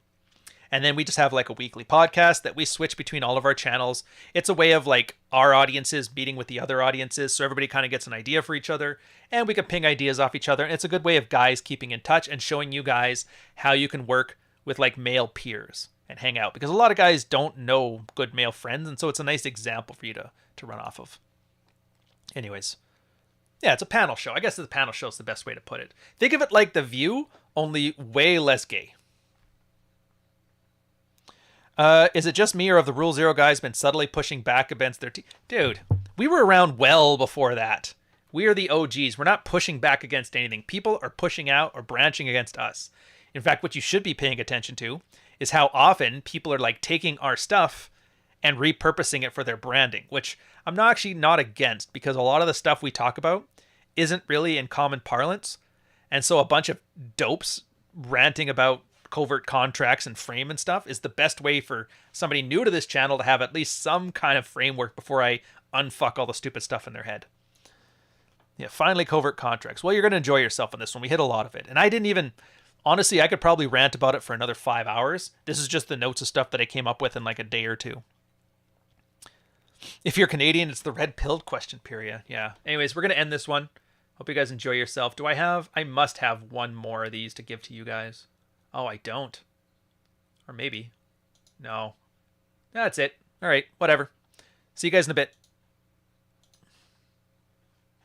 [SPEAKER 1] And then we just have like a weekly podcast that we switch between all of our channels. It's a way of like our audiences meeting with the other audiences. So everybody kind of gets an idea for each other and we can ping ideas off each other. And it's a good way of guys keeping in touch and showing you guys how you can work with like male peers and hang out. Because a lot of guys don't know good male friends. And so it's a nice example for you to run off of. Anyways. Yeah, it's a panel show. I guess the panel show is the best way to put it. Think of it like The View, only way less gay. Is it just me or have the Rule Zero guys been subtly pushing back against their Dude, we were around well before that. We are the OGs. We're not pushing back against anything. People are pushing out or branching against us. In fact, what you should be paying attention to is how often people are like taking our stuff and repurposing it for their branding, which I'm not against because a lot of the stuff we talk about isn't really in common parlance. And so a bunch of dopes ranting about covert contracts and frame and stuff is the best way for somebody new to this channel to have at least some kind of framework before I unfuck all the stupid stuff in their head. Yeah, finally covert contracts. Well, you're going to enjoy yourself on this one. We hit a lot of it. And I didn't even, honestly, I could probably rant about it for another 5 hours. This is just the notes of stuff that I came up with in like a day or two. If you're Canadian, it's the red pilled question period. Yeah. Anyways, we're going to end this one. Hope you guys enjoy yourself. I must have one more of these to give to you guys. Oh, I don't. Or maybe. No. That's it. All right. Whatever. See you guys in a bit.